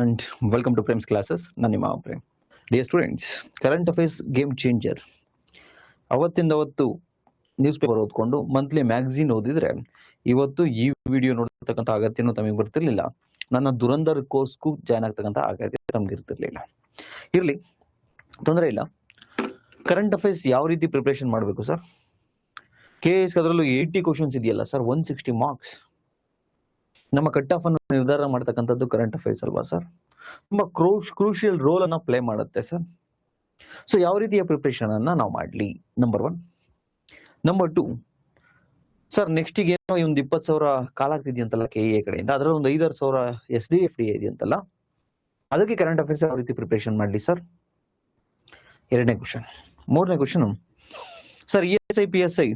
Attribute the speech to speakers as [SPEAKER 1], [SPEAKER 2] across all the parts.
[SPEAKER 1] and welcome to Prem's classes. ನಾನು ನಿಮ್ಮ Prem. Dear students, current affairs game changer. ಅವತ್ತಿಂದವತ್ತು news paper ಓದ್ಕೊಂಡು monthly magazine ಓದಿದ್ರೆ ಇವತ್ತು ಈ ವಿಡಿಯೋ ನೋಡ್ತಕ್ಕಂಥ ಅಗತ್ಯನೂ ತಮಗೆ ಬರ್ತಿರ್ಲಿಲ್ಲ. ನನ್ನ ದುರಂಧರ್ ಕೋರ್ಸ್ಗೂ ಜಾಯ್ನ್ ಆಗ್ತಕ್ಕಂಥ ಅಗತ್ಯ ತಮ್ಗೆ ಇರ್ತಿರ್ಲಿಲ್ಲ. ಇರಲಿ, ತೊಂದರೆ ಇಲ್ಲ. ಕರೆಂಟ್ ಅಫೇರ್ಸ್ ಯಾವ ರೀತಿ ಪ್ರಿಪ್ರೇಷನ್ ಮಾಡಬೇಕು ಸರ್? KS ಅದರಲ್ಲೂ 80 ಕ್ವಶನ್ಸ್ ಇದೆಯಲ್ಲ ಸರ್, 160 ಮಾರ್ಕ್ಸ್. ನಮ್ಮ ಕಟ್ ಆಫ್ ಅನ್ನು ನಿರ್ಧಾರ ಮಾಡ್ತಕ್ಕಂಥದ್ದು ಕರೆಂಟ್ ಅಫೇರ್ಸ್ ಅಲ್ವಾ ಸರ್? ತುಂಬಾ ಕ್ರೂಷಿಯಲ್ ರೋಲ್ ಅನ್ನ ಪ್ಲೇ ಮಾಡುತ್ತೆ ಸರ್. ಸೊ ಯಾವ ರೀತಿಯ ಪ್ರಿಪ್ರೇಷನ್ ಅನ್ನ ನಾವು ಮಾಡಲಿ? ನಂಬರ್ 1. ನಂಬರ್ 2, ಸರ್ ನೆಕ್ಸ್ಟಿಗೆ ಏನೋ ಒಂದು 20,000 ಕಾಲ್ ಆಗ್ತಿದೆಯಂತಲ್ಲ KA ಕಡೆಯಿಂದ, ಅದರಲ್ಲಿ ಒಂದು 5,000 SDFD ಇದೆಯಂತಲ್ಲ, ಅದಕ್ಕೆ ಕರೆಂಟ್ ಅಫೇರ್ಸ್ ಯಾವ ರೀತಿ ಪ್ರಿಪ್ರೇಷನ್ ಮಾಡಲಿ ಸರ್? 2ನೇ ಕ್ವಶನ್. 3ನೇ ಕ್ವಶನ್, ಸರ್ ESI PSI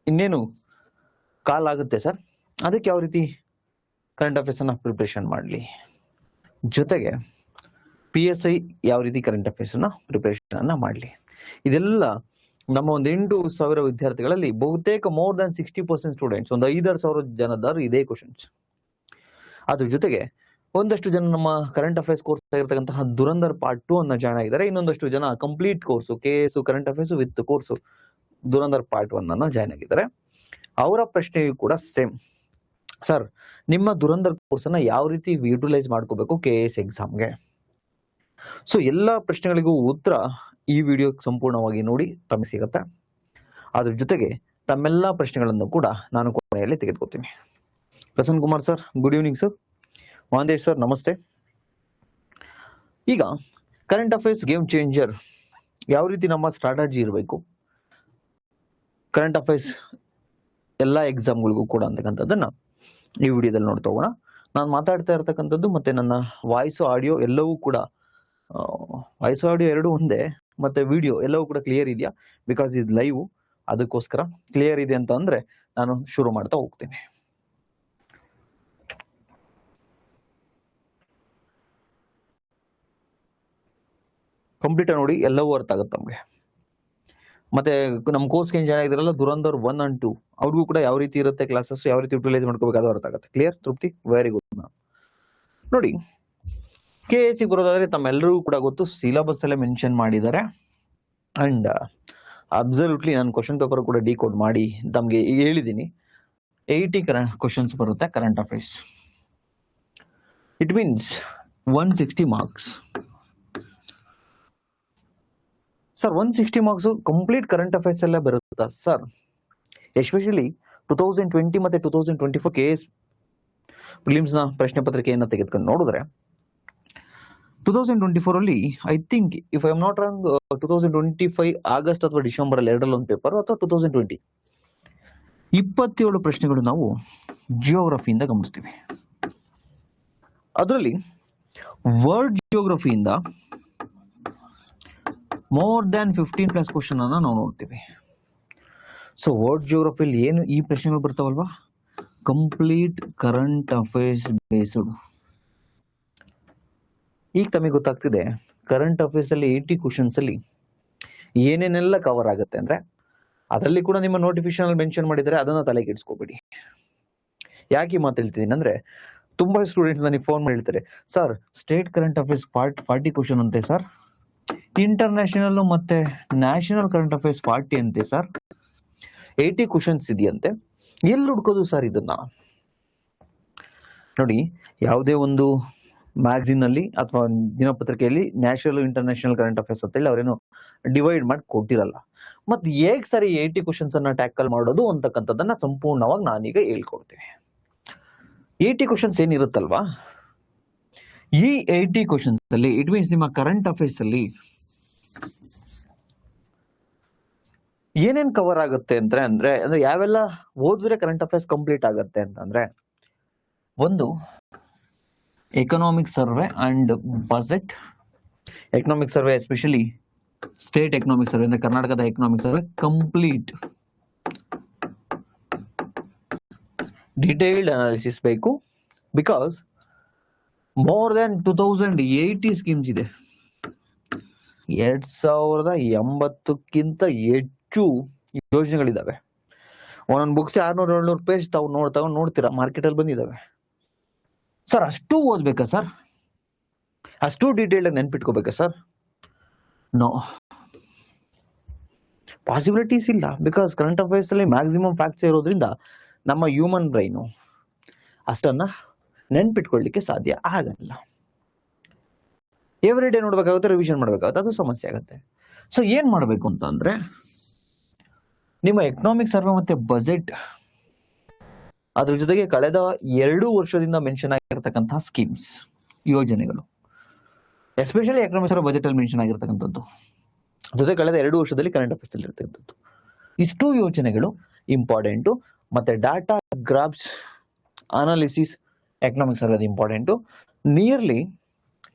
[SPEAKER 1] ಇನ್ನೇನು ಕಾಲ್ ಆಗುತ್ತೆ ಸರ್, ಅದಕ್ಕೆ ಯಾವ ರೀತಿ ಕರೆಂಟ್ ಅಫೇರ್ಸ್ ಅನ್ನ ಪ್ರಿಪ್ರೇಷನ್ ಮಾಡಲಿ? ಜೊತೆಗೆ PSI ಯಾವ ರೀತಿ ಕರೆಂಟ್ ಅಫೇರ್ಸ್ ಅನ್ನ ಪ್ರಿಪರೇಷನ್ ಅನ್ನ ಮಾಡಲಿ? ಇದೆಲ್ಲ ನಮ್ಮ ಒಂದು 8,000 ವಿದ್ಯಾರ್ಥಿಗಳಲ್ಲಿ ಬಹುತೇಕ ಮೋರ್ ದನ್ 60% ಸ್ಟೂಡೆಂಟ್ಸ್, ಒಂದು 5,000 ಜನದಾರು ಇದೇ ಕ್ವಶನ್ಸ್. ಅದ್ರ ಜೊತೆಗೆ ಒಂದಷ್ಟು ಜನ ನಮ್ಮ ಕರೆಂಟ್ ಅಫೇರ್ಸ್ ಕೋರ್ಸ್ ಆಗಿರ್ತಕ್ಕಂತಹ ದುರಂಧರ್ ಪಾರ್ಟ್ 2 ಅನ್ನ ಜಾಯ್ನ್ ಆಗಿದ್ದಾರೆ. ಇನ್ನೊಂದಷ್ಟು ಜನ complete course KS current affairs with course Durandhar part 1 ಅನ್ನ ಜಾಯ್ನ್ ಆಗಿದ್ದಾರೆ. ಅವರ ಪ್ರಶ್ನೆಯು ಕೂಡ ಸೇಮ್. ಸರ್, ನಿಮ್ಮ ದುರಂಧರ್ ಕೋರ್ಸ್ ಅನ್ನ ಯಾವ ರೀತಿ ಯುಟಿಲೈಸ್ ಮಾಡ್ಕೋಬೇಕು KS ಎಕ್ಸಾಮ್ಗೆ? ಸೊ ಎಲ್ಲ ಪ್ರಶ್ನೆಗಳಿಗೂ ಉತ್ತರ ಈ ವಿಡಿಯೋ ಸಂಪೂರ್ಣವಾಗಿ ನೋಡಿ ತಮಗೆ ಸಿಗುತ್ತೆ. ಅದ್ರ ಜೊತೆಗೆ ತಮ್ಮೆಲ್ಲ ಪ್ರಶ್ನೆಗಳನ್ನು ಕೂಡ ನಾನು ಕೊನೆಯಲ್ಲಿ ತೆಗೆದುಕೊಳ್ತೀನಿ. Prasanna Kumar sir, good evening sir. Mahantesh sir, ನಮಸ್ತೆ. ಈಗ ಕರೆಂಟ್ ಅಫೇರ್ಸ್ ಗೇಮ್ ಚೇಂಜರ್ ಯಾವ ರೀತಿ ನಮ್ಮ ಸ್ಟ್ರಾಟಜಿ ಇರಬೇಕು ಕರೆಂಟ್ ಅಫೇರ್ಸ್ ಎಲ್ಲ ಎಕ್ಸಾಮ್ಗಳಿಗೂ ಕೂಡ ಅಂತಕ್ಕಂಥದ್ದನ್ನ ಈ ವಿಡಿಯೋದಲ್ಲಿ ನೋಡ್ತಾ ಹೋಗೋಣ. ನಾನು ಮಾತಾಡ್ತಾ ಇರ್ತಕ್ಕಂಥದ್ದು ಮತ್ತೆ ನನ್ನ ವಾಯ್ಸು ಆಡಿಯೋ ಎಲ್ಲವೂ ಕೂಡ, ವಾಯ್ಸು ಆಡಿಯೋ ಎರಡೂ ಒಂದೇ, ಮತ್ತೆ ವಿಡಿಯೋ ಎಲ್ಲವೂ ಕೂಡ ಕ್ಲಿಯರ್ ಇದೆಯಾ? ಬಿಕಾಸ್ ಇದು ಲೈವ್, ಅದಕ್ಕೋಸ್ಕರ ಕ್ಲಿಯರ್ ಇದೆ ಅಂತ ಅಂದ್ರೆ ನಾನು ಶುರು ಮಾಡ್ತಾ ಹೋಗ್ತೀನಿ. ಕಂಪ್ಲೀಟ್ ನೋಡಿ, ಎಲ್ಲವೂ ಅರ್ಥ ಆಗುತ್ತೆ ನಮಗೆ. ಮತ್ತೆ ನಮ್ಮ ಕೋರ್ಸ್ಗೆ ಏನು ಜಾಯ್ನ್ ಆಗಿದ್ರಲ್ಲ ದುರಂಧರ್ 1 and 2, ಅವ್ರಿಗೂ ಕೂಡ ಯಾವ ರೀತಿ ಇರುತ್ತೆ ಕ್ಲಾಸಸ್, ಯಾವ ರೀತಿ ಯುಟಿಲೈಸ್ ಮಾಡ್ಕೋಬೇಕು ಅದು ಅರ್ಥ ಆಗುತ್ತೆ. ಕ್ಲಿಯರ್ ತೃಪ್ತಿ? Very good. ನೋಡಿ, KS ಬರೋದಾದ್ರೆ ತಮ್ಮೆಲ್ಲರಿಗೂ ಕೂಡ ಗೊತ್ತು, ಸಿಲೆಬಸ್ ಅಲ್ಲೇ ಮೆನ್ಷನ್ ಮಾಡಿದ್ದಾರೆ. ಅಂಡ್ ಅಬ್ಸಲ್ಯೂಟ್ಲಿ ನಾನು ಕ್ವಶನ್ ಪೇಪರ್ ಕೂಡ ಡಿಕೋಡ್ ಮಾಡಿ ತಮಗೆ ಹೇಳಿದ್ದೀನಿ. 80 ಕ್ವಶನ್ಸ್ ಬರುತ್ತೆ current affairs. It means 160 marks. Sir 160 marks complete current affairs ಎಲ್ಲ ಬರುತ್ತಾ ಸರ್? ಎಸ್ಪೆಷಲಿ 2020 ಮತ್ತೆ 2024 KS ಪ್ರಿಲಿಮ್ಸ್ ನ ಪ್ರಶ್ನೆ ಪತ್ರಿಕೆಯನ್ನು ತೆಗೆದುಕೊಂಡು ನೋಡಿದ್ರೆ 2024 ಅಲ್ಲಿ I think if I am not wrong 2025 August ಅಥವಾ ಡಿಸೆಂಬರ್ ಅಲ್ಲಿ ಎರಡರಲ್ಲಿ ಒಂದು ಪೇಪರ್, ಅಥವಾ 2020 27 ಪ್ರಶ್ನೆಗಳು ನಾವು ಜಿಯೋಗ್ರಫಿಯಿಂದ ಗಮನಿಸ್ತೀವಿ. ಅದರಲ್ಲಿ ವರ್ಲ್ಡ್ ಜಿಯೋಗ್ರಫಿಯಿಂದ ಮೋರ್ ದ್ಯಾನ್ 15+ ಕ್ವಶನ್ ಅನ್ನ ನಾವು ನೋಡ್ತೀವಿ. ಸೊ ವರ್ಲ್ಡ್ ಜಿಯೋಗ್ರಫಿಲಿ ಏನು ಈ ಪ್ರಶ್ನೆಗಳು ಬರ್ತಾವಲ್ವಾ, ಕಂಪ್ಲೀಟ್ ಕರೆಂಟ್ ಅಫೇರ್ಸ್ ಬೇಸ್ಡ್. ಈಗ ತಮಗೆ ಗೊತ್ತಾಗ್ತಿದೆ ಕರೆಂಟ್ ಅಫೇರ್ಸ್ ಅಲ್ಲಿ 80 ಕ್ವಶನ್ಸ್ ಅಲ್ಲಿ ಏನೇನೆಲ್ಲ ಕವರ್ ಆಗುತ್ತೆ ಅಂದ್ರೆ, ಅದರಲ್ಲಿ ಕೂಡ ನಿಮ್ಮ ನೋಟಿಫಿಕೇಶನ್ ಅಲ್ಲಿ ಮೆನ್ಷನ್ ಮಾಡಿದರೆ ಅದನ್ನ ತಲೆಗೆ ಇಡ್ಸ್ಕೋಬೇಡಿ. ಯಾಕೆ ಮಾತು ಹೇಳ್ತಿದ್ದೀನಿ ಅಂದ್ರೆ, ತುಂಬಾ ಸ್ಟೂಡೆಂಟ್ಸ್ ನನಗೆ ಫೋನ್ ಮಾಡಿ ಹೇಳ್ತಾರೆ, sir state current affairs 40 question ಅಂತೆ ಸರ್, ಇಂಟರ್ನ್ಯಾಷನಲ್ ಮತ್ತೆ ನ್ಯಾಷನಲ್ ಕರೆಂಟ್ ಅಫೇರ್ಸ್ 40 ಅಂತೆ ಸರ್, 80 ಕ್ವಶನ್ಸ್ ಇದೆಯಂತೆ, ಎಲ್ಲಿ ಹುಡ್ಕೋದು ಸರ್ ಇದನ್ನ? ನೋಡಿ, ಯಾವುದೇ ಒಂದು ಮ್ಯಾಗಝಿನ್ ಅಲ್ಲಿ ಅಥವಾ ದಿನಪತ್ರಿಕೆಯಲ್ಲಿ ನ್ಯಾಷನಲ್ ಇಂಟರ್ನ್ಯಾಷನಲ್ ಕರೆಂಟ್ ಅಫೇರ್ಸ್ ಅಂತ ಹೇಳಿ ಅವರೇನು ಡಿವೈಡ್ ಮಾಡಿ ಕೊಟ್ಟಿರಲ್ಲ. ಮತ್ತೆ ಹೇಗ್ ಸರಿ 80 ಕ್ವಶನ್ಸ್ ಅನ್ನ ಟ್ಯಾಕಲ್ ಮಾಡೋದು ಅಂತಕ್ಕಂಥದ್ದನ್ನ ಸಂಪೂರ್ಣವಾಗಿ ನಾನೀಗ ಹೇಳ್ಕೊಡ್ತೀನಿ. 80 ಕ್ವಶನ್ಸ್ ಏನಿರುತ್ತಲ್ವಾ, ಈ 80 ಕ್ವಶನ್ಸ್ ಅಲ್ಲಿ ಇಟ್ ಮೀನ್ಸ್ ನಿಮ್ಮ ಕರೆಂಟ್ ಅಫೇರ್ಸ್ ಅಲ್ಲಿ ಏನೇನ್ ಕವರ್ ಆಗುತ್ತೆ ಅಂದ್ರೆ ಯಾವೆಲ್ಲ ಓದಿದ್ರೆ ಕರೆಂಟ್ ಅಫೇರ್ಸ್ ಕಂಪ್ಲೀಟ್ ಆಗುತ್ತೆ ಅಂತಂದ್ರೆ, ಒಂದು economic survey and budget. Economic survey especially state economic survey ಅಂದ್ರೆ ಕರ್ನಾಟಕದ economic survey complete detailed analysis ಬೇಕು. ಬಿಕಾಸ್ ಮೋರ್ ದನ್ 2080 ಸ್ಕೀಮ್ಸ್ ಇದೆ, 2080ಕ್ಕಿಂತ ಹೆಚ್ಚು ಯೋಜನೆಗಳಿದಾವೆ. ಒಂದೊಂದು ಬುಕ್ಸ್ 600-700 ಪೇಜ್ ತಾವು ನೋಡ್ತೀರಾ, ಮಾರ್ಕೆಟ್ ಅಲ್ಲಿ ಬಂದಿದ್ದಾವೆ. ಸರ್ ಅಷ್ಟು ಓದ್ಬೇಕಾ ಸರ್? ಅಷ್ಟು ಡೀಟೇಲ್ ಆಗಿ ನೆನ್ಪಿಟ್ಕೋಬೇಕಾ ಸರ್? ನೋ, ಪಾಸಿಬಿಲಿಟೀಸ್ ಇಲ್ಲ. ಬಿಕಾಸ್ ಕರೆಂಟ್ ಅಫೇರ್ಸ್ ಅಲ್ಲಿ ಮ್ಯಾಕ್ಸಿಮಮ್ ಫ್ಯಾಕ್ಟ್ಸ್ ಇರೋದ್ರಿಂದ ನಮ್ಮ ಹ್ಯೂಮನ್ ಬ್ರೈನು ಅಷ್ಟನ್ನ ನೆನ್ಪಿಟ್ಕೊಳ್ಳಿಕ್ಕೆ ಸಾಧ್ಯ ಆಗಲ್ಲ. ಎವ್ರಿ ಡೇ ನೋಡ್ಬೇಕಾಗುತ್ತೆ, ರಿವಿಷನ್ ಮಾಡ್ಬೇಕಾಗುತ್ತೆ, ಅದು ಸಮಸ್ಯೆ ಆಗುತ್ತೆ. ಸೊ ಏನ್ ಮಾಡಬೇಕು ಅಂತಂದ್ರೆ, ನಿಮ್ಮ ಎಕನಾಮಿಕ್ ಸರ್ವೆ ಮತ್ತೆ ಬಜೆಟ್, ಅದ್ರ ಜೊತೆಗೆ ಕಳೆದ 2 ವರ್ಷದಿಂದ ಮೆನ್ಷನ್ ಆಗಿರ್ತಕ್ಕಂತಹ ಸ್ಕೀಮ್ಸ್, ಯೋಜನೆಗಳು, ಎಸ್ಪೆಷಲಿ ಎಕನಾಮಿಕ್ ಸರ್ವೆ ಬಜೆಟ್ ಅಲ್ಲಿ ಮೆನ್ಷನ್ ಆಗಿರ್ತಕ್ಕಂಥದ್ದು, ಜೊತೆ ಕಳೆದ 2 ವರ್ಷದಲ್ಲಿ ಕರೆಂಟ್ ಅಫೇರ್ಸ್ ಅಲ್ಲಿ ಇರ್ತಕ್ಕಂಥದ್ದು, ಇಷ್ಟು ಯೋಜನೆಗಳು ಇಂಪಾರ್ಟೆಂಟು. ಮತ್ತೆ data graphs analysis economic survey ಅದು important. Nearly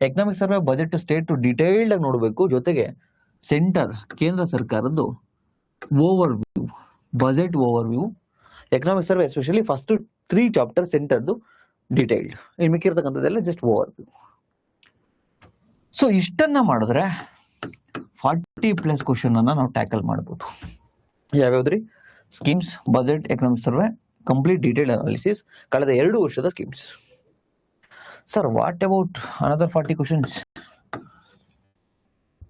[SPEAKER 1] economic survey budget state detailed ಆಗಿ ನೋಡಬೇಕು. ಜೊತೆಗೆ ಸೆಂಟರ್ ಕೇಂದ್ರ ಸರ್ಕಾರದ್ದು overview, budget overview, economic survey especially first 3 chapter ಸೆಂಟರ್ದು ಡಿಟೇಲ್ಡ್, ಇನ್ನು ಮಿಕ್ಕಿರ್ತಕ್ಕಂಥದ್ದೆಲ್ಲ ಜಸ್ಟ್ ಓವರ್ ವ್ಯೂ. ಸೊ ಇಷ್ಟನ್ನ ಮಾಡಿದ್ರೆ 40+ ಕ್ವಶನ್ ಅನ್ನ ನಾವು ಟ್ಯಾಕಲ್ ಮಾಡ್ಬೋದು. ಯಾವ್ಯಾವ್ದ್ರಿ? Schemes, budget, economic survey, complete detail analysis, ಕಳೆದ 2 ವರ್ಷದ schemes. Sir what about another 40 questions?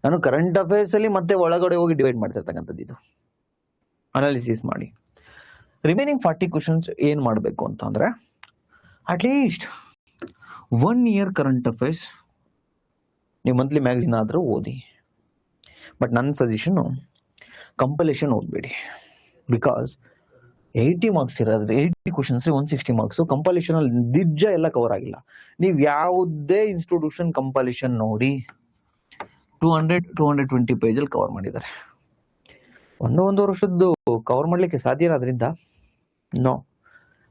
[SPEAKER 1] ನಾನು ಕರೆಂಟ್ ಅಫೇರ್ಸ್ ಅಲ್ಲಿ ಮತ್ತೆ ಒಳಗಡೆ ಹೋಗಿ ಡಿವೈಡ್ ಮಾಡ್ತಿರ್ತಕ್ಕಂಥದ್ದು, ಇದು ಅನಾಲಿಸಿಸ್ ಮಾಡಿ. ರಿಮೈನಿಂಗ್ 40 ಕ್ವಶನ್ಸ್ ಏನ್ ಮಾಡಬೇಕು ಅಂತಂದ್ರೆ, ಅಟ್ಲೀಸ್ಟ್ 1 ಇಯರ್ ಕರೆಂಟ್ ಅಫೇರ್ಸ್ ನೀವು ಮಂತ್ಲಿ ಮ್ಯಾಗಝಿನ್ ಆದರೂ ಓದಿ. ಬಟ್ ನನ್ನ ಸಜೆಷನು ಕಂಪಲೇಷನ್ ಓದಬೇಡಿ. ಬಿಕಾಸ್ 80 ಮಾರ್ಕ್ಸ್ ಇರೋದ್ರೆ 80 ಕ್ವಶನ್ಸ್ 160 ಮಾರ್ಕ್ಸ್. ಕಂಪಲೇಷನ್ ಅಲ್ಲಿ ನಿಜ ಎಲ್ಲ ಕವರ್ ಆಗಿಲ್ಲ. ನೀವು ಯಾವುದೇ ಇನ್ಸ್ಟಿಟ್ಯೂಷನ್ ಕಂಪಲೇಷನ್ ನೋಡಿ 200-220 ಪೇಜಲ್ಲಿ ಕವರ್ ಮಾಡಿದ್ದಾರೆ. 1.5 ವರ್ಷದ್ದು ಕವರ್ ಮಾಡ್ಲಿಕ್ಕೆ ಸಾಧ್ಯ ಇರೋದ್ರಿಂದ ನೋ,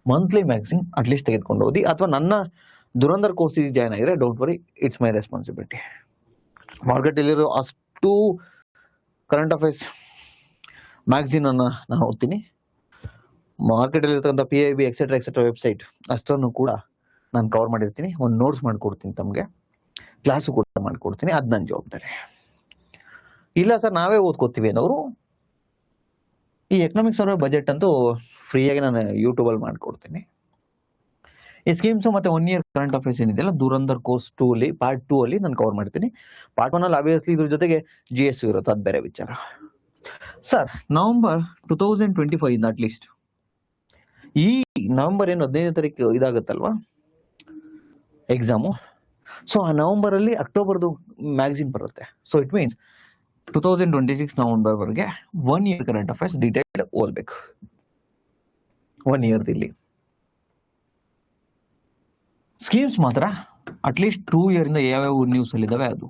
[SPEAKER 1] ಮಂತ್ಲಿ ಮ್ಯಾಗಝಿನ್ ಅಟ್ಲೀಸ್ಟ್ ತೆಗೆದುಕೊಂಡು ಓದಿ. ಅಥವಾ ನನ್ನ ದುರಂಧರ್ ಕೋರ್ಸಿಗೆ ಜಾಯ್ನ್ ಆಗಿದ್ರೆ don't worry, it's my responsibility. ಮಾರ್ಕೆಟಲ್ಲಿರೋ ಅಷ್ಟು ಕರೆಂಟ್ ಅಫೇರ್ಸ್ ಮ್ಯಾಗಝಿನ್ ಅನ್ನ ನಾನು ಓದ್ತೀನಿ. ಮಾರ್ಕೆಟಲ್ಲಿರ್ತಕ್ಕಂಥ PIB ಎಕ್ಸೆಟ್ರಾ ವೆಬ್ಸೈಟ್ ಅಷ್ಟನ್ನು ಕೂಡ ನಾನು ಕವರ್ ಮಾಡಿರ್ತೀನಿ. ಒಂದು ನೋಟ್ಸ್ ಮಾಡಿಕೊಡ್ತೀನಿ ತಮಗೆ, ಕ್ಲಾಸು ಕೂಡ ಮಾಡಿಕೊಡ್ತೀನಿ. ಅದು ನನ್ನ ಜವಾಬ್ದಾರಿ. ಇಲ್ಲ ಸರ್ ನಾವೇ ಓದ್ಕೋತೀವಿ ಅನ್ನೋರು, ಈ ಎಕನಾಮಿಕ್ ಸರ್ವೆ ಬಜೆಟ್ ಅಂತೂ ಫ್ರೀಯಾಗಿ ನಾನು ಯೂಟ್ಯೂಬಲ್ಲಿ ಮಾಡಿಕೊಡ್ತೀನಿ. ಈ ಸ್ಕೀಮ್ಸು ಮತ್ತೆ 1 ಇಯರ್ ಕರೆಂಟ್ ಅಫೇರ್ಸ್ ಏನಿದೆಯಲ್ಲ, ದುರಂಧರ್ ಕೋರ್ಸ್ 2 ಅಲ್ಲಿ ಪಾರ್ಟ್ 2 ಅಲ್ಲಿ ನಾನು ಕವರ್ ಮಾಡ್ತೀನಿ. ಪಾರ್ಟ್ 1 ಅಲ್ಲಿ ಆಬ್ವಿಯಸ್ಲಿ ಇದ್ರ ಜೊತೆಗೆ GS ಇರುತ್ತೆ, ಅದು ಬೇರೆ ವಿಚಾರ. ಸರ್ ನವೆಂಬರ್ 2025 ಇಂದ ಅಟ್ಲೀಸ್ಟ್ ಈ ನವೆಂಬರ್ ಏನು 15ನೇ ತಾರೀಕು ಇದಾಗುತ್ತಲ್ವಾ ಎಕ್ಸಾಮು, ಸೊ ಆ ನವೆಂಬರ್ ಅಲ್ಲಿ ಅಕ್ಟೋಬರ್ದು ಮ್ಯಾಗಝಿನ್ ಬರುತ್ತೆ. ಸೊ ಇಟ್ ಮೀನ್ಸ್ 2026 ನವೆಂಬರ್ ವರೆಗೆ 1 ಇಯರ್ ಕರೆಂಟ್ ಅಫೇರ್ಸ್ ಡೀಟೇಲ್ ಓದ್ಬೇಕು. 1 ಇಯರ್ ಇಲ್ಲಿ ಸ್ಕೀಮ್ಸ್ ಮಾತ್ರ ಅಟ್ಲೀಸ್ಟ್ 2 ಇಯರ್ ಇಂದ ಯಾವ್ಯಾವ ನ್ಯೂಸ್ ಅಲ್ಲಿ ಇದಾವೆ ಅದು.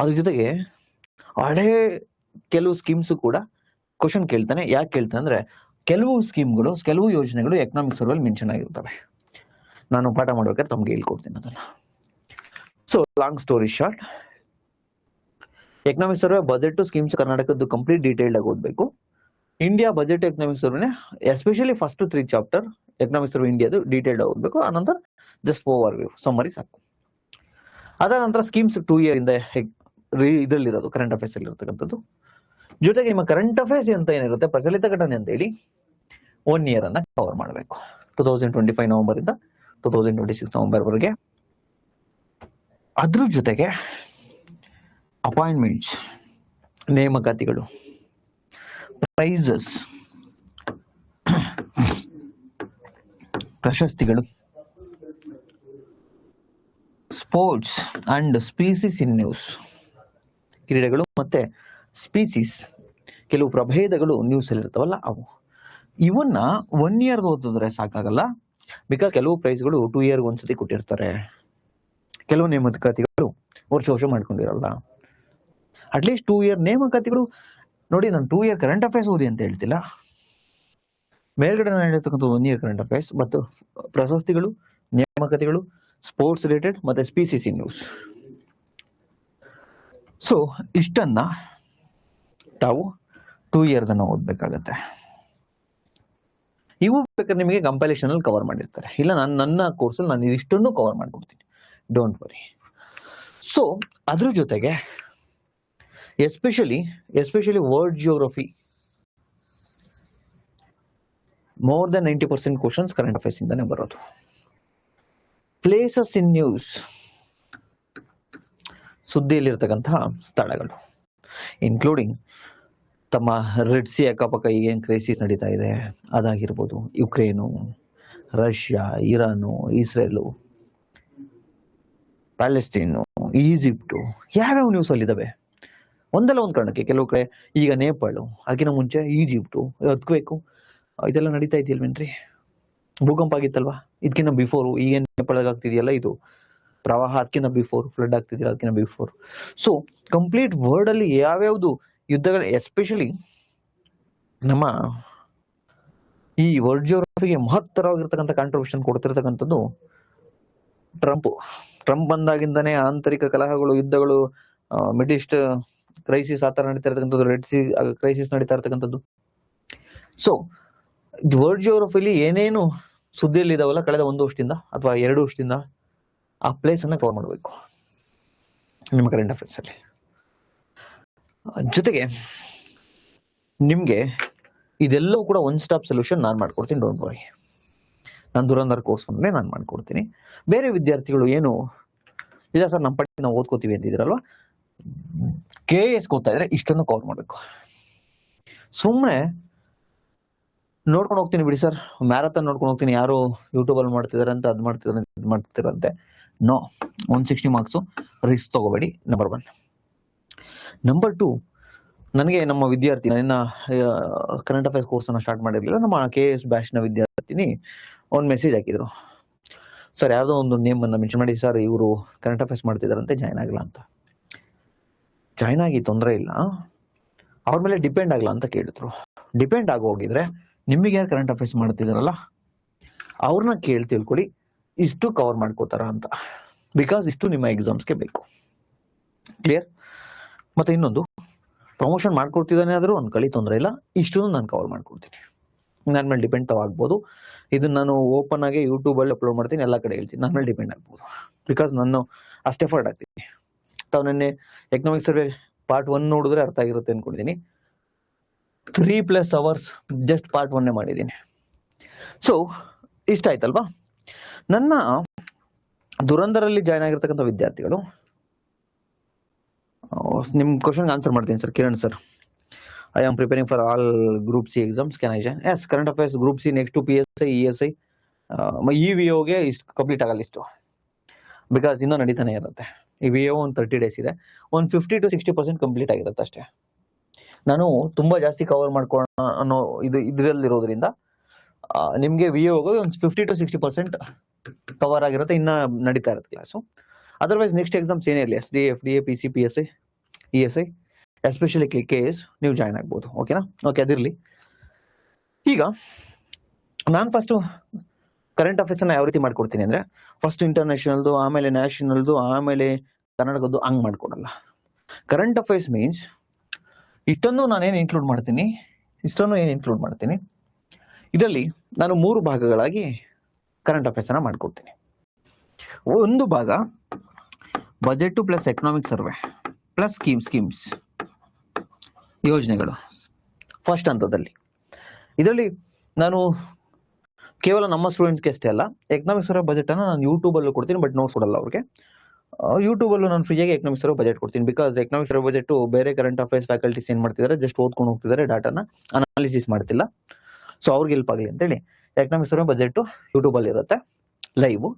[SPEAKER 1] ಅದ್ರ ಜೊತೆಗೆ ಹಳೆ ಕೆಲವು ಸ್ಕೀಮ್ಸ್ ಕೂಡ ಕ್ವಶನ್ ಕೇಳ್ತಾನೆ. ಯಾಕೆ ಕೇಳ್ತಾನೆ ಅಂದ್ರೆ, ಕೆಲವು ಸ್ಕೀಮ್ಗಳು, ಕೆಲವು ಯೋಜನೆಗಳು ಎಕನಾಮಿಕ್ ಸರ್ವೆಲ್ ಮೆನ್ಷನ್ ಆಗಿರ್ತವೆ. ನಾನು ಪಾಠ ಮಾಡ್ಬೇಕಾದ್ರೆ ತಮ್ಗೆ ಹೇಳ್ಕೊಡ್ತೀನಿ ಅದನ್ನ. So long story short, economic survey budget schemes ಕರ್ನಾಟಕದ್ದು ಕಂಪ್ಲೀಟ್ ಡೀಟೇಲ್ಡ್ ಆಗಿ ಓದಬೇಕು. India budget economic survey especially first 3 chapter economic survey ಇಂಡಿಯಾದು ಡೀಟೇಲ್ಡ್ ಆಗಿ ಓದಬೇಕು. ಆನಂತರ ಜಸ್ಟ್ ಓವರ್ ವ್ಯೂ, ಸಮ್ಮರಿ ಸಾಕು. ಅದಾದ ನಂತರ ಸ್ಕೀಮ್ಸ್ 2 ಇಯರ್ ಇಂದ ಇದರಲ್ಲಿರೋದು ಕರೆಂಟ್ ಅಫೇರ್ಸ್ ಅಲ್ಲಿ ಇರತಕ್ಕಂಥದ್ದು. ಜೊತೆಗೆ ನಿಮ್ಮ ಕರೆಂಟ್ ಅಫೇರ್ಸ್ ಅಂತ ಏನಿರುತ್ತೆ, ಪ್ರಚಲಿತ ಘಟನೆ ಅಂತ ಹೇಳಿ 1 ಇಯರ್ ಅನ್ನ ಕವರ್ ಮಾಡಬೇಕು. 2025 ನವೆಂಬರ್ ಇಂದ 2026 ನವೆಂಬರ್ ವರೆಗೆ. ಅದ್ರ ಜೊತೆಗೆ ಅಪಾಯಿಂಟ್ಮೆಂಟ್ಸ್, ನೇಮಕಾತಿಗಳು, ಪ್ರೈಸಸ್, ಪ್ರಶಸ್ತಿಗಳು, sports and species in news, ಕ್ರೀಡೆಗಳು ಮತ್ತೆ ಸ್ಪೀಸೀಸ್, ಕೆಲವು ಪ್ರಭೇದಗಳು ನ್ಯೂಸ್ ಅಲ್ಲಿ ಇರ್ತಾವಲ್ಲ ಅವು. ಇವನ್ನ 1 ಇಯರ್ ಓದಿದ್ರೆ ಸಾಕಾಗಲ್ಲ. ಬಿಕಾಸ್ ಕೆಲವು ಪ್ರೈಸ್ಗಳು 2 ಇಯರ್ ಒಂದ್ಸತಿ ಕೊಟ್ಟಿರ್ತಾರೆ, ಕೆಲವು ನೇಮಕಾತಿಗಳು ವರ್ಷ ಮಾಡ್ಕೊಂಡಿರಲ್ಲ. ಅಟ್ಲೀಸ್ಟ್ 2 ಇಯರ್ ನೇಮಕಾತಿಗಳು ನೋಡಿ. ನಾನು 2 ಇಯರ್ ಕರೆಂಟ್ ಅಫೇರ್ಸ್ ಓದಿ ಅಂತ ಹೇಳ್ತಿಲ್ಲ, ಮೇಲ್ಗಡೆ ನಾನು ಹೇಳಿರ್ತಕ್ಕಂಥ 1 ಇಯರ್ ಕರೆಂಟ್ ಅಫೇರ್ಸ್ ಮತ್ತು ಪ್ರಶಸ್ತಿಗಳು, ನೇಮಕಾತಿಗಳು, ಸ್ಪೋರ್ಟ್ಸ್ ರಿಲೇಟೆಡ್ ಮತ್ತೆ ಸ್ಪೀಸೀಸ್ ಇನ್ ನ್ಯೂಸ್. ಸೊ ಇಷ್ಟನ್ನ ತಾವು 2 ಇಯರ್ಸ್ ಅನ್ನ ಓದ್ಬೇಕಾಗತ್ತೆ. ಇವು ಬೇಕಾದ್ರೆ ನಿಮಗೆ ಕಂಪೈಲೇಷನ್ ಅಲ್ಲಿ ಕವರ್ ಮಾಡಿರ್ತಾರೆ. ಇಲ್ಲ ನನ್ನ ಕೋರ್ಸಲ್ಲಿ ನಾನು ಇದಿಷ್ಟನ್ನು ಕವರ್ ಮಾಡ್ಕೊಡ್ತೀನಿ, ಡೋಂಟ್ ವರಿ. ಸೊ ಅದ್ರ ಜೊತೆಗೆ especially world geography, more than 90% questions current affairs ಇಂದಾನೆ ಬರೋದು. ಪ್ಲೇಸಸ್ ಇನ್ ನ್ಯೂಸ್, ಸುದ್ದಿಯಲ್ಲಿರ್ತಕ್ಕಂತಹ ಸ್ಥಳಗಳು, ಇನ್ಕ್ಲೂಡಿಂಗ್ ತಮ್ಮ ರೆಡ್ ಸಿ ಅಕ್ಕಪಕ್ಕ ಈಗೇನು ಕ್ರೈಸಿಸ್ ನಡೀತಾ ಇದೆ ಅದಾಗಿರ್ಬೋದು, ಯುಕ್ರೇನು, ರಷ್ಯಾ, ಇರಾನು, ಇಸ್ರೇಲು, ಪ್ಯಾಲೆಸ್ಟೀನು, ಈಜಿಪ್ಟು, ಯಾವ್ಯಾವ ನ್ಯೂಸಲ್ಲಿದ್ದಾವೆ ಒಂದಲ್ಲ ಒಂದು ಕಾರಣಕ್ಕೆ. ಕೆಲವು ಕಡೆ ಈಗ ನೇಪಾಳು, ಅದಕ್ಕಿಂತ ಮುಂಚೆ ಈಜಿಪ್ಟು, ಅರ್ತ್ಕ್ವೇಕು ಇದೆಲ್ಲ ನಡೀತಾ ಇದೆಯಲ್ವೇನ್ರಿ. ಭೂಕಂಪ ಆಗಿತ್ತಲ್ವಾ ಇದಕ್ಕಿಂತ ಬಿಫೋರು, ಈಗೇನು ನೇಪಾಳದಾಗ ಆಗ್ತಿದೆಯಲ್ಲ ಇದು ಪ್ರವಾಹ, ಅದಕ್ಕಿಂತ ಬಿಫೋರ್ ಫ್ಲಡ್ ಆಗ್ತಿದೆಯಲ್ಲ ಅದಕ್ಕಿಂತ ಬಿಫೋರ್. ಸೊ ಕಂಪ್ಲೀಟ್ ವರ್ಲ್ಡಲ್ಲಿ ಯಾವ್ಯಾವುದು ಯುದ್ಧಗಳು, ಎಸ್ಪೆಷಲಿ ನಮ್ಮ ಈ ವರ್ಲ್ಡ್ ಜಿಯೋಗ್ರಫಿಗೆ ಮಹತ್ತರವಾಗಿರ್ತಕ್ಕಂಥ ಕಾಂಟ್ರಿಬ್ಯೂಷನ್ ಕೊಡ್ತಿರ್ತಕ್ಕಂಥದ್ದು ಟ್ರಂಪ್ ಬಂದಾಗಿಂದಾನೇ ಆಂತರಿಕ ಕಲಹಗಳು, ಯುದ್ಧಗಳು, ಮಿಡ್ ಈಸ್ಟ್ ಕ್ರೈಸಿಸ್ ಆ ಥರ ನಡೀತಾ ಇರ್ತಕ್ಕಂಥದ್ದು, ರೆಡ್ ಸಿ ಕ್ರೈಸಿಸ್ ನಡೀತಾ ಇರ್ತಕ್ಕಂಥದ್ದು. ಸೊ ವರ್ಲ್ಡ್ ಜಿಯೋಗ್ರಫಿಲಿ ಏನೇನು ಸುದ್ದಿಯಲ್ಲಿ ಇದಾವಲ್ಲ ಕಳೆದ 1 ವರ್ಷದಿಂದ ಅಥವಾ 2 ವರ್ಷದಿಂದ ಆ ಪ್ಲೇಸ್ ಅನ್ನ ಕವರ್ ಮಾಡಬೇಕು ನಿಮ್ಮ ಕರೆಂಟ್ ಅಫೇರ್ಸ್ ಅಲ್ಲಿ. ಜೊತೆಗೆ ನಿಮ್ಗೆ ಇದೆಲ್ಲವೂ ಕೂಡ ಒನ್ ಸ್ಟಾಪ್ ಸೊಲ್ಯೂಷನ್ ನಾನು ಮಾಡ್ಕೊಡ್ತೀನಿ, ಡೋಂಟ್ ವರಿ. ನಾನು ದುರಂಧರ್ ಕೋರ್ಸ್ ನಾನು ಮಾಡ್ಕೊಡ್ತೀನಿ. ಬೇರೆ ವಿದ್ಯಾರ್ಥಿಗಳು ಏನು ಇಲ್ಲ ಸರ್ ನಮ್ಮ ಪಟ್ಟಿ ನಾವು ಓದ್ಕೋತೀವಿ ಅಂತಿದ್ದೀರಲ್ವಾ, KS ಓದ್ತಾ ಇದ್ರೆ ಇಷ್ಟನ್ನು ಕವರ್ ಮಾಡಬೇಕು. ಸುಮ್ಮನೆ ನೋಡ್ಕೊಂಡು ಹೋಗ್ತೀನಿ ಬಿಡಿ ಸರ್, ಮ್ಯಾರಥಾನ್ ನೋಡ್ಕೊಂಡು ಹೋಗ್ತೀನಿ, ಯಾರು ಯೂಟ್ಯೂಬಲ್ಲಿ ಮಾಡ್ತಿದಾರೆ ಅಂತ ಅದು ಮಾಡ್ತಿದಾರೆ ಇದು ಮಾಡ್ತಿರಂತೆ. ನೋ, 160 ಮಾರ್ಕ್ಸು ರಿಸ್ಕ್ ತಗೋಬೇಡಿ. ನಂಬರ್ 1. ನಂಬರ್ 2, ನನಗೆ ನಮ್ಮ ವಿದ್ಯಾರ್ಥಿ, ನನ್ನ ಕರೆಂಟ್ ಅಫೇರ್ಸ್ ಕೋರ್ಸನ್ನು ಸ್ಟಾರ್ಟ್ ಮಾಡಿರಲಿಲ್ಲ, ನಮ್ಮ KS ಬ್ಯಾಚ್ನ ವಿದ್ಯಾರ್ಥಿನಿ ಒಂದು ಮೆಸೇಜ್ ಹಾಕಿದ್ರು, ಸರ್ ಯಾವುದೋ ಒಂದು ನೇಮನ್ನು ಮೆನ್ಷನ್ ಮಾಡಿ ಸರ್ ಇವರು ಕರೆಂಟ್ ಅಫೇರ್ಸ್ ಮಾಡ್ತಿದಾರಂತೆ, ಜಾಯ್ನ್ ಆಗಲ್ಲ ಅಂತ. ಜಾಯ್ನ್ ಆಗಿ ತೊಂದರೆ ಇಲ್ಲ, ಅವ್ರ ಮೇಲೆ ಡಿಪೆಂಡ್ ಆಗಲ್ಲ ಅಂತ ಕೇಳಿದ್ರು. ಡಿಪೆಂಡ್ ಆಗಿ ಹೋಗಿದ್ರೆ ನಿಮಗೆ ಯಾರು ಕರೆಂಟ್ ಅಫೇರ್ಸ್ ಮಾಡ್ತಿದಾರಲ್ಲ ಅವ್ರನ್ನ ಕೇಳಿ ತಿಳ್ಕೊಳ್ಳಿ ಇಷ್ಟು ಕವರ್ ಮಾಡ್ಕೋತಾರ ಅಂತ, ಬಿಕಾಸ್ ಇಷ್ಟು ನಿಮ್ಮ ಎಕ್ಸಾಮ್ಸ್ಗೆ ಬೇಕು. ಕ್ಲಿಯರ್? ಮತ್ತೆ ಇನ್ನೊಂದು, ಪ್ರಮೋಷನ್ ಮಾಡ್ಕೊಡ್ತಿದ್ದಾನೆ ಆದರೂ ಒಂದು ಕಳಿ ತೊಂದರೆ ಇಲ್ಲ, ಇಷ್ಟು ನಾನು ಕವರ್ ಮಾಡ್ಕೊಡ್ತೀನಿ. ನನ್ನ ಮೇಲೆ ಡಿಪೆಂಡ್ ತಾವಾಗ್ಬೋದು. ಇದನ್ನ ನಾನು ಓಪನ್ ಆಗಿ ಯೂಟ್ಯೂಬಲ್ಲಿ ಅಪ್ಲೋಡ್ ಮಾಡ್ತೀನಿ, ಎಲ್ಲ ಕಡೆ ಹೇಳ್ತೀನಿ, ನನ್ನ ಮೇಲೆ ಡಿಪೆಂಡ್ ಆಗ್ಬೋದು. ಬಿಕಾಸ್ ನಾನು ಅಷ್ಟು ಎಫರ್ಟ್ ಆಗ್ತೀನಿ. ತಾವು ನೆನ್ನೆ ಎಕನಾಮಿಕ್ ಸರ್ವೆ ಪಾರ್ಟ್ 1 ನೋಡಿದ್ರೆ ಅರ್ಥ ಆಗಿರುತ್ತೆ ಅನ್ಕೊಂಡಿದ್ದೀನಿ. 3+ hours ಜಸ್ಟ್ ಪಾರ್ಟ್ 1 ಮಾಡಿದ್ದೀನಿ. ಸೊ ಇಷ್ಟ ಆಯ್ತಲ್ವಾ? ನನ್ನ ದುರಂಧರಲ್ಲಿ ಜಾಯ್ನ್ ಆಗಿರ್ತಕ್ಕಂಥ ವಿದ್ಯಾರ್ಥಿಗಳು, ನಿಮ್ಮ ಕ್ವಶನ್ಗೆ ಆನ್ಸರ್ ಮಾಡ್ತೀನಿ sir. Kiran sir, I am preparing for all group C exams, can I join? Yes, current affairs group C, next PSI, ESI, EVOಗೆ ಇಷ್ಟು ಕಂಪ್ಲೀಟ್ ಆಗಲ್ಲ ಇಷ್ಟು, ಬಿಕಾಸ್ ಇನ್ನೂ ನಡೀತಾನೆ ಇರುತ್ತೆ. ಈ VO ಒಂದು 30 days ಇದೆ, ಒಂದು 50 to 60% ಕಂಪ್ಲೀಟ್ ಆಗಿರುತ್ತೆ ಅಷ್ಟೇ. ನಾನು ತುಂಬ ಜಾಸ್ತಿ ಕವರ್ ಮಾಡ್ಕೊಳ್ಳೋಣ ಅನ್ನೋ ಇದರಲ್ಲಿರೋದ್ರಿಂದ ನಿಮಗೆ VOಗೆ ಒಂದು 50 to 60% ಕವರ್ ಆಗಿರುತ್ತೆ, ಇನ್ನು ನಡೀತಾ ಇರುತ್ತೆ ಕ್ಲಾಸು. ಅದರ್ವೈಸ್ ನೆಕ್ಸ್ಟ್ ಎಕ್ಸಾಮ್ಸ್ ಏನೇ ಇರಲಿ, SDA, FDA, PC, PSI, ESI, especially KS ನೀವು ಜಾಯ್ನ್ ಆಗ್ಬೋದು. ಓಕೆನಾ? ಓಕೆ, ಅದಿರಲಿ. ಈಗ ನಾನು ಫಸ್ಟು ಕರೆಂಟ್ ಅಫೇರ್ಸನ್ನು ಯಾವ ರೀತಿ ಮಾಡ್ಕೊಡ್ತೀನಿ ಅಂದರೆ, ಫಸ್ಟ್ ಇಂಟರ್ನ್ಯಾಷನಲ್ದು, ಆಮೇಲೆ ನ್ಯಾಷನಲ್ದು, ಆಮೇಲೆ ಕನ್ನಡದ್ದು, ಹಂಗೆ ಮಾಡ್ಕೊಡಲ್ಲ. ಕರೆಂಟ್ ಅಫೇರ್ಸ್ ಮೀನ್ಸ್ ಇಷ್ಟನ್ನು ನಾನೇನು ಇನ್ಕ್ಲೂಡ್ ಮಾಡ್ತೀನಿ, ಇದರಲ್ಲಿ ನಾನು 3 ಭಾಗಗಳಾಗಿ ಕರೆಂಟ್ ಅಫೇರ್ಸನ್ನು ಮಾಡ್ಕೊಡ್ತೀನಿ. ಒಂದು ಭಾಗ budget plus economic survey plus schemes ಯೋಜನೆಗಳು ಫಸ್ಟ್ ಹಂತದಲ್ಲಿ. ಇದರಲ್ಲಿ ನಾನು ಕೇವಲ ನಮ್ಮ ಸ್ಟೂಡೆಂಟ್ಸ್ಗೆ ಅಷ್ಟೇ ಅಲ್ಲ, ಎಕನಾಮಿಕ್ ಸರ್ವೆ ಬಜೆಟನ್ನು ನಾನು ಯೂಟ್ಯೂಬಲ್ಲೂ ಕೊಡ್ತೀನಿ, ಬಟ್ ನೋಟ್ಸ್ ಕೊಡಲ್ಲ ಅವ್ರಿಗೆ. ಯೂಟ್ಯೂಬಲ್ಲೂ ನಾನು ಫ್ರೀಯಾಗಿ ಎಕನಾಮಿಕ್ ಸರ್ವೆ ಬಜೆಟ್ ಕೊಡ್ತೀನಿ, ಬಿಕಾಸ್ ಎಕನಾಮಿಕ್ ಸರ್ವೆ ಬಜೆಟು ಬೇರೆ ಕರೆಂಟ್ ಅಫೇರ್ಸ್ ಫ್ಯಾಕಲ್ಟೀಸ್ ಏನು ಮಾಡ್ತಿದ್ದಾರೆ, ಜಸ್ಟ್ ಓದ್ಕೊಂಡು ಹೋಗ್ತಿದ್ದಾರೆ, ಡಾಟಾನ ಅನಾಲಿಸಿಸ್ ಮಾಡ್ತಿಲ್ಲ. ಸೊ ಅವ್ರಿಗೆ ಹೆಲ್ಪ್ ಆಗಲಿ ಅಂತೇಳಿ ಎಕನಾಮಿಕ್ ಸರ್ವೆ ಬಜೆಟು ಯೂಟ್ಯೂಬಲ್ಲಿ ಇರುತ್ತೆ ಲೈವು.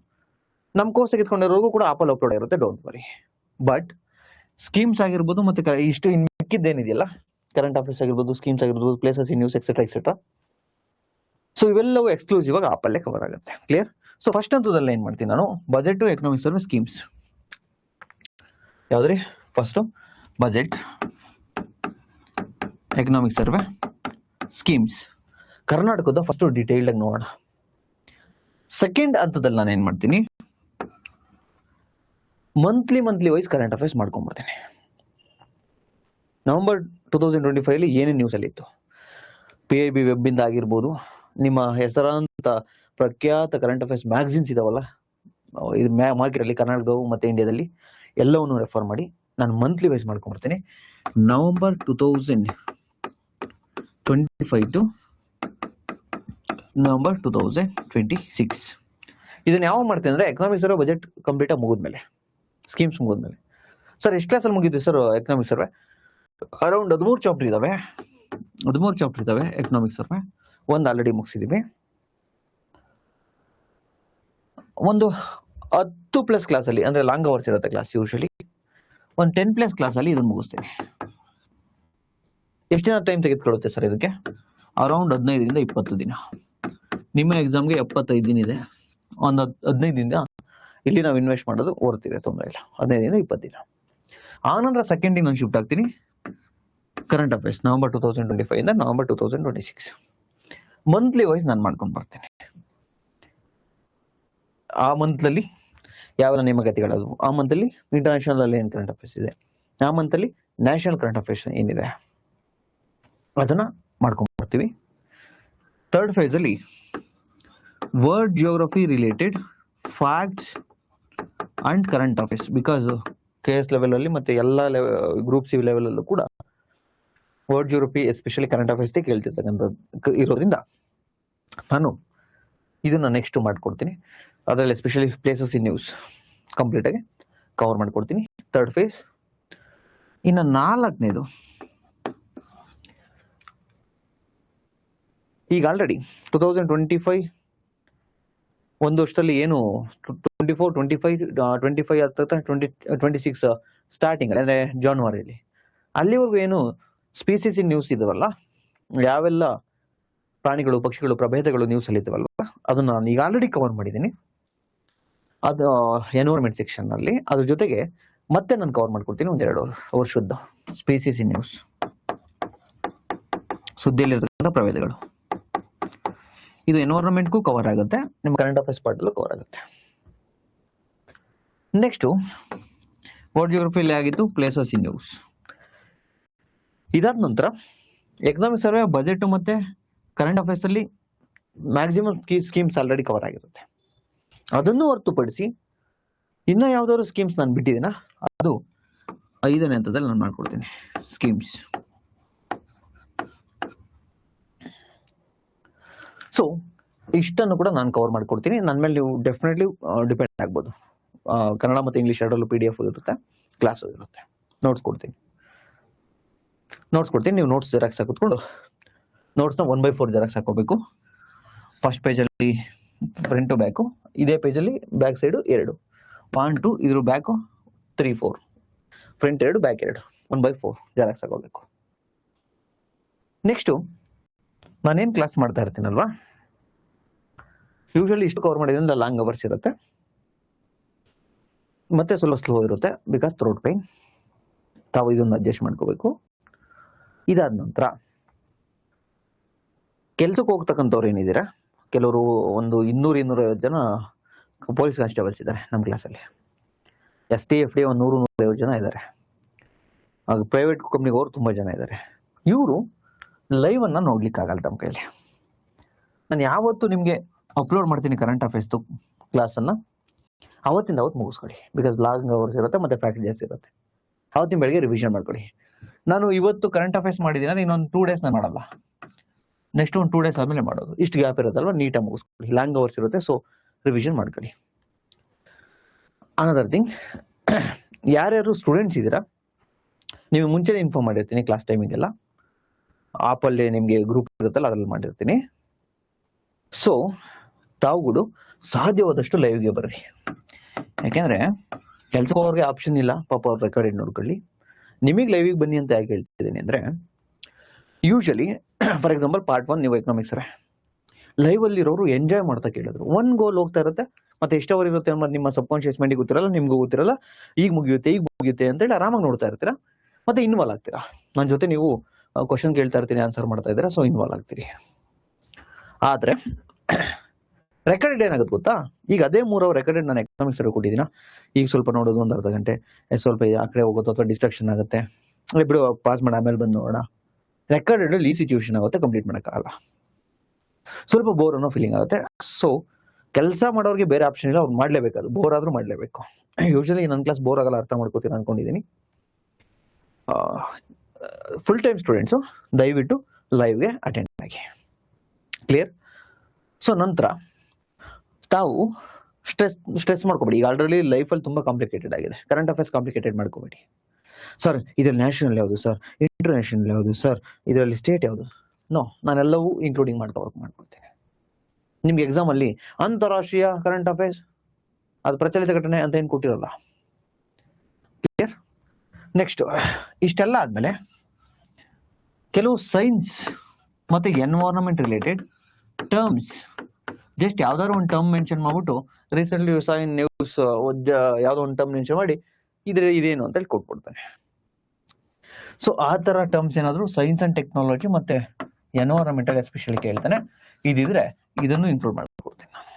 [SPEAKER 1] ನಮ್ಮ ಕೋರ್ಸ್ ತೆಗೆದುಕೊಂಡಿರೋರ್ಗೂ ಕೂಡ ಆಪಲ್ ಅಪ್ಲೋಡ್ ಇರುತ್ತೆ, ಡೋಂಟ್ ವರಿ. ಬಟ್ ಸ್ಕೀಮ್ಸ್ ಆಗಿರ್ಬೋದು ಮತ್ತು ಇಷ್ಟು ಇನ್ನು ಮಿಕ್ಕಿದ್ದೇನಿದೆಯಲ್ಲ, ಕರೆಂಟ್ ಅಫೇರ್ಸ್ ಆಗಿರ್ಬೋದು, ಸ್ಕೀಮ್ಸ್ ಆಗಿರ್ಬೋದು, places in news, etcetera. So ಇವೆಲ್ಲವೂ ಎಕ್ಸ್ಕ್ಲೂಸಿವ್ ಆಗಿ ಆಪಲ್ಲೇ ಕವರ್ ಆಗುತ್ತೆ. ಕ್ಲಿಯರ್? ಸೊ ಫಸ್ಟ್ ಹಂತದಲ್ಲಿ ಏನು ಮಾಡ್ತೀನಿ ನಾನು, ಬಜೆಟು, ಎಕನಾಮಿಕ್ ಸರ್ವೆ, ಸ್ಕೀಮ್ಸ್. ಯಾವುದ್ರಿ? First budget, economic survey, schemes. ಕರ್ನಾಟಕದ ಫಸ್ಟು ಡೀಟೇಲ್ಡ್ ಆಗಿ ನೋಡೋಣ. ಸೆಕೆಂಡ್ ಹಂತದಲ್ಲಿ ನಾನು ಏನು ಮಾಡ್ತೀನಿ, ಮಂತ್ಲಿ ವೈಸ್ ಕರೆಂಟ್ ಅಫೇರ್ಸ್ ಮಾಡ್ಕೊಂಡ್ಬರ್ತೀನಿ. ನವೆಂಬರ್ 2025 ಏನೇನು ನ್ಯೂಸಲ್ಲಿ ಇತ್ತು, PIB ವೆಬ್ಬಿಂದ ಆಗಿರ್ಬೋದು, ನಿಮ್ಮ ಹೆಸರಾಂತ ಪ್ರಖ್ಯಾತ ಕರೆಂಟ್ ಅಫೇರ್ಸ್ ಮ್ಯಾಗಝಿನ್ಸ್ ಇದಾವಲ್ಲ, ಇದು ಮಾರ್ಕೆಟಲ್ಲಿ ಕರ್ನಾಟಕದವು ಮತ್ತು ಇಂಡಿಯಾದಲ್ಲಿ, ಎಲ್ಲವನ್ನು ರೆಫರ್ ಮಾಡಿ ನಾನು ಮಂತ್ಲಿ ವೈಸ್ ಮಾಡ್ಕೊಂಡ್ಬರ್ತೀನಿ. November 2025 to November 2026. ಇದನ್ನು ಯಾವಾಗ ಮಾಡ್ತೀನಿ ಅಂದರೆ, ಎಕನಾಮಿಕ್ಸ್ ಬಜೆಟ್ ಕಂಪ್ಲೀಟಾಗಿ ಮುಗಿದ್ಮೇಲೆ, ಸ್ಕೀಮ್ಸ್ ಮುಗಿದ್ಮೇಲೆ. ಸರ್ ಎಷ್ಟು ಕ್ಲಾಸಲ್ಲಿ ಮುಗಿದ್ವಿ sir economics survey? Around 13 chapter ಇದಾವೆ. 13 ಚಾಪ್ಟರ್ ಇದಾವೆ ಎಕನಾಮಿಕ್ಸ್ ಸರ್ವೆ. ಒಂದು ಆಲ್ರೆಡಿ ಮುಗಿಸಿದೀವಿ. ಒಂದು 10+ ಕ್ಲಾಸಲ್ಲಿ, ಅಂದರೆ ಲಾಂಗ್ ಅವರ್ಸ್ ಇರುತ್ತೆ ಕ್ಲಾಸ್ ಯೂಶಲಿ, ಒಂದು 10+ ಕ್ಲಾಸಲ್ಲಿ ಇದನ್ನು ಮುಗಿಸ್ತೀನಿ. ಎಷ್ಟು ದಿನ ಟೈಮ್ ತೆಗೆದುಕೊಳ್ಳುತ್ತೆ ಸರ್ ಇದಕ್ಕೆ? ಅರೌಂಡ್ 15ರಿಂದ 20 ದಿನ. ನಿಮ್ಮ ಎಕ್ಸಾಮ್ಗೆ 75 ದಿನ ಇದೆ. ಒಂದು 15 ದಿನ ಇಲ್ಲಿ ನಾವು ಇನ್ವೆಸ್ಟ್ ಮಾಡೋದು ಓರ್ತಿದೆ, ತೊಂದರೆ ಇಲ್ಲ. 15ರಿಂದ 20 ದಿನ. ಆನಂತರ ಸೆಕೆಂಡಿಗೆ ನಾನು ಶಿಫ್ಟ್ ಆಗ್ತೀನಿ ಕರೆಂಟ್ ಅಫೇರ್ಸ್, ನವೆಂಬರ್ 2025 ಇಂದ ನವೆಂಬರ್ 2026. ಮಂತ್ಲಿ ವೈಸ್ ನಾನು ಮಾಡ್ಕೊಂಡು ಬರ್ತೇನೆ. ಆ ಮಂತ್ಲಲ್ಲಿ ಯಾವ ನೇಮಕಾತಿಗಳದು, ಆ ಮಂತಲ್ಲಿ ಇಂಟರ್ನ್ಯಾಷನಲ್ ಅಲ್ಲಿ ಏನು ಕರೆಂಟ್ ಅಫೇರ್ಸ್ ಇದೆ, ಆ ಮಂತಲ್ಲಿ ನ್ಯಾಷನಲ್ ಕರೆಂಟ್ ಅಫೇರ್ಸ್ ಏನಿದೆ ಅದನ್ನ ಮಾಡ್ಕೊಂಡು ಬರ್ತೀವಿ. ಥರ್ಡ್ ಫೇಸಲ್ಲಿ world geography related facts and current affairs, because KS ಲೆವೆಲಲ್ಲಿ ಮತ್ತು ಎಲ್ಲ ಗ್ರೂಪ್ ಸಿ ಲೆವೆಲಲ್ಲೂ ಕೂಡ ವರ್ಲ್ಡ್ ಜಿಯೋಗ್ರಫಿ ಎಸ್ಪೆಷಲಿ ಕರೆಂಟ್ ಅಫೇರ್ಸ್ಗೆ ಕೇಳ್ತಿರ್ತಕ್ಕಂಥದ್ದು ಇರೋದ್ರಿಂದ ನಾನು ಇದನ್ನ ನೆಕ್ಸ್ಟ್ ಮಾಡ್ಕೊಡ್ತೀನಿ. ಅದರಲ್ಲಿ ಎಸ್ಪೆಷಲಿ ಪ್ಲೇಸಸ್ ಇನ್ ನ್ಯೂಸ್ ಕಂಪ್ಲೀಟಾಗಿ ಕವರ್ ಮಾಡ್ಕೊಡ್ತೀನಿ, ಥರ್ಡ್ ಫೇಸ್. ಇನ್ನು 4ನೇದು, ಈಗ ಆಲ್ರೆಡಿ 2025 ಒಂದು ವರ್ಷದಲ್ಲಿ ಏನು 24, 25 ಆಗ್ತಾ 26 ಸ್ಟಾರ್ಟಿಂಗ್ ಅಂದರೆ ಜಾನ್ವರಿಯಲ್ಲಿ ಅಲ್ಲಿವರೆಗೂ ಏನು ಸ್ಪೀಸೀಸ್ ಇನ್ ನ್ಯೂಸ್ ಇದಾವಲ್ಲ, ಯಾವೆಲ್ಲ ಪ್ರಾಣಿಗಳು ಪಕ್ಷಿಗಳು ಪ್ರಭೇದಗಳು ನ್ಯೂಸಲ್ಲಿ ಇದಾವಲ್ಲ, ಅದನ್ನು ನಾನು ಈಗ ಆಲ್ರೆಡಿ ಕವರ್ ಮಾಡಿದ್ದೀನಿ. ಅದು ಎನ್ವೈರನ್ಮೆಂಟ್ ಸೆಕ್ಷನ್ನಲ್ಲಿ. ಅದ್ರ ಜೊತೆಗೆ ಮತ್ತೆ ನಾನು ಕವರ್ ಮಾಡ್ಕೊಡ್ತೀನಿ 1-2 ವರ್ಷದ ಸ್ಪೀಸೀಸ್ ಇನ್ ನ್ಯೂಸ್, ಸುದ್ದಿಯಲ್ಲಿರ್ತಕ್ಕಂಥ ಪ್ರಭೇದಗಳು. ಇದು ಎನ್ವೈರನ್ಮೆಂಟ್ಗೂ ಕವರ್ ಆಗುತ್ತೆ, ನಿಮ್ಮ ಕರೆಂಟ್ ಅಫೇರ್ಸ್ ಪಾರ್ಟಲ್ಲೂ ಕವರ್ ಆಗುತ್ತೆ. ನೆಕ್ಸ್ಟು ವರ್ಲ್ಡ್ ಜಿಯೋಗ್ರಫಿಯಲ್ಲಿ ಆಗಿತ್ತು ಪ್ಲೇಸಸ್ ಇನ್ ನ್ಯೂಸ್. ಇದಾದ ನಂತರ ಎಕನಾಮಿಕ್ ಸರ್ವೆ, ಬಜೆಟ್ ಮತ್ತು ಕರೆಂಟ್ ಅಫೇರ್ಸಲ್ಲಿ ಮ್ಯಾಕ್ಸಿಮಮ್ ಸ್ಕೀಮ್ಸ್ ಆಲ್ರೆಡಿ ಕವರ್ ಆಗಿರುತ್ತೆ. ಅದನ್ನು ಹೊರತುಪಡಿಸಿ ಇನ್ನೂ ಯಾವುದಾದ್ರು ಸ್ಕೀಮ್ಸ್ ನಾನು ಬಿಟ್ಟಿದ್ದೀನ, ಅದು 5ನೇ ಹಂತದಲ್ಲಿ ನಾನು ಮಾಡ್ಕೊಡ್ತೀನಿ ಸ್ಕೀಮ್ಸ್. ಸೊ ಇಷ್ಟನ್ನು ಕೂಡ ನಾನು ಕವರ್ ಮಾಡ್ಕೊಡ್ತೀನಿ. ನನ್ನ ಮೇಲೆ ನೀವು ಡೆಫಿನೆಟ್ಲಿ ಡಿಪೆಂಡ್ ಆಗ್ಬೋದು. ಕನ್ನಡ ಮತ್ತು ಇಂಗ್ಲೀಷ್ ಎರಡರಲ್ಲೂ PDF ಇರುತ್ತೆ, ಕ್ಲಾಸು ಇರುತ್ತೆ, ನೋಟ್ಸ್ ಕೊಡ್ತೀನಿ. ನೀವು ನೋಟ್ಸ್ ಜೆರಾಕ್ಸ್ ಹಾಕಿದ್ಕೊಂಡು ನೋಟ್ಸ್ನ 1/4 ಜೆರಾಕ್ಸ್ ಹಾಕೋಬೇಕು. ಫಸ್ಟ್ ಪೇಜಲ್ಲಿ ಫ್ರಂಟ್ ಟು ಬ್ಯಾಕು, ಇದೇ ಪೇಜಲ್ಲಿ ಬ್ಯಾಕ್ ಸೈಡು 2, 1, 2, ಇದ್ರ ಬ್ಯಾಕು 3, 4, ಫ್ರಂಟ್ 2 ಬ್ಯಾಕ್ 2, 1/4 ಜೆರಾಕ್ಸ್ ಹಾಕೋಬೇಕು. ನೆಕ್ಸ್ಟು ನಾನೇನು ಕ್ಲಾಸ್ ಮಾಡ್ತಾ ಇರ್ತೀನಲ್ವಾ, ಯೂಶಲಿ ಇಷ್ಟು ಕವರ್ ಮಾಡಿದ್ರಿಂದ ಲಾಂಗ್ ಅವರ್ಸ್ ಇರುತ್ತೆ, ಮತ್ತೆ ಸ್ವಲ್ಪ ಸ್ಲೋ ಇರುತ್ತೆ ಬಿಕಾಸ್ ಥ್ರೋಟ್ ಪೈನ್. ತಾವು ಇದನ್ನು ಅಡ್ಜಸ್ಟ್ ಮಾಡ್ಕೋಬೇಕು. ಇದಾದ ನಂತರ ಕೆಲ್ಸಕ್ಕೆ ಹೋಗ್ತಕ್ಕಂಥವ್ರು ಏನಿದ್ದೀರಾ, ಕೆಲವರು ಒಂದು 200-250 ಜನ ಪೊಲೀಸ್ ಕಾನ್ಸ್ಟೇಬಲ್ಸ್ ಇದ್ದಾರೆ ನಮ್ಮ ಕ್ಲಾಸಲ್ಲಿ. ST FD ಒಂದು 100-150 ಜನ ಇದ್ದಾರೆ. ಹಾಗೆ ಪ್ರೈವೇಟ್ ಕಂಪ್ನಿಗೆ ಅವರು ತುಂಬ ಜನ ಇದ್ದಾರೆ. ಇವರು ಲೈವನ್ನು ನೋಡ್ಲಿಕ್ಕಾಗಲ್ಲ ನಮ್ಮ ಕೈಯಲ್ಲಿ. ನಾನು ಯಾವತ್ತು ನಿಮಗೆ ಅಪ್ಲೋಡ್ ಮಾಡ್ತೀನಿ ಕರೆಂಟ್ ಅಫೇರ್ಸ್ದು ಕ್ಲಾಸನ್ನು, ಅವತ್ತಿಂದ ಅವತ್ತು ಮುಗಿಸ್ಕೊಳ್ಳಿ. ಬಿಕಾಸ್ ಲಾಂಗ್ ಅವರ್ಸ್ ಇರುತ್ತೆ ಮತ್ತು ಫ್ಯಾಕ್ಟ್ ಜಾಸ್ತಿ ಇರುತ್ತೆ. ಅವತ್ತಿನ ಬೆಳಗ್ಗೆ ರಿವಿಷನ್ ಮಾಡ್ಕೊಳ್ಳಿ. ನಾನು ಇವತ್ತು ಕರೆಂಟ್ ಅಫೇರ್ಸ್ ಮಾಡಿದ್ದೀನಿ, ಇನ್ನೊಂದು 2 ಡೇಸ್ ನಾನು ಮಾಡಲ್ಲ, ನೆಕ್ಸ್ಟ್ ಒಂದು 2 ಡೇಸ್ ಆದಮೇಲೆ ಮಾಡೋದು. ಇಷ್ಟು ಗ್ಯಾಪ್ ಇರುತ್ತಲ್ವ, ನೀಟಾಗಿ ಮುಗಿಸ್ಕೊಳ್ಳಿ. ಲಾಂಗ್ ಅವರ್ಸ್ ಇರುತ್ತೆ, ಸೊ ರಿವಿಷನ್ ಮಾಡ್ಕೊಳ್ಳಿ. ಅನದರ್ ಥಿಂಗ್, ಯಾರ್ಯಾರು ಸ್ಟೂಡೆಂಟ್ಸ್ ಇದ್ದೀರಾ, ನೀವು ಮುಂಚೆನೇ ಇನ್ಫಾರ್ಮ್ ಮಾಡಿರ್ತೀನಿ ಕ್ಲಾಸ್ ಟೈಮಿಗೆಲ್ಲ. ಆಪಲ್ಲಿ ನಿಮಗೆ ಗ್ರೂಪ್ ಇರುತ್ತಲ್ಲ, ಅದರಲ್ಲಿ ಮಾಡಿರ್ತೀನಿ. ಸೊ ತಾವುಗಳು ಸಾಧ್ಯವಾದಷ್ಟು ಲೈವ್ಗೆ ಬರ್ರಿ. ಯಾಕೆಂದರೆ ಕೆಲ್ಸಕ್ಕೆ ಹೋಗೋರಿಗೆ ಆಪ್ಷನ್ ಇಲ್ಲ, ಪಾಪ ಅವ್ರು ರೆಕಾರ್ಡೆಡ್ ನೋಡ್ಕೊಳ್ಳಿ. ನಿಮಗೆ ಲೈವಿಗೆ ಬನ್ನಿ ಅಂತ ಯಾಕೆ ಹೇಳ್ತಿದ್ದೀನಿ ಅಂದರೆ, ಯೂಶಲಿ ಫಾರ್ ಎಕ್ಸಾಂಪಲ್ ಪಾರ್ಟ್ 1 ನೀವು ಎಕನಾಮಿಕ್ಸ್ ಲೈವಲ್ಲಿರೋರು ಎಂಜಾಯ್ ಮಾಡ್ತಾ ಕೇಳಿದ್ರು. ಒಂದು ಗೋಲ್ ಹೋಗ್ತಾ ಇರುತ್ತೆ, ಮತ್ತೆ ಎಷ್ಟು ಅವರ್ ಇರುತ್ತೆ ಅನ್ನೋದು ನಿಮ್ಮ ಸಬ್ಕಾನ್ಷಿಯಸ್ ಮೈಂಡಿಗೆ ಗೊತ್ತಿರಲ್ಲ, ನಿಮ್ಗೂ ಗೊತ್ತಿರಲ್ಲ. ಈಗ ಮುಗಿಯುತ್ತೆ ಅಂತೇಳಿ ಆರಾಮಾಗಿ ನೋಡ್ತಾ ಇರ್ತೀರಾ, ಮತ್ತೆ ಇನ್ವಾಲ್ವ್ ಆಗ್ತೀರಾ. ನನ್ನ ಜೊತೆ ನೀವು ಕ್ವಶನ್ ಕೇಳ್ತಾ ಇರ್ತೀನಿ, ಆನ್ಸರ್ ಮಾಡ್ತಾ ಇದ್ದೀರಾ, ಸೊ ಇನ್ವಾಲ್ವ್ ಆಗ್ತೀರಿ. ಆದರೆ ರೆಕಾರ್ಡೆಡ್ ಏನಾಗುತ್ತೆ ಗೊತ್ತಾ, ಈಗ ಅದೇ 3 ಅವರ್ ರೆಕಾರ್ಡೆಡ್ ನಾನು ಎಕನಾಮಿಕ್ಸ್ ಕೊಟ್ಟಿದ್ದೀನ, ಈಗ ಸ್ವಲ್ಪ ನೋಡೋದು ಒಂದು ಅರ್ಧ ಗಂಟೆ, ಸ್ವಲ್ಪ ಆ ಕಡೆ ಹೋಗೋದು ಅಥವಾ ಡಿಸ್ಟ್ರಾಕ್ಷನ್ ಆಗುತ್ತೆ, ಇಬ್ಬರು ಪಾಸ್ ಮಾಡಿ ಆಮೇಲೆ ಬಂದು ನೋಡೋಣ. ರೆಕಾರ್ಡೆಡ್ ಈ ಸಿಚುವೇಶನ್ ಆಗುತ್ತೆ, ಕಂಪ್ಲೀಟ್ ಮಾಡೋಕ್ಕಾಗಲ್ಲ, ಸ್ವಲ್ಪ ಬೋರ್ ಅನ್ನೋ ಫೀಲಿಂಗ್ ಆಗುತ್ತೆ. ಸೊ ಕೆಲಸ ಮಾಡೋರಿಗೆ ಬೇರೆ ಆಪ್ಷನ್ ಇಲ್ಲ, ಅವ್ರು ಮಾಡಲೇಬೇಕು, ಅದು ಬೋರ್ ಆದರೂ ಮಾಡಲೇಬೇಕು. ಯೂಶಲಿ ನನ್ನ ಕ್ಲಾಸ್ ಬೋರ್ ಆಗಲ್ಲ, ಅರ್ಥ ಮಾಡ್ಕೋತೀನಿ ಅನ್ಕೊಂಡಿದ್ದೀನಿ. ಫುಲ್ ಟೈಮ್ ಸ್ಟೂಡೆಂಟ್ಸು ದಯವಿಟ್ಟು ಲೈವ್ಗೆ ಅಟೆಂಡ್ ಆಗಿ. ಕ್ಲಿಯರ್? ಸೊ ನಂತರ ತಾವು ಸ್ಟ್ರೆಸ್ ಮಾಡ್ಕೋಬೇಡಿ. ಈಗ ಆಲ್ರೆಡಿ ಲೈಫಲ್ಲಿ ತುಂಬ ಕಾಂಪ್ಲಿಕೇಟೆಡ್ ಆಗಿದೆ. ಕರೆಂಟ್ ಅಫೇರ್ಸ್ ಕಾಂಪ್ಲಿಕೇಟೆಡ್ ಮಾಡ್ಕೋಬೇಡಿ. ಸರ್ ಇದರಲ್ಲಿ ನ್ಯಾಷನಲ್ ಯಾವುದು ಸರ್, ಇಂಟರ್ನ್ಯಾಷನಲ್ ಯಾವುದು ಸರ್, ಇದರಲ್ಲಿ ಸ್ಟೇಟ್ ಯಾವುದು? ನೋ, ನಾನೆಲ್ಲವೂ ಇನ್ಕ್ಲೂಡಿಂಗ್ ಮಾಡ್ಕೊಳ್ತೇನೆ. ನಿಮ್ಗೆ ಎಕ್ಸಾಮಲ್ಲಿ ಅಂತಾರಾಷ್ಟ್ರೀಯ ಕರೆಂಟ್ ಅಫೇರ್ಸ್ ಅದು ಪ್ರಚಲಿತ ಘಟನೆ ಅಂತ ಏನು ಕೊಟ್ಟಿರಲ್ಲ. ಕ್ಲಿಯರ್? ನೆಕ್ಸ್ಟ್, ಇಷ್ಟೆಲ್ಲ ಆದಮೇಲೆ ಕೆಲವು ಸೈನ್ಸ್ ಮತ್ತು ಎನ್ವೈರನ್ಮೆಂಟ್ ರಿಲೇಟೆಡ್ ಟರ್ಮ್ಸ್, ಜಸ್ಟ್ ಯಾವ್ದಾದ್ರು ಒಂದು ಟರ್ಮ್ ಮೆನ್ಷನ್ ಮಾಡ್ಬಿಟ್ಟು ರೀಸೆಂಟ್ಲಿ ಸೈನ್ ನ್ಯೂಸ್ ಯಾವುದೋ ಒಂದು ಟರ್ಮ್ ಮೆನ್ಷನ್ ಮಾಡಿ ಇದೇನು ಅಂತ ಹೇಳಿ ಕೊಟ್ಬಿಡ್ತಾನೆ. ಸೊ ಆ ಥರ ಟರ್ಮ್ಸ್ ಏನಾದರೂ ಸೈನ್ಸ್ ಆ್ಯಂಡ್ ಟೆಕ್ನಾಲಜಿ ಮತ್ತು ಎನ್ವೈರನ್ಮೆಂಟಲ್ ಎಸ್ಪೆಷಲಿ ಕೇಳ್ತಾನೆ, ಇದಿದ್ರೆ ಇದನ್ನು ಇನ್ಕ್ಲೂಡ್ ಮಾಡ್ಕೊಡ್ತೀನಿ ನಾನು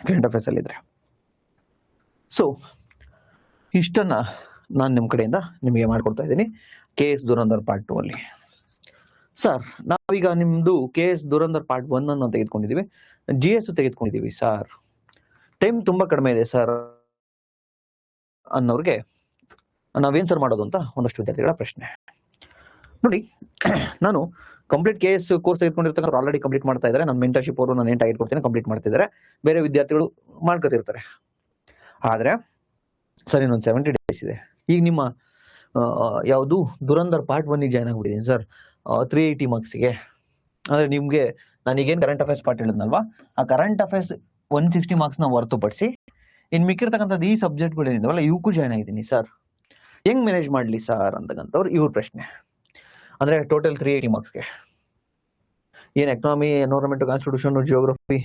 [SPEAKER 1] ಕರೆಂಟ್ ಅಫೇರ್ಸಲ್ಲಿ ಇದ್ರೆ. ಸೊ ಇಷ್ಟನ್ನು ನಾನು ನಿಮ್ಮ ಕಡೆಯಿಂದ ನಿಮಗೆ ಮಾಡಿಕೊಡ್ತಾ ಇದ್ದೀನಿ KS ದುರಂಧರ್ ಪಾರ್ಟ್ 2 ಅಲ್ಲಿ. ಸರ್ ನಾವೀಗ ನಿಮ್ಮದು KS ದುರಂಧರ್ ಪಾರ್ಟ್ 1 ಅನ್ನು ತೆಗೆದುಕೊಂಡಿದ್ದೀವಿ, GS ತೆಗೆದುಕೊಂಡಿದ್ದೀವಿ ಸರ್, ಟೈಮ್ ತುಂಬ ಕಡಿಮೆ ಇದೆ ಸರ್ ಅನ್ನೋರಿಗೆ ನಾವೇನು ಸರ್ ಮಾಡೋದು ಅಂತ ಒಂದಷ್ಟು ವಿದ್ಯಾರ್ಥಿಗಳ ಪ್ರಶ್ನೆ. ನೋಡಿ, ನಾನು ಕಂಪ್ಲೀಟ್ KS ಕೋರ್ಸ್ ತೆಗೆದುಕೊಂಡಿರ್ತಕ್ಕಂಥ ಆಲ್ರೆಡಿ ಕಂಪ್ಲೀಟ್ ಮಾಡ್ತಾ ಇದ್ದಾರೆ. ನಮ್ಮ ಮೆಂಟರ್ಶಿಪ್ ಅವರು ನಾನು ಏನು ಟಾರ್ಗೆಟ್ ಕೊಡ್ತೀನಿ ಕಂಪ್ಲೀಟ್ ಮಾಡ್ತಿದ್ದಾರೆ. ಬೇರೆ ವಿದ್ಯಾರ್ಥಿಗಳು ಮಾಡ್ಕೊತಿರ್ತಾರೆ. ಆದರೆ ಸರ್ ಇನ್ನೊಂದು 70 ಡೇಸ್ ಇದೆ. ಈಗ ನಿಮ್ಮ ಯಾವುದು ದುರಂಧರ್ ಪಾರ್ಟ್ 1ಗೆ ಜಾಯ್ನ್ ಆಗಿಬಿಟ್ಟಿದ್ದೀನಿ ಸರ್ 380 ಮಾರ್ಕ್ಸಿಗೆ. ಅಂದರೆ ನಿಮಗೆ ನಾನೀಗೇನು ಕರೆಂಟ್ ಅಫೇರ್ಸ್ ಪಾರ್ಟ್ ಹೇಳಿದ್ನಲ್ವಾ, ಆ ಕರೆಂಟ್ ಅಫೇರ್ಸ್ 160 ಮಾರ್ಕ್ಸ್ನ ಹೊರತುಪಡಿಸಿ ಇನ್ನು ಮಿಕ್ಕಿರ್ತಕ್ಕಂಥದ್ದು ಈ ಸಬ್ಜೆಕ್ಟ್ಗಳು ಏನಿದಾವಲ್ಲ ಇವಕ್ಕೂ ಜಾಯ್ನ್ ಆಗಿದ್ದೀನಿ ಸರ್, ಹೆಂಗೆ ಮ್ಯಾನೇಜ್ ಮಾಡಲಿ ಸರ್ ಅಂತಕ್ಕಂಥವ್ರು ಇವ್ರ ಪ್ರಶ್ನೆ. ಅಂದರೆ ಟೋಟಲ್ 380 ಮಾರ್ಕ್ಸ್ಗೆ ಏನು economy, environment, constitution, geography,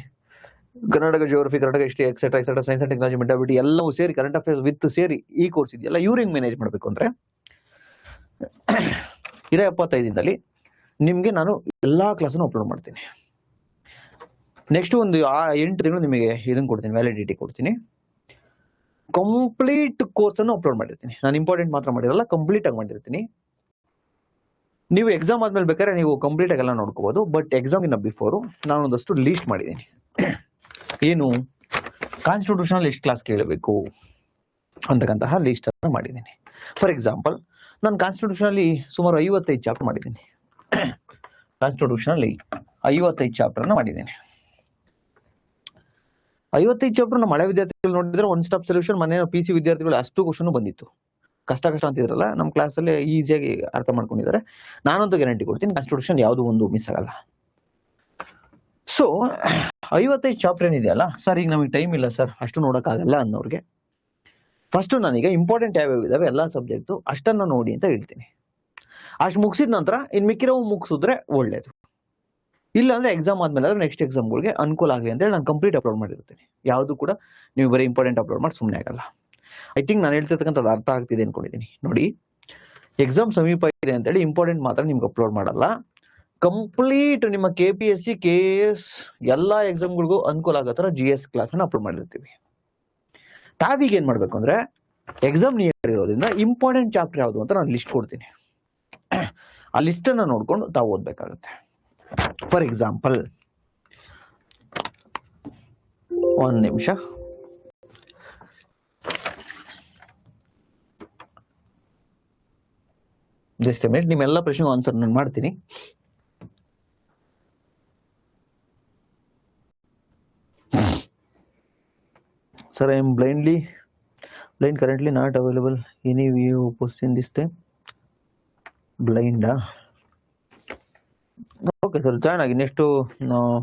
[SPEAKER 1] Karnataka geography, Karnataka history, etcetera science and technology, mental ability ಎಲ್ಲವೂ ಸೇರಿ ಕರೆಂಟ್ ಅಫೇರ್ಸ್ ವಿತ್ ಸೇರಿ ಈ ಕೋರ್ಸ್ ಇದೆಯಲ್ಲ, ಇವ್ರು ಹೆಂಗೆ ಮ್ಯಾನೇಜ್ ಮಾಡಬೇಕು ಅಂದರೆ 75 ನಿಮಗೆ ನಾನು ಎಲ್ಲ ಕ್ಲಾಸನ್ನು ಅಪ್ಲೋಡ್ ಮಾಡ್ತೀನಿ. ನೆಕ್ಸ್ಟ್ ಒಂದು 8 ತಿಂಗಳು ನಿಮಗೆ ಇದನ್ನು ಕೊಡ್ತೀನಿ, ವ್ಯಾಲಿಡಿಟಿ ಕೊಡ್ತೀನಿ. ಕಂಪ್ಲೀಟ್ ಕೋರ್ಸನ್ನು ಅಪ್ಲೋಡ್ ಮಾಡಿರ್ತೀನಿ. ನಾನು ಇಂಪಾರ್ಟೆಂಟ್ ಮಾತ್ರ ಮಾಡಿರಲ್ಲ, ಕಂಪ್ಲೀಟ್ ಆಗಿ ಮಾಡಿರ್ತೀನಿ. ನೀವು ಎಕ್ಸಾಮ್ ಆದ್ಮೇಲೆ ಬೇಕಾದ್ರೆ ನೀವು ಕಂಪ್ಲೀಟ್ ಆಗಿ ಎಲ್ಲ ನೋಡ್ಕೋಬಹುದು. ಬಟ್ ಎಕ್ಸಾಮಿನ ಬಿಫೋರು ನಾನು ಒಂದಷ್ಟು ಲೀಸ್ಟ್ ಮಾಡಿದ್ದೀನಿ. ಏನು ಕಾನ್ಸ್ಟಿಟ್ಯೂಷನಲ್ ಎಷ್ಟು ಕ್ಲಾಸ್ ಕೇಳಬೇಕು ಅಂತಕ್ಕಂತಹ ಲೀಸ್ಟ್ ಅನ್ನು ಮಾಡಿದ್ದೀನಿ. ಫಾರ್ ಎಕ್ಸಾಂಪಲ್ ನಾನು ಕಾನ್ಸ್ಟಿಟ್ಯೂಷನಲ್ಲಿ ಸುಮಾರು 55 ಚಾಪ್ಟರ್ ಮಾಡಿದ್ದೀನಿ. ಕಾನ್ಸ್ಟಿಟ್ಯೂಷನಲ್ಲಿ 55 ಚಾಪ್ಟರ್ನ ಮಾಡಿದ್ದೀನಿ. 55 ಚಾಪ್ಟರ್ ಮಳೆ ವಿದ್ಯಾರ್ಥಿಗಳು ನೋಡಿದ್ರೆ ಒನ್ ಸ್ಟಾಪ್ ಸೊಲ್ಯೂಷನ್ ಮನೆ PC ವಿದ್ಯಾರ್ಥಿಗಳು ಅಷ್ಟು ಕ್ವಶನ್ ಬಂದಿತ್ತು. ಕಷ್ಟ ಅಂತಿದ್ರಲ್ಲ, ನಮ್ಮ ಕ್ಲಾಸಲ್ಲಿ ಈಸಿಯಾಗಿ ಅರ್ಥ ಮಾಡ್ಕೊಂಡಿದ್ದಾರೆ. ನಾನಂತೂ ಗ್ಯಾರಂಟಿ ಕೊಡ್ತೀನಿ, ಕಾನ್ಸ್ಟಿಟ್ಯೂಷನ್ ಯಾವುದು ಒಂದು ಮಿಸ್ ಆಗಲ್ಲ. ಸೊ 55 ಚಾಪ್ಟರ್ ಏನಿದೆಯಲ್ಲ ಸರ್, ಈಗ ನಮಗೆ ಟೈಮ್ ಇಲ್ಲ ಸರ್ ಅಷ್ಟು ನೋಡೋಕ್ಕಾಗಲ್ಲ ಅನ್ನೋರಿಗೆ ಫಸ್ಟು ನಾನೀಗ ಇಂಪಾರ್ಟೆಂಟ್ ಯಾವ್ಯಾವ ಇದಾವೆ ಎಲ್ಲ ಸಬ್ಜೆಕ್ಟು ಅಷ್ಟನ್ನು ನೋಡಿ ಅಂತ ಹೇಳ್ತೀನಿ. ಅಷ್ಟು ಮುಗಿಸಿದ ನಂತರ ಇನ್ನು ಮಿಕ್ಕಿರೋ ಮುಗಿಸಿದ್ರೆ ಒಳ್ಳೇದು. ಇಲ್ಲ ಅಂದರೆ ಎಕ್ಸಾಮ್ ಆದಮೇಲೆ ಆದರೆ ನೆಕ್ಸ್ಟ್ ಎಕ್ಸಾಮ್ಗಳಿಗೆ ಅನುಕೂಲ ಆಗಲಿ ಅಂತೇಳಿ ನಾನು ಕಂಪ್ಲೀಟ್ ಅಪ್ಲೋಡ್ ಮಾಡಿರ್ತೀನಿ. ಯಾವುದು ಕೂಡ ನೀವು ಬರೀ ಇಂಪಾರ್ಟೆಂಟ್ ಅಪ್ಲೋಡ್ ಮಾಡಿ ಸುಮ್ಮನೆ ಆಗಲ್ಲ. ಐ ಥಿಂಕ್ ನಾನು ಹೇಳ್ತಿರ್ತಕ್ಕಂಥದ್ದು ಅರ್ಥ ಆಗ್ತಿದೆ ಅಂದ್ಕೊಂಡಿದ್ದೀನಿ. ನೋಡಿ, ಎಕ್ಸಾಮ್ ಸಮೀಪ ಇದೆ ಅಂತೇಳಿ ಇಂಪಾರ್ಟೆಂಟ್ ಮಾತ್ರ ನಿಮ್ಗೆ ಅಪ್ಲೋಡ್ ಮಾಡಲ್ಲ. ಕಂಪ್ಲೀಟ್ ನಿಮ್ಮ KPSC KS ಎಲ್ಲ ಎಕ್ಸಾಮ್ಗಳಿಗೂ ಅನುಕೂಲ ಆಗೋ ಥರ GS ಕ್ಲಾಸನ್ನು ಅಪ್ಲೋಡ್ ಮಾಡಿರ್ತೀವಿ. ತಾವೀಗ ಏನು ಮಾಡಬೇಕು ಅಂದರೆ ಎಕ್ಸಾಮ್ ನಿಯರ್ ಇರೋದ್ರಿಂದ ಇಂಪಾರ್ಟೆಂಟ್ ಚಾಪ್ಟರ್ ಯಾವುದು ಅಂತ ನಾನು ಲಿಸ್ಟ್ ಕೊಡ್ತೀನಿ. ಆ ಲಿಸ್ಟನ್ನು ನೋಡ್ಕೊಂಡು ತಾವು ಓದಬೇಕಾಗುತ್ತೆ. ಫಾರ್ ಎಕ್ಸಾಂಪಲ್, ಒಂದು ನಿಮಿಷ, ಜಸ್ಟ್ ಮಿನಿಟ್, ನಿಮ್ಮೆಲ್ಲ ಪ್ರಶ್ನೆಗೂ ಆನ್ಸರ್ ನಾನು ಮಾಡ್ತೀನಿ. Sir I am blind currently not available any view post in this time. ಬ್ಲೈಂಡಾ? ಓಕೆ ಸರ್, ಜಾಯ್ನ್ ಆಗಿ, ನೆಕ್ಸ್ಟು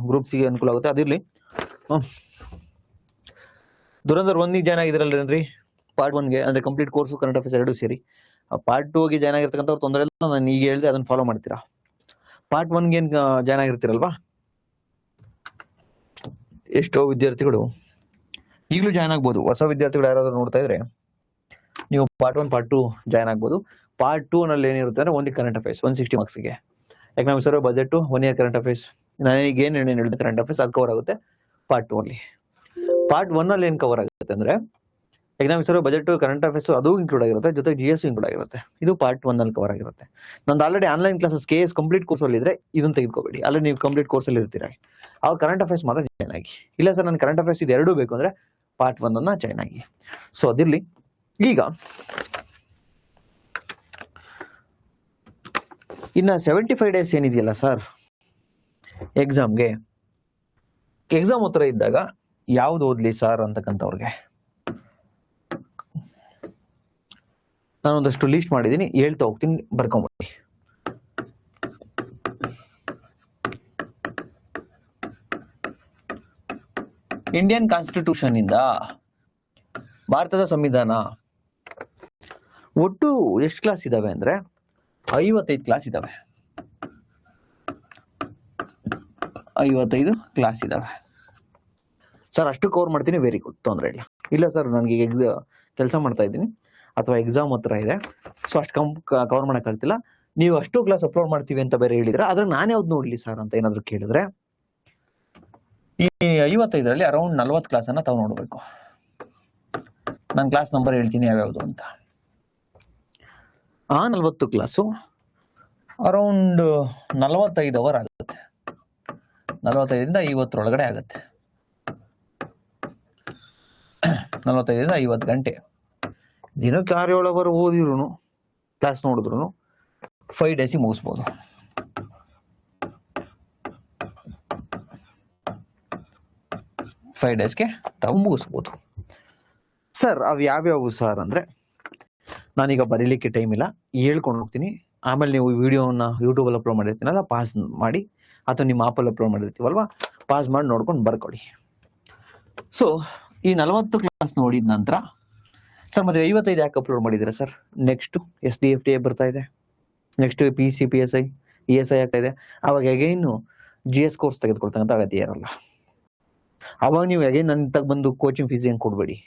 [SPEAKER 1] ಗ್ರೂಪ್ಸಿಗೆ ಅನುಕೂಲ ಆಗುತ್ತೆ. ಅದಿರಲಿ, ದುರಂಧರ್ 1ಗೆ ಜಾಯ್ನ್ ಆಗಿದ್ರಲ್ಲೇನ್ರಿ ಪಾರ್ಟ್ 1ಗೆ, ಅಂದರೆ ಕಂಪ್ಲೀಟ್ ಕೋರ್ಸು ಕರೆಂಟ್ ಅಫೇರ್ಸ್ ಎರಡೂ ಸೇರಿ. ಪಾರ್ಟ್ 2ಗೆ ಜಾಯ್ನ್ ಆಗಿರ್ತಕ್ಕಂಥವ್ರು ತೊಂದರೆ ಇಲ್ಲ, ನಾನು ಈಗ ಹೇಳಿದೆ ಅದನ್ನು ಫಾಲೋ ಮಾಡ್ತೀರಾ. ಪಾರ್ಟ್ 1ಗೆ ಏನು ಜಾಯ್ನ್ ಆಗಿರ್ತೀರಲ್ವಾ, ಎಷ್ಟೋ ವಿದ್ಯಾರ್ಥಿಗಳು ಈಗಲೂ ಜಾಯ್ನ್ ಆಗ್ಬೋದು. ಹೊಸ ವಿದ್ಯಾರ್ಥಿಗಳು ಯಾರಾದರೂ ನೋಡ್ತಾ ಇದ್ರೆ ನೀವು ಪಾರ್ಟ್ 1 ಪಾರ್ಟ್ 2 ಜಾಯ್ನ್ ಆಗ್ಬೋದು. ಪಾರ್ಟ್ 2ನಲ್ಲಿ ಏನಿರುತ್ತೆ ಅಂದರೆ ಓನ್ಲಿ ಕರೆಂಟ್ ಅಫೇರ್ಸ್ 160 ಮಾರ್ಕ್ಸ್ಗೆ, economics survey, budget, 1 year current affairs, ನನಗೆ ಏನು ಹೇಳಿದೆ ಕರೆಂಟ್ ಅಫೇರ್ಸ್ ಅದು ಕವರ್ ಆಗುತ್ತೆ ಪಾರ್ಟ್ 2 ಅಲ್ಲಿ. ಪಾರ್ಟ್ 1ನಲ್ಲಿ ಏನು ಕವರ್ ಆಗುತ್ತೆ ಅಂದರೆ economics survey, budget, current affairs ಅದು ಇನ್ಕ್ಲೂಡ್ ಆಗಿರುತ್ತೆ, ಜೊತೆಗೆ GS ಇನ್ಕ್ಲೂಡ್ ಆಗಿರುತ್ತೆ. ಇದು ಪಾರ್ಟ್ 1ನಲ್ಲಿ ಕವರ್ ಆಗಿರುತ್ತೆ. ನಂದು already online classes KS complete ಕೋರ್ಸಲ್ಲಿ ಇದ್ರೆ ಇದನ್ನು ತೆಗೆದುಕೋಬೇಡಿ, ಅಲ್ಲೇ ನೀವು ಕಂಪ್ಲೀಟ್ ಕೋರ್ಸಲ್ಲಿ ಇರ್ತೀರ. ಅವ್ರು ಕರೆಂಟ್ ಅಫೇರ್ಸ್ ಮಾತ್ರ ಜಾಯ್ನ್ ಆಗಿ. ಇಲ್ಲ ಸರ್ ನಾನು ಕರೆಂಟ್ ಅಫೇರ್ಸ್ ಇದು ಎರಡೂ ಬೇಕು ಅಂದರೆ ಪಾರ್ಟ್ 1 ಜಾಯ್ನ್ ಆಗಿ. ಸೊ ಅದಿರಲಿ, ಈಗ ಇನ್ನು 75 ಡೇಸ್ ಏನಿದೆಯಲ್ಲ ಸರ್ ಎಕ್ಸಾಮ್ಗೆ, ಎಕ್ಸಾಮ್ ಹತ್ರ ಇದ್ದಾಗ ಯಾವ್ದು ಓದ್ಲಿ ಸರ್ ಅಂತಕ್ಕಂಥವ್ರಿಗೆ ನಾನೊಂದಷ್ಟು ಲೀಸ್ಟ್ ಮಾಡಿದ್ದೀನಿ, ಹೇಳ್ತಾ ಹೋಗ್ತೀನಿ, ಬರ್ಕೊಂಬಿಡಿ. ಇಂಡಿಯನ್ ಕಾನ್ಸ್ಟಿಟ್ಯೂಷನ್ ಇಂದ ಭಾರತದ ಸಂವಿಧಾನ ಒಟ್ಟು ಎಷ್ಟು ಕ್ಲಾಸ್ ಇದಾವೆ ಅಂದ್ರೆ 55 ಕ್ಲಾಸ್ ಇದಾವೆ. 55 ಕ್ಲಾಸ್ ಇದಾವೆ ಸರ್. ಅಷ್ಟು ಕವರ್ ಮಾಡ್ತೀನಿ, ವೆರಿ ಗುಡ್, ತೊಂದರೆ ಇಲ್ಲ. ಇಲ್ಲ ಸರ್ ನನಗೆ ಕೆಲಸ ಮಾಡ್ತಾ ಇದ್ದೀನಿ ಅಥವಾ ಎಕ್ಸಾಮ್ ಹತ್ರ ಇದೆ, ಸೊ ಅಷ್ಟು ಕವರ್ ಮಾಡೋಕ್ಕಾಗ್ತಿಲ್ಲ, ನೀವು ಅಷ್ಟು ಕ್ಲಾಸ್ ಅಪ್ಲೋಡ್ ಮಾಡ್ತೀವಿ ಅಂತ ಬೇರೆ ಹೇಳಿದ್ರೆ, ಆದ್ರೆ ನಾನು ಯಾವ್ದು ನೋಡ್ಲಿ ಸರ್ ಅಂತ ಏನಾದ್ರು ಕೇಳಿದ್ರೆ, ಈ 55ರಲ್ಲಿ ಅರೌಂಡ್ 40 ಕ್ಲಾಸನ್ನು ತಾವು ನೋಡಬೇಕು. ನಾನು ಕ್ಲಾಸ್ ನಂಬರ್ ಹೇಳ್ತೀನಿ ಯಾವ್ಯಾವುದು ಅಂತ. ಆ 40 ಕ್ಲಾಸು ಅರೌಂಡ್ 45 ಅವರ್ ಆಗುತ್ತೆ. 45ರಿಂದ 50 ಒಳಗಡೆ ಆಗುತ್ತೆ. 45ರಿಂದ 50 ಗಂಟೆ. ದಿನಕ್ಕೆ 6-7 ಅವರ್ ಓದಿದ್ರು ಕ್ಲಾಸ್ ನೋಡಿದ್ರು 5 ಡೇಸಿಗೆ ಮುಗಿಸ್ಬೋದು. ಫೈವ್ ಡೇಸ್ಗೆ ತಾವು ಮುಗಿಸ್ಬೋದು ಸರ್. ಅವು ಯಾವ್ಯಾವು ಸರ್ ಅಂದರೆ, ನಾನೀಗ ಬರೀಲಿಕ್ಕೆ ಟೈಮ್ ಇಲ್ಲ, ಹೇಳ್ಕೊಂಡು ಹೋಗ್ತೀನಿ. ಆಮೇಲೆ ನೀವು ವಿಡಿಯೋನ ಯೂಟ್ಯೂಬಲ್ಲಿ ಅಪ್ಲೋಡ್ ಮಾಡಿರ್ತೀನಲ್ಲ, ಪಾಸ್ ಮಾಡಿ, ಅಥವಾ ನಿಮ್ಮ ಆಪಲ್ಲಿ ಅಪ್ಲೋಡ್ ಮಾಡಿರ್ತೀವಲ್ವ, ಪಾಸ್ ಮಾಡಿ ನೋಡ್ಕೊಂಡು ಬರ್ಕೊಳ್ಳಿ. ಸೊ ಈ 40 ಕ್ಲಾಸ್ ನೋಡಿದ ನಂತರ ಸರ್ ಮತ್ತೆ 55 ಯಾಕೆ ಅಪ್ಲೋಡ್ ಮಾಡಿದ್ದೀರಾ ಸರ್? ನೆಕ್ಸ್ಟು SDFTA ಬರ್ತಾ ಇದೆ, ನೆಕ್ಸ್ಟ್ PC PSI ESI ಆಗ್ತಾ ಇದೆ. ಅವಾಗ ಅಗೈನು GS ಕೋರ್ಸ್ ತೆಗೆದುಕೊಳ್ತಕ್ಕಂಥ ಅಗತ್ಯ ಇರಲ್ಲ. ಅವಾಗ ನೀವು ಅಗೈನ್ ನನ್ನ ಬಂದು ಕೋಚಿಂಗ್ ಫೀಸ್ ಏನು ಕೊಡಬೇಡಿ.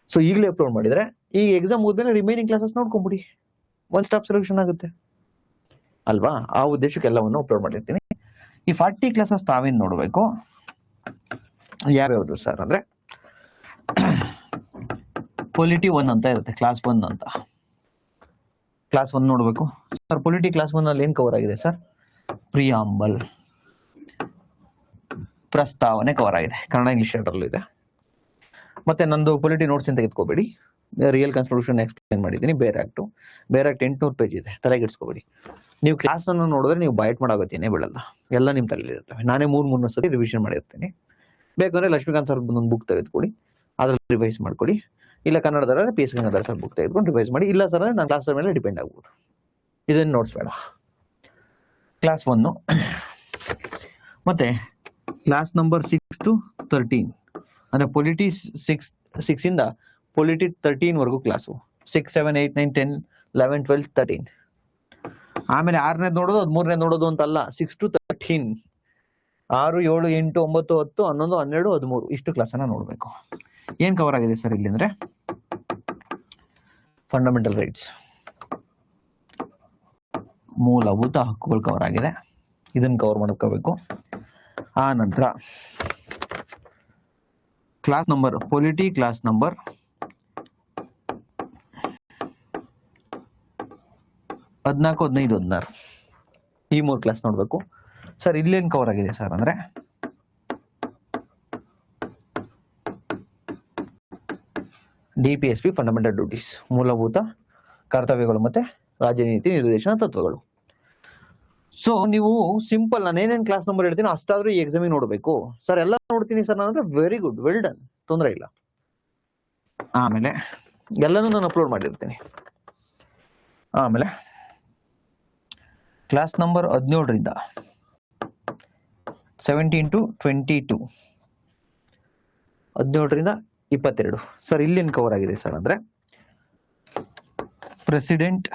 [SPEAKER 1] ಸೊ ಈಗಲೇ ಅಪ್ಲೋಡ್ ಮಾಡಿದರೆ ಈ ಎಕ್ಸಾಮ್ ಮುಗಿದ್ಮೇಲೆ ರಿಮೈನಿಂಗ್ ಕ್ಲಾಸಸ್ ನೋಡ್ಕೊಂಬಿಡಿ, ಒನ್ ಸ್ಟಾಪ್ ಸೊಲ್ಯೂಷನ್ ಆಗುತ್ತೆ ಅಲ್ವಾ? ಆ ಉದ್ದೇಶಕ್ಕೆ ಎಲ್ಲವನ್ನು ಅಪ್ಲೋಡ್ ಮಾಡಿರ್ತೀನಿ. ಈ 40 ಕ್ಲಾಸಸ್ ತಾವೇನು ನೋಡಬೇಕು, ಯಾವ್ಯಾವುದು ಸರ್ ಅಂದರೆ, ಪೊಲಿಟಿ 1 ಅಂತ ಇರುತ್ತೆ, ಕ್ಲಾಸ್ 1 ಅಂತ. ಕ್ಲಾಸ್ 1 ನೋಡಬೇಕು ಸರ್. ಪೊಲಿಟಿ ಕ್ಲಾಸ್ 1 ಅಲ್ಲಿ ಏನು ಕವರ್ ಆಗಿದೆ ಸರ್? ಪ್ರಿಯಾಂಬಲ್, ಪ್ರಸ್ತಾವನೆ ಕವರ್ ಆಗಿದೆ, ಕನ್ನಡ ಇಂಗ್ಲಿಷ್ ಎರಡರಲ್ಲೂ ಇದೆ. ಮತ್ತೆ ನಂದು ಪೊಲಿಟಿ ನೋಟ್ಸ್ ಅಂತ ತೆಗೆದುಕೋಬೇಡಿ, ರಿಯಲ್ ಕಾನ್ಸ್ಟಿಟ್ಯೂಷನ್ ಎಕ್ಸ್ಪ್ಲೇನ್ ಮಾಡಿದ್ದೀನಿ. ಬೇರೆ ಆಕ್ಟ್ 800 ಪೇಜ್ ಇದೆ, ತಲೆಗೆ ಇಡ್ಸ್ಕೋಬೇಡಿ. ನೀವು ಕ್ಲಾಸನ್ನು ನೋಡಿದ್ರೆ ನೀವು ಬೈಟ್ ಮಾಡೋಗತ್ತೇನೆ ಬೀಳಲ್ಲ, ಎಲ್ಲ ನಿಮ್ಮ ತಲೆಯಲ್ಲಿ ಇರ್ತವೆ. ನಾನೇ 3 ಸತಿ ರಿವಿಷನ್ ಮಾಡಿರ್ತೀನಿ. ಬೇಕಂದ್ರೆ ಲಕ್ಷ್ಮೀಕಾಂತ್ ಸರ್ ಒಂದು ಬುಕ್ ತೆಗೆದುಕೊಡಿ, ಅದ್ರಲ್ಲಿ ರಿವೈಸ್ ಮಾಡ್ಕೊಳ್ಳಿ. ಇಲ್ಲ ಕನ್ನಡದಲ್ಲಿ PS ಗಂಗಾಧರ್ ಸರ್ ಬುಕ್ ತೆಗೆದುಕೊಂಡು ರಿವೈಸ್ ಮಾಡಿ. ಇಲ್ಲ ಸರ್ ನಾನು ಕ್ಲಾಸ್ ಮೇಲೆ ಡಿಪೆಂಡ್ ಆಗ್ಬೋದು, ಇದನ್ನು ನೋಟ್ಸ್ ಬೇಡ. ಕ್ಲಾಸ್ 1 ಮತ್ತೆ ಕ್ಲಾಸ್ ನಂಬರ್ 6 to 13 ಅಂದರೆ ಪೊಲಿಟಿ 6 ಇಂದ ಪೊಲಿಟಿ 13 ವರೆಗೂ ಕ್ಲಾಸು. 6, 7, 8, 9, 10, 11, 12, 13. ಆಮೇಲೆ 6ನೇದು ನೋಡೋದು, 13ನೇದು ನೋಡೋದು ಅಂತಲ್ಲ, 6 to 13, 6, 7, 8, 9, 10, 11, 12, 13 ಇಷ್ಟು ಕ್ಲಾಸನ್ನು ನೋಡಬೇಕು. ಏನು ಕವರ್ ಆಗಿದೆ ಸರ್ ಇಲ್ಲಿ ಅಂದರೆ, ಫಂಡಮೆಂಟಲ್ ರೈಟ್ಸ್, ಮೂಲಭೂತ ಹಕ್ಕುಗಳು ಕವರ್ ಆಗಿದೆ, ಇದನ್ನು ಕವರ್ ಮಾಡ್ಕೋಬೇಕು. ಆ ನಂತರ class number polity class number 14, 15, 16 ಈ 3 ಕ್ಲಾಸ್ ನೋಡಬೇಕು ಸರ್. ಇಲ್ಲೇನು ಕವರ್ ಆಗಿದೆ ಸರ್ ಅಂದರೆ, DPSP ಫಂಡಮೆಂಟಲ್ ಡ್ಯೂಟೀಸ್, ಮೂಲಭೂತ ಕರ್ತವ್ಯಗಳು ಮತ್ತು ರಾಜನೀತಿ ನಿರ್ದೇಶನ ತತ್ವಗಳು. ಸೊ ನೀವು ಸಿಂಪಲ್ ನಾನು ಏನೇನು ಕ್ಲಾಸ್ ನಂಬರ್ ಹೇಳ್ತೀನಿ ಅಷ್ಟಾದ್ರೂ ಈ ಎಕ್ಸಾಮಿಗೆ ನೋಡಬೇಕು ಸರ್. ಎಲ್ಲ ನೋಡ್ತೀನಿ ಸರ್ ನಾನು ಅಂದರೆ ವೆರಿ ಗುಡ್, ವೆಲ್ ಡನ್, ತೊಂದರೆ ಇಲ್ಲ. ಆಮೇಲೆ ಎಲ್ಲನೂ ನಾನು ಅಪ್ಲೋಡ್ ಮಾಡಿರ್ತೀನಿ. ಆಮೇಲೆ ಕ್ಲಾಸ್ ನಂಬರ್ 17ರಿಂದ 17 to 22, 17ರಿಂದ 22 ಸರ್. ಇಲ್ಲೇನು ಕವರ್ ಆಗಿದೆ ಸರ್ ಅಂದರೆ, president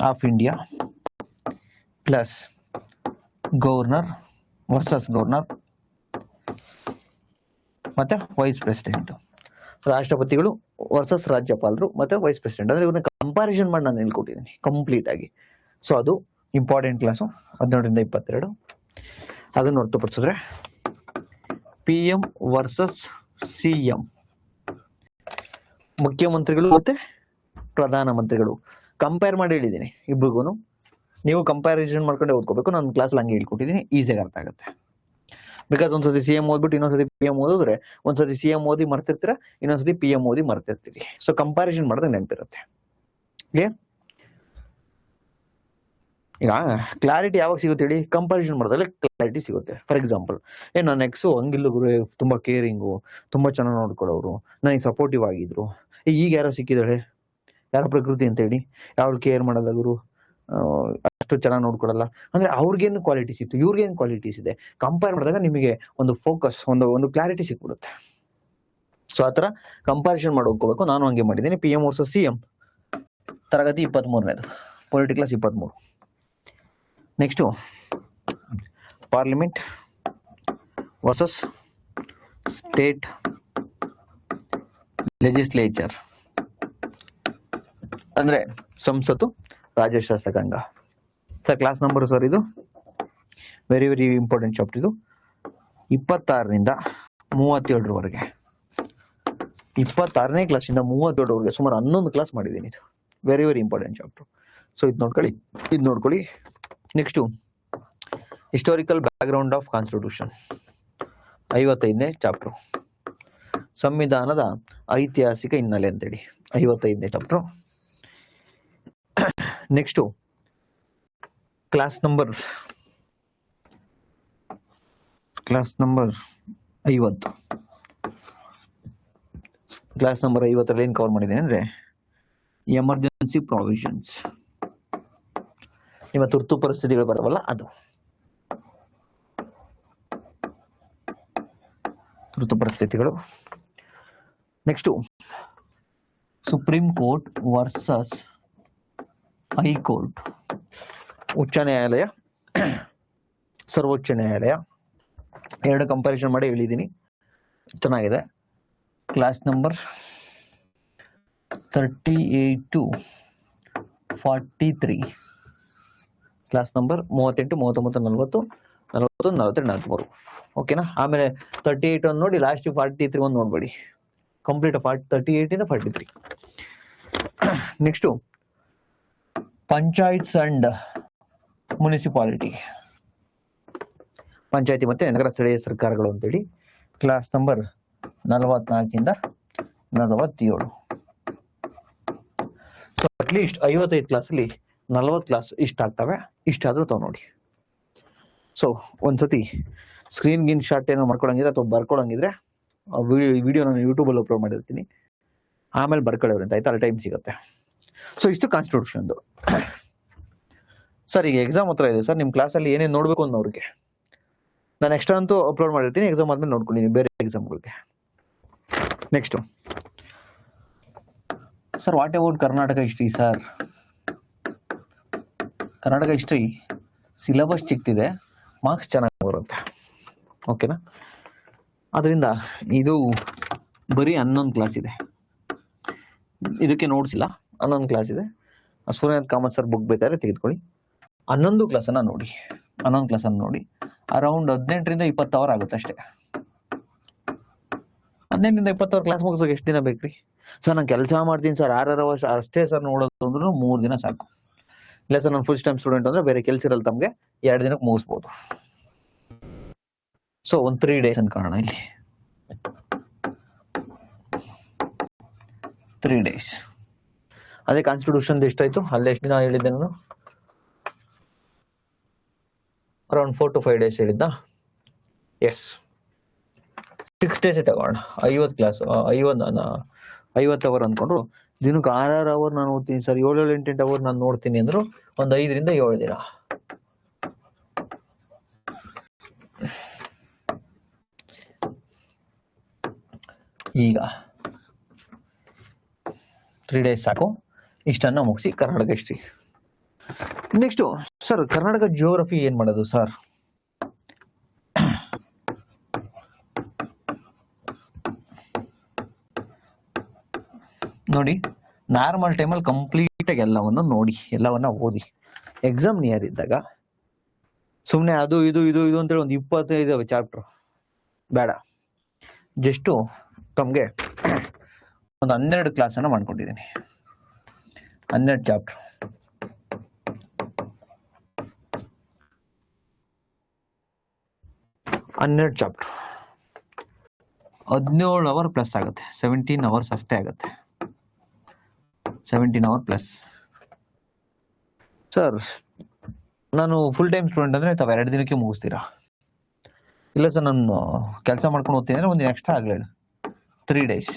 [SPEAKER 1] of India plus governor versus governor ಮತ್ತು ವೈಸ್ ಪ್ರೆಸಿಡೆಂಟ್, ರಾಷ್ಟ್ರಪತಿಗಳು ವರ್ಸಸ್ ರಾಜ್ಯಪಾಲರು ಮತ್ತು ವೈಸ್ ಪ್ರೆಸಿಡೆಂಟ್. ಅಂದರೆ ಇವ್ರನ್ನ ಕಂಪ್ಯಾರಿಸನ್ ಮಾಡಿ ನಾನು ಹೇಳ್ಕೊಟ್ಟಿದ್ದೀನಿ ಕಂಪ್ಲೀಟ್ ಆಗಿ. ಸೊ ಅದು ಇಂಪಾರ್ಟೆಂಟ್ ಕ್ಲಾಸು 17ರಿಂದ 22. ಅದನ್ನು ಹೊರತುಪಡಿಸಿದ್ರೆ PM ವರ್ಸಸ್ CM, ಮುಖ್ಯಮಂತ್ರಿಗಳು ಮತ್ತು ಪ್ರಧಾನಮಂತ್ರಿಗಳು ಕಂಪೇರ್ ಮಾಡಿ ಹೇಳಿದ್ದೀನಿ ಇಬ್ರಿಗೂ. ನೀವು ಕಂಪ್ಯಾರಿಸನ್ ಮಾಡ್ಕೊಂಡೆ ಓದ್ಕೋಬೇಕು. ನಾನು ಕ್ಲಾಸಲ್ಲಿ ಹಂಗೆ ಹೇಳ್ಕೊಟ್ಟಿದ್ದೀನಿ, ಈಸಿಯಾಗಿ ಅರ್ಥ ಆಗುತ್ತೆ. ಬಿಕಾಸ್ ಒಂದ್ಸತಿ CM ಓದ್ಬಿಟ್ಟು ಇನ್ನೊಂದ್ಸತಿ PM ಓದಿದ್ರೆ, ಒಂದ್ಸತಿ CM ಓದಿ ಮರ್ತಿರ್ತೀರ, ಇನ್ನೊಂದ್ಸತಿ PM ಓದಿ ಮರ್ತಿರ್ತೀರಿ. ಸೊ ಕಂಪ್ಯಾರಿಸನ್ ಮಾಡಿದ್ರೆ ನೆನಪಿರುತ್ತೆ. ಕ್ಲಿಯರ್? ಈಗ ಕ್ಲಾರಿಟಿ ಯಾವಾಗ ಸಿಗುತ್ತೆ ಹೇಳಿ, ಕಂಪಾರಿಸನ್ ಮಾಡಿದ್ರೆ ಕ್ಲಾರಿಟಿ ಸಿಗುತ್ತೆ. ಫಾರ್ ಎಕ್ಸಾಂಪಲ್, ನನ್ನ ಎಕ್ಸು ಹಂಗಿಲ್ಲ ಗುರು, ತುಂಬ ಕೇರಿಂಗು, ತುಂಬ ಚೆನ್ನಾಗಿ ನೋಡ್ಕೊಳ್ಳೋರು, ನನಗೆ ಸಪೋರ್ಟಿವ್ ಆಗಿದ್ರು. ಈಗ ಯಾರೋ ಸಿಕ್ಕಿದಾಳೆ, ಯಾರೋ ಪ್ರಕೃತಿ ಅಂತ ಹೇಳಿ, ಯಾರು ಕೇರ್ ಮಾಡೋಲ್ಲ ಗುರು, ಅಷ್ಟು ಚೆನ್ನಾಗಿ ನೋಡ್ಕೊಡಲ್ಲ ಅಂದ್ರೆ ಅವ್ರಿಗೇನು ಕ್ವಾಲಿಟೀಸ್ ಇತ್ತು, ಇವ್ರಿಗೇನು ಕ್ವಾಲಿಟೀಸ್ ಇದೆ, ಕಂಪೇರ್ ಮಾಡಿದಾಗ ನಿಮಗೆ ಒಂದು ಫೋಕಸ್, ಒಂದು ಕ್ಲಾರಿಟಿ ಸಿಕ್ಬಿಡುತ್ತೆ. ಸೊ ಆ ಥರ ಕಂಪಾರಿಸನ್ ಹೋಗ್ಕೋಬೇಕು. ನಾನು ಹಂಗೆ ಮಾಡಿದ್ದೀನಿ. PM ವರ್ಸಸ್ CM, ತರಗತಿ 23ನೇದು, polity class 23. Next parliament versus state legislature, ಅಂದ್ರೆ ಸಂಸತ್ತು, ರಾಜ್ಯ ಶಾಸಕಾಂಗ. ಸರ್ ಕ್ಲಾಸ್ ನಂಬರ್ ಸರ್ ಇದು ವೆರಿ ವೆರಿ ಇಂಪಾರ್ಟೆಂಟ್ ಚಾಪ್ಟರ್. ಇದು 26ರಿಂದ 37ರವರೆಗೆ, 26ನೇ ಕ್ಲಾಸಿಂದ 37ರವರೆಗೆ ಸುಮಾರು 11 ಕ್ಲಾಸ್ ಮಾಡಿದ್ದೀನಿ. ಇದು very very important chapter. So ಇದು ನೋಡ್ಕೊಳ್ಳಿ. Next historical background of constitution, 55ನೇ ಚಾಪ್ಟರ್. ಸಂವಿಧಾನದ ಐತಿಹಾಸಿಕ ಹಿನ್ನೆಲೆ ಅಂತೇಳಿ 55ನೇ chapter. Next class number 50. Class number 50ರಲ್ಲಿ ಏನು ಕವರ್ ಮಾಡಿದ್ದೇನೆ ಅಂದರೆ ಎಮರ್ಜೆನ್ಸಿ ಪ್ರಾವಿಷನ್ಸ್, ನಿಮ್ಮ ತುರ್ತು ಪರಿಸ್ಥಿತಿಗಳು ಬರವಲ್ಲ ಅದು, ತುರ್ತು ಪರಿಸ್ಥಿತಿಗಳು. Next supreme court versus high court, ಉಚ್ಚ ನ್ಯಾಯಾಲಯ, ಸರ್ವೋಚ್ಚ ನ್ಯಾಯಾಲಯ, ಎರಡು ಕಂಪ್ಯಾರಿಸನ್ ಮಾಡಿ ಹೇಳಿದ್ದೀನಿ, ಚೆನ್ನಾಗಿದೆ. Class number 38 to 43, class number 38, 39, 40, 41, 42, 43. ಓಕೆನಾ? ಆಮೇಲೆ 38 ಒಂದು ನೋಡಿ, ಲಾಸ್ಟ್ 43 ಒಂದು ನೋಡ್ಬೇಡಿ, complete 38 43. Next panchayats and municipality, ಪಂಚಾಯತಿ ಮತ್ತು ನಗರ ಸ್ಥಳೀಯ ಸರ್ಕಾರಗಳು ಅಂತೇಳಿ, ಕ್ಲಾಸ್ ನಂಬರ್ 44ರಿಂದ 47. ಸೊ ಅಟ್ಲೀಸ್ಟ್ 55 ಕ್ಲಾಸಲ್ಲಿ 40 ಕ್ಲಾಸ್ ಇಷ್ಟಾಗ್ತವೆ, ಇಷ್ಟಾದರೂ ತಾವು ನೋಡಿ. ಸೊ ಒಂದ್ಸತಿ ಸ್ಕ್ರೀನ್ ಶಾರ್ಟ್ ಏನೋ ಮಾಡ್ಕೊಳಂಗಿದ್ರೆ ಅಥವಾ ಬರ್ಕೊಳಂಗಿದ್ರೆ ವಿಡಿಯೋ ನಾನು ಯೂಟ್ಯೂಬಲ್ಲಿ ಅಪ್ಲೋಡ್ ಮಾಡಿರ್ತೀನಿ, ಆಮೇಲೆ ಬರ್ಕೊಳ್ಳೋರು ಅಂತ ಆಯ್ತು, ಅಲ್ಲಿ ಟೈಮ್ ಸಿಗುತ್ತೆ. ಸೊ ಇಷ್ಟು ಕಾನ್ಸ್ಟಿಟ್ಯೂಷನ್ದು. ಸರ್ ಈಗ ಎಕ್ಸಾಮ್ ಹತ್ರ ಇದೆ ಸರ್, ನಿಮ್ಮ ಕ್ಲಾಸಲ್ಲಿ ಏನೇನು ನೋಡಬೇಕು ಅನ್ನೋರಿಗೆ ನಾನು ಎಕ್ಸ್ಟ್ರಾ ಅಂತೂ ಅಪ್ಲೋಡ್ ಮಾಡಿರ್ತೀನಿ, ಎಕ್ಸಾಮ್ ಆದ್ಮೇಲೆ ನೋಡ್ಕೊಂಡಿದ್ದೀನಿ ಬೇರೆ ಎಕ್ಸಾಮ್ಗಳಿಗೆ. Next sir what about Karnataka history sir? Karnataka history syllabus ಚಿಕ್ತಿದೆ, ಮಾರ್ಕ್ಸ್ ಚೆನ್ನಾಗಿ ಬರುತ್ತೆ. ಓಕೆನಾ? ಅದರಿಂದ ಇದು ಬರೀ 11 ಕ್ಲಾಸ್ ಇದೆ, ಇದಕ್ಕೆ ನೋಟ್ಸಿಲ್ಲ, 11 ಕ್ಲಾಸ್ ಇದೆ. ಸೂರ್ಯನಾಥ್ ಕಾಮತ್ ಸರ್ ಬುಕ್ ಬೇಕಾದ್ರೆ ತೆಗೆದುಕೊಳ್ಳಿ. 11 ಕ್ಲಾಸನ್ನು ನೋಡಿ ಅರೌಂಡ್ 18ರಿಂದ 20 ಅವರ್ ಆಗುತ್ತೆ ಅಷ್ಟೇ. 18ರಿಂದ 20 ಅವರ್ ಕ್ಲಾಸ್ ಮುಗಿಸೋಕೆ ಎಷ್ಟು ದಿನ ಬೇಕ್ರಿ ಸರ್? ನಾನು ಕೆಲಸ ಮಾಡ್ತೀನಿ ಸರ್, 6 ಅವರ್ಸ್ ಅಷ್ಟೇ ಸರ್ ನೋಡೋದು ಅಂದ್ರೂ 3 ದಿನ ಸಾಕು. ಇಲ್ಲ ಸರ್ ನಾನು ಫುಲ್ ಟೈಮ್ ಸ್ಟೂಡೆಂಟ್ ಅಂದರೆ ಬೇರೆ ಕೆಲಸ ಇರಲ್ಲ, ತಮಗೆ 2 ದಿನಕ್ಕೆ ಮುಗಿಸ್ಬೋದು. ಸೊ ಒಂದು 3 ಡೇಸ್ ಅನ್ಕೊಳ್ಳೋಣ, ಇಲ್ಲಿ 3 ಡೇಸ್. ಅದೇ ಕಾನ್ಸ್ಟಿಟ್ಯೂಷನ್ ಎಷ್ಟಾಯ್ತು, ಅಲ್ಲೇ ಎಷ್ಟು ದಿನ ಹೇಳಿದ್ದೆ ನಾನು? ಅರೌಂಡ್ 4 to 5 ಡೇಸ್ ಹೇಳಿದ್ದ. ಎಸ್, 6 ಡೇಸೇ ತಗೋಣ. 50 ಕ್ಲಾಸ್, 50 ಅವರ್ ಅಂದ್ಕೊಂಡ್ರು, ದಿನಕ್ಕೆ 6 ಅವರ್ ನಾನು ಓದ್ತೀನಿ ಸರ್, 7, 8 ಅವರ್ ನಾನು ನೋಡ್ತೀನಿ ಅಂದರು, ಒಂದು 5ರಿಂದ 7 ದಿನ. ಈಗ 3 ಡೇಸ್ ಸಾಕು, ಇಷ್ಟನ್ನು ಮುಗಿಸಿ Karnataka history. Next sir Karnataka geography ಏನು ಮಾಡೋದು ಸರ್? ನೋಡಿ, ನಾರ್ಮಲ್ ಟೈಮಲ್ಲಿ ಕಂಪ್ಲೀಟಾಗಿ ಎಲ್ಲವನ್ನು ನೋಡಿ, ಎಲ್ಲವನ್ನ ಓದಿ. ಎಕ್ಸಾಮ್ ನಿಯರ್ ಇದ್ದಾಗ ಸುಮ್ಮನೆ ಅದು ಇದು ಅಂತೇಳಿ ಒಂದು 25 ಚಾಪ್ಟ್ರು ಬೇಡ. ಜಸ್ಟು ತಮಗೆ ಒಂದು 12 ಕ್ಲಾಸನ್ನು ಮಾಡ್ಕೊಂಡಿದ್ದೀನಿ, 12 ಚಾಪ್ಟ್ರು. 17 ಅವರ್ ಪ್ಲಸ್ ಆಗುತ್ತೆ, 17 ಅವರ್ಸ್ ಅಷ್ಟೇ ಆಗುತ್ತೆ, 17 ಅವರ್ ಪ್ಲಸ್. ಸರ್ ನಾನು ಫುಲ್ ಟೈಮ್ ಸ್ಟೂಡೆಂಟ್ ಅಂದರೆ ತಾವು 2 ದಿನಕ್ಕೆ ಮುಗಿಸ್ತೀರಾ? ಇಲ್ಲ ಸರ್, ನಾನು ಕೆಲಸ ಮಾಡ್ಕೊಂಡು ಓದ್ತೀನಿ ಅಂದರೆ ಒಂದು ಎಕ್ಸ್ಟ್ರಾ ಆಗಲಿ 3 ಡೇಸ್.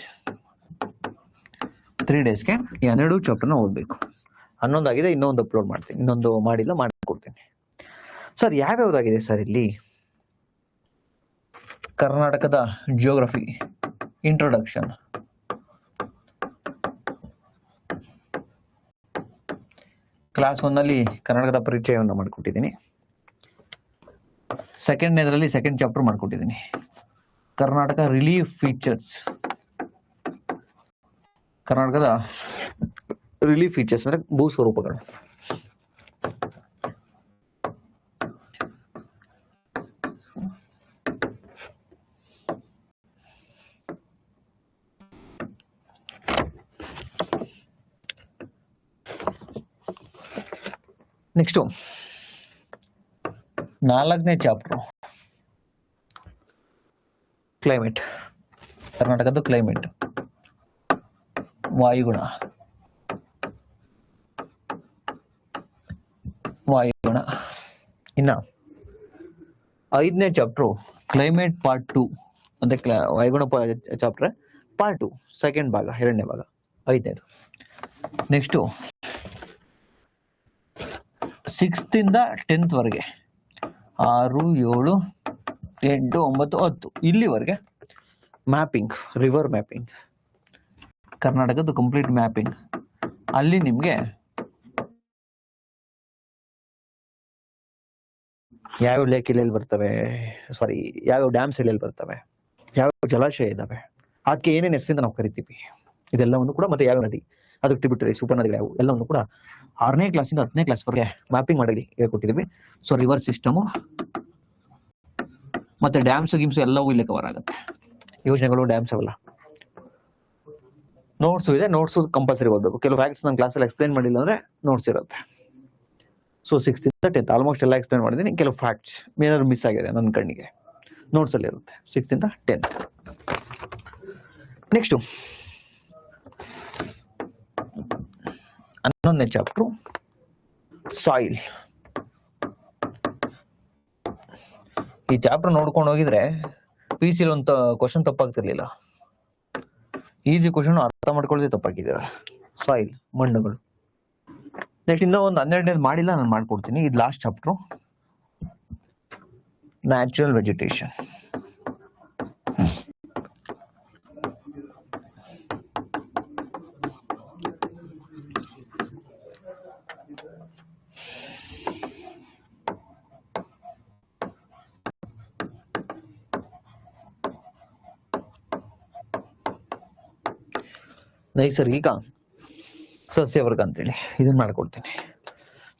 [SPEAKER 1] 3 ಡೇಸ್ಗೆ ಈ 12 ಚಾಪ್ಟರ್ನ ಓದಬೇಕು. 11 ಆಗಿದೆ, ಇನ್ನೊಂದು ಅಪ್ಲೋಡ್ ಮಾಡ್ತೀನಿ, ಇನ್ನೊಂದು ಮಾಡಿಲ್ಲ ಮಾಡಿಕೊಡ್ತೀನಿ. ಸರ್ ಯಾವ್ಯಾವುದಾಗಿದೆ ಸರ್ ಇಲ್ಲಿ? ಕರ್ನಾಟಕದ ಜಿಯೋಗ್ರಫಿ ಇಂಟ್ರೊಡಕ್ಷನ್, ಕ್ಲಾಸ್ 1ನಲ್ಲಿ ಕರ್ನಾಟಕದ ಪರಿಚಯವನ್ನು ಮಾಡಿಕೊಟ್ಟಿದ್ದೀನಿ. ಸೆಕೆಂಡ್ನೇದರಲ್ಲಿ ಸೆಕೆಂಡ್ ಚಾಪ್ಟರ್ ಮಾಡಿಕೊಟ್ಟಿದ್ದೀನಿ, ಕರ್ನಾಟಕ ರಿಲೀಫ್ ಫೀಚರ್ಸ್. ಕರ್ನಾಟಕದ ರಿಲೀಫ್ ಫೀಚರ್ಸ್ ಅಂದರೆ ಭೂಸ್ವರೂಪಗಳು. ನೆಕ್ಸ್ಟು 4ನೇ ಚಾಪ್ಟರ್ ಕ್ಲೈಮೇಟ್, ಕರ್ನಾಟಕದ ಕ್ಲೈಮೇಟ್, ವಾಯುಗುಣ. ಇನ್ನು 5ನೇ ಚಾಪ್ಟ್ರು ಕ್ಲೈಮೇಟ್ ಪಾರ್ಟ್ 2 ಅಂದರೆ ವಾಯುಗುಣ ಚಾಪ್ಟರ್ ಪಾರ್ಟ್ 2 ಸೆಕೆಂಡ್ ಭಾಗ, 2ನೇ ಭಾಗ, 5ನೇದು. ನೆಕ್ಸ್ಟು 6th ಇಂದ 10th ವರೆಗೆ 6, 7, 8, 9, 10 ಇಲ್ಲಿವರೆಗೆ ಮ್ಯಾಪಿಂಗ್, ರಿವರ್ ಮ್ಯಾಪಿಂಗ್, ಕರ್ನಾಟಕದ ಕಂಪ್ಲೀಟ್ ಮ್ಯಾಪಿಂಗ್. ಅಲ್ಲಿ ನಿಮಗೆ ಯಾವ್ಯಾವ ಲೇಕ್ ಎಲ್ಲೆಲ್ಲಿ ಬರ್ತವೆ, ಸಾರಿ ಯಾವ್ಯಾವ ಡ್ಯಾಮ್ಸ್ ಎಲ್ಲೆಲ್ಲಿ ಬರ್ತವೆ, ಯಾವ್ಯಾವ ಜಲಾಶಯ ಇದ್ದಾವೆ, ಅದಕ್ಕೆ ಏನೇನು ಹೆಸರಿಂದ ನಾವು ಕರಿತೀವಿ, ಇದೆಲ್ಲವನ್ನು ಕೂಡ, ಮತ್ತೆ ಯಾವ ನದಿ, ಅದಕ್ಕೆ ಟ್ರಿಬ್ಯೂಟರಿ ಸೂಪರ್ ನದಿಗಳು ಯಾವುವು ಎಲ್ಲವನ್ನು ಕೂಡ 6ನೇ ಕ್ಲಾಸಿಂದ 10ನೇ ಕ್ಲಾಸ್ವರೆಗೆ ಮ್ಯಾಪಿಂಗ್ ಮಾಡಿ ಹೇಳ್ಕೊಟ್ಟಿದ್ದೀವಿ. ಸೊ ರಿವರ್ ಸಿಸ್ಟಮು ಮತ್ತೆ ಡ್ಯಾಮ್ಸ್ ಗಿಮ್ಸ್ ಎಲ್ಲವೂ ಇಲ್ಲಿ ಕವರ್ ಆಗುತ್ತೆ. ಯೋಜನೆಗಳು, ಡ್ಯಾಮ್ಸ್ ಅವೆಲ್ಲ. ನೋಟ್ಸು ಇದೆ, ನೋಟ್ಸು ಕಂಪಲ್ಸರಿ ಓದಬೇಕು. ಕೆಲವು ಫ್ಯಾಕ್ಟ್ಸ್ ನನ್ನ ಕ್ಲಾಸಲ್ಲಿ ಎಕ್ಸ್ಪ್ಲೈನ್ ಮಾಡಿಲ್ಲ ಅಂದರೆ ನೋಟ್ಸ್ ಇರುತ್ತೆ. ಸೊ 6th ಇಂದ 10th ಆಲ್ಮೋಸ್ಟ್ ಎಲ್ಲ ಎಕ್ಸ್ಪ್ಲೈನ್ ಮಾಡಿದ್ದೀನಿ. ಕೆಲವು ಫ್ಯಾಕ್ಟ್ಸ್ ಏನಾದ್ರು ಮಿಸ್ ಆಗಿದೆ ನನ್ನ ಕಣ್ಣಿಗೆ, ನೋಟ್ಸಲ್ಲಿ ಇರುತ್ತೆ 6th ಇಂದ 10th. ನೆಕ್ಸ್ಟು 11ನೇ ಚಾಪ್ಟ್ರು ಸಾಯಿಲ್. ಈ ಚಾಪ್ಟರ್ ನೋಡ್ಕೊಂಡು ಹೋಗಿದ್ರೆ PCಲಿ ಒಂದು ಕ್ವಶನ್ ತಪ್ಪಾಗ್ತಿರ್ಲಿಲ್ಲ. ಈಸಿ ಕ್ವಶನ್ ಅರ್ಥ ಮಾಡ್ಕೊಳ್ಳೋದೇ ತಪ್ಪಾಗಿದ್ದೀರ. ಸಾಯಿಲ್, ಮಣ್ಣುಗಳು. ನೆಕ್ಸ್ಟ್ ಇನ್ನೂ ಒಂದು 12ನೇದು ಮಾಡಿಲ್ಲ, ನಾನು ಮಾಡ್ಕೊಡ್ತೀನಿ. ಇದು ಲಾಸ್ಟ್ ಚಾಪ್ಟ್ರು, ನ್ಯಾಚುರಲ್ ವೆಜಿಟೇಷನ್. ನೈಸರ್ಗಿಕ ಸಸ್ಯವರ್ಗ ಅಂತೇಳಿ ಇದನ್ನ ಮಾಡ್ಕೊಡ್ತೀನಿ.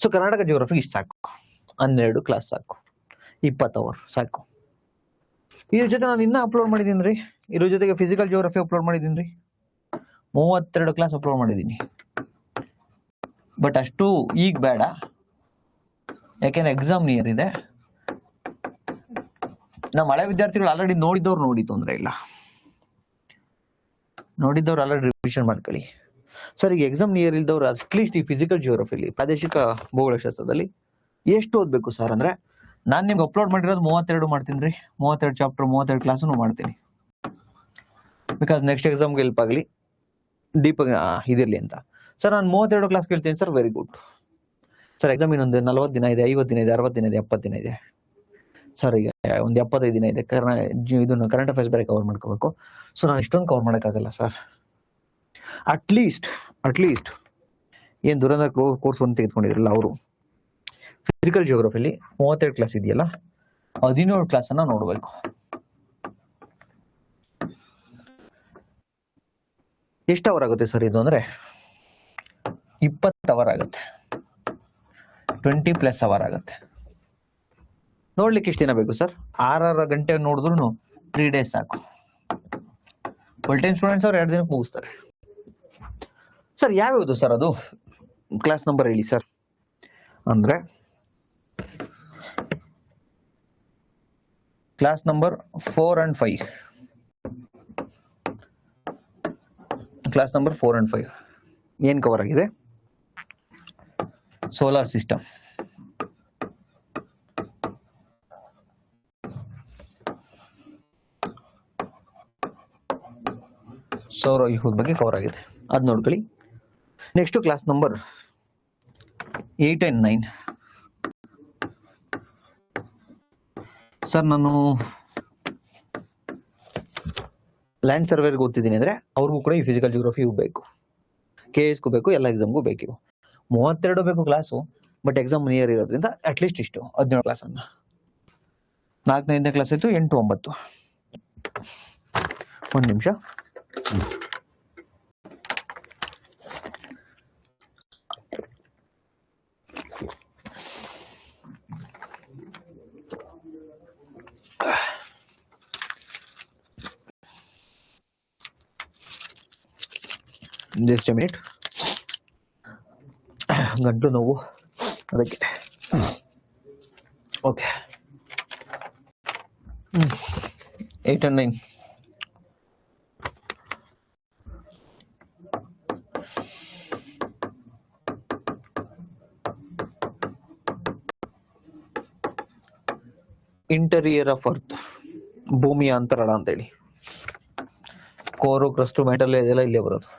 [SPEAKER 1] ಸೊ ಕರ್ನಾಟಕ ಜಿಯೋಗ್ರಫಿಗೆ ಇಷ್ಟು ಸಾಕು, 12 ಕ್ಲಾಸ್ ಸಾಕು, 20 ಅವರ್ ಸಾಕು. ಇದ್ರ ಜೊತೆ ನಾನು ಇನ್ನೂ ಅಪ್ಲೋಡ್ ಮಾಡಿದ್ದೀನಿ ರೀ. ಇದ್ರ ಜೊತೆಗೆ ಫಿಸಿಕಲ್ ಜಿಯೋಗ್ರಫಿ ಅಪ್ಲೋಡ್ ಮಾಡಿದ್ದೀನಿ ರೀ, 32 ಕ್ಲಾಸ್ ಅಪ್ಲೋಡ್ ಮಾಡಿದ್ದೀನಿ. ಬಟ್ ಅಷ್ಟು ಈಗ ಬೇಡ, ಯಾಕೆಂದ್ರೆ ಎಕ್ಸಾಮ್ ನಿಯರ್ ಇದೆ. ನಮ್ಮ ಹಳೆ ವಿದ್ಯಾರ್ಥಿಗಳು ಆಲ್ರೆಡಿ ನೋಡಿದ್ದವ್ರು ನೋಡಿ ತೊಂದರೆ ಇಲ್ಲ, ನೋಡಿದ್ದವ್ರು ಆಲ್ರೆಡಿ ರಿವಿಷನ್ ಮಾಡ್ಕೊಳ್ಳಿ. ಸರ್ ಈಗ ಎಕ್ಸಾಮ್ ನಿಯರ್ ಇಲ್ದವ್ರು ಅಟ್ಲೀಸ್ಟ್ ಈ ಫಿಸಿಕಲ್ ಜಿಯೋಗ್ರಫಿಲಿ, ಪ್ರಾದೇಶಿಕ ಭೂಗೋಳಶಾಸ್ತ್ರದಲ್ಲಿ ಎಷ್ಟು ಓದಬೇಕು ಸರ್ ಅಂದರೆ, ನಾನು ನಿಮ್ಗೆ ಅಪ್ಲೋಡ್ ಮಾಡಿರೋದು 32 ಮಾಡ್ತೀನಿ ರೀ. 32 ಚಾಪ್ಟರ್, 32 ಕ್ಲಾಸನ್ನು ಮಾಡ್ತೀನಿ. ಬಿಕಾಸ್ ನೆಕ್ಸ್ಟ್ ಎಕ್ಸಾಮ್ಗೆ ಹೆಲ್ಪ್ ಆಗಲಿ, ಡೀಪಾಗಿ ಇದಿರಲಿ ಅಂತ. ಸರ್ ನಾನು 32 ಕ್ಲಾಸ್ ಕೇಳ್ತೀನಿ sir, very good sir. Exam ಇನ್ನೊಂದು 40 ದಿನ ಇದೆ, 50 ದಿನ ಇದೆ, 60 ದಿನ ಇದೆ, 70 ದಿನ ಇದೆ ಸರ್. ಈಗ ಒಂದು 75 ದಿನ ಇದೆ. ಇದನ್ನು ಕರೆಂಟ್ ಅಫೇರ್ಸ್ ಬೇರೆ ಕವರ್ ಮಾಡ್ಕೋಬೇಕು. ಸೊ ನಾನು ಇಷ್ಟೊಂದು ಕವರ್ ಮಾಡೋಕ್ಕಾಗಲ್ಲ ಸರ್. ಅಟ್ಲೀಸ್ಟ್ ಏನು ದುರಂತ ಕೋರ್ಸ್ ಒಂದು ತೆಗೆದುಕೊಂಡಿದ್ರಲ್ಲ ಅವರು, ಫಿಸಿಕಲ್ ಜಿಯೋಗ್ರಫಿಲಿ 32 ಕ್ಲಾಸ್ ಇದೆಯಲ್ಲ, 17 ಕ್ಲಾಸನ್ನು ನೋಡಬೇಕು. ಎಷ್ಟು ಅವರ್ ಆಗುತ್ತೆ ಸರ್ ಇದು ಅಂದರೆ, 20 ಅವರ್ ಆಗುತ್ತೆ, 20+ ಅವರ್ ಆಗುತ್ತೆ. ನೋಡ್ಲಿಕ್ಕೆ ಎಷ್ಟು ದಿನ ಬೇಕು ಸರ್? 6 ಗಂಟೆ ನೋಡಿದ್ರು 3 ಡೇಸ್ ಸಾಕು. ಫುಲ್ ಟೈಮ್ ಸ್ಟೂಡೆಂಟ್ಸ್ ಅವ್ರು 2 ದಿನಕ್ಕೆ ಮುಗಿಸ್ತಾರೆ. ಸರ್ ಯಾವ್ಯಾವುದು ಸರ್ ಅದು? ಕ್ಲಾಸ್ ನಂಬರ್ ಹೇಳಿ ಸರ್. ಅಂದರೆ class number 4 and 5. Class number 4 and 5 ಏನು ಕವರ್ ಆಗಿದೆ? ಸೋಲಾರ್ ಸಿಸ್ಟಮ್, ಸೌರವ್ಯೂಹದ ಬಗ್ಗೆ ಕವರ್ ಆಗಿದೆ, ಅದು ನೋಡ್ಕೊಳ್ಳಿ. Next class number 8 and 9. Sir ನಾನು ಲ್ಯಾಂಡ್ ಸರ್ವೇರ್ಗೆ ಓದ್ತಿದ್ದೀನಿ ಅಂದರೆ ಅವ್ರಿಗೂ ಕೂಡ ಈ ಫಿಸಿಕಲ್ ಜಿಯೋಗ್ರಫಿ ಬೇಕು, KSಗೂ ಬೇಕು, ಎಲ್ಲ ಎಕ್ಸಾಮ್ಗೂ ಬೇಕು. 32 ಬೇಕು ಕ್ಲಾಸು, ಬಟ್ ಎಕ್ಸಾಮ್ ನಿಯರ್ ಇರೋದ್ರಿಂದ ಅಟ್ಲೀಸ್ಟ್ ಇಷ್ಟು 17 ಕ್ಲಾಸನ್ನು. 4ನೇ 5ನೇ ಕ್ಲಾಸ್ ಆಯಿತು, 8 9. ಒಂದು ನಿಮಿಷ. ಜಸ್ಟ್ ಎ ಮಿನಿಟ್, ಗಂಟು ನೋವು ಅದಕ್ಕೆ. Okay, 8 and 9. Interior of earth, ಭೂಮಿಯ ಅಂತರಾಳ ಅಂತೇಳಿ. ಕೋರು, ಕ್ರಸ್ಟು, ಮೆಟಲ್ ಇದೆಲ್ಲ ಇಲ್ಲೇ ಬರೋದು.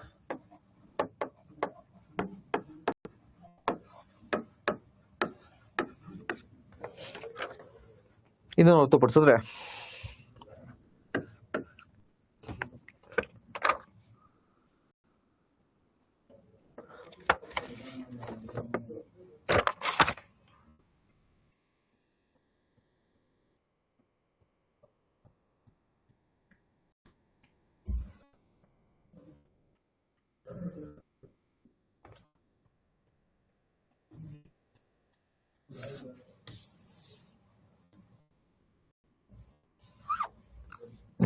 [SPEAKER 1] ಇದನ್ನು ಹೊರತುಪಡಿಸಿದ್ರೆ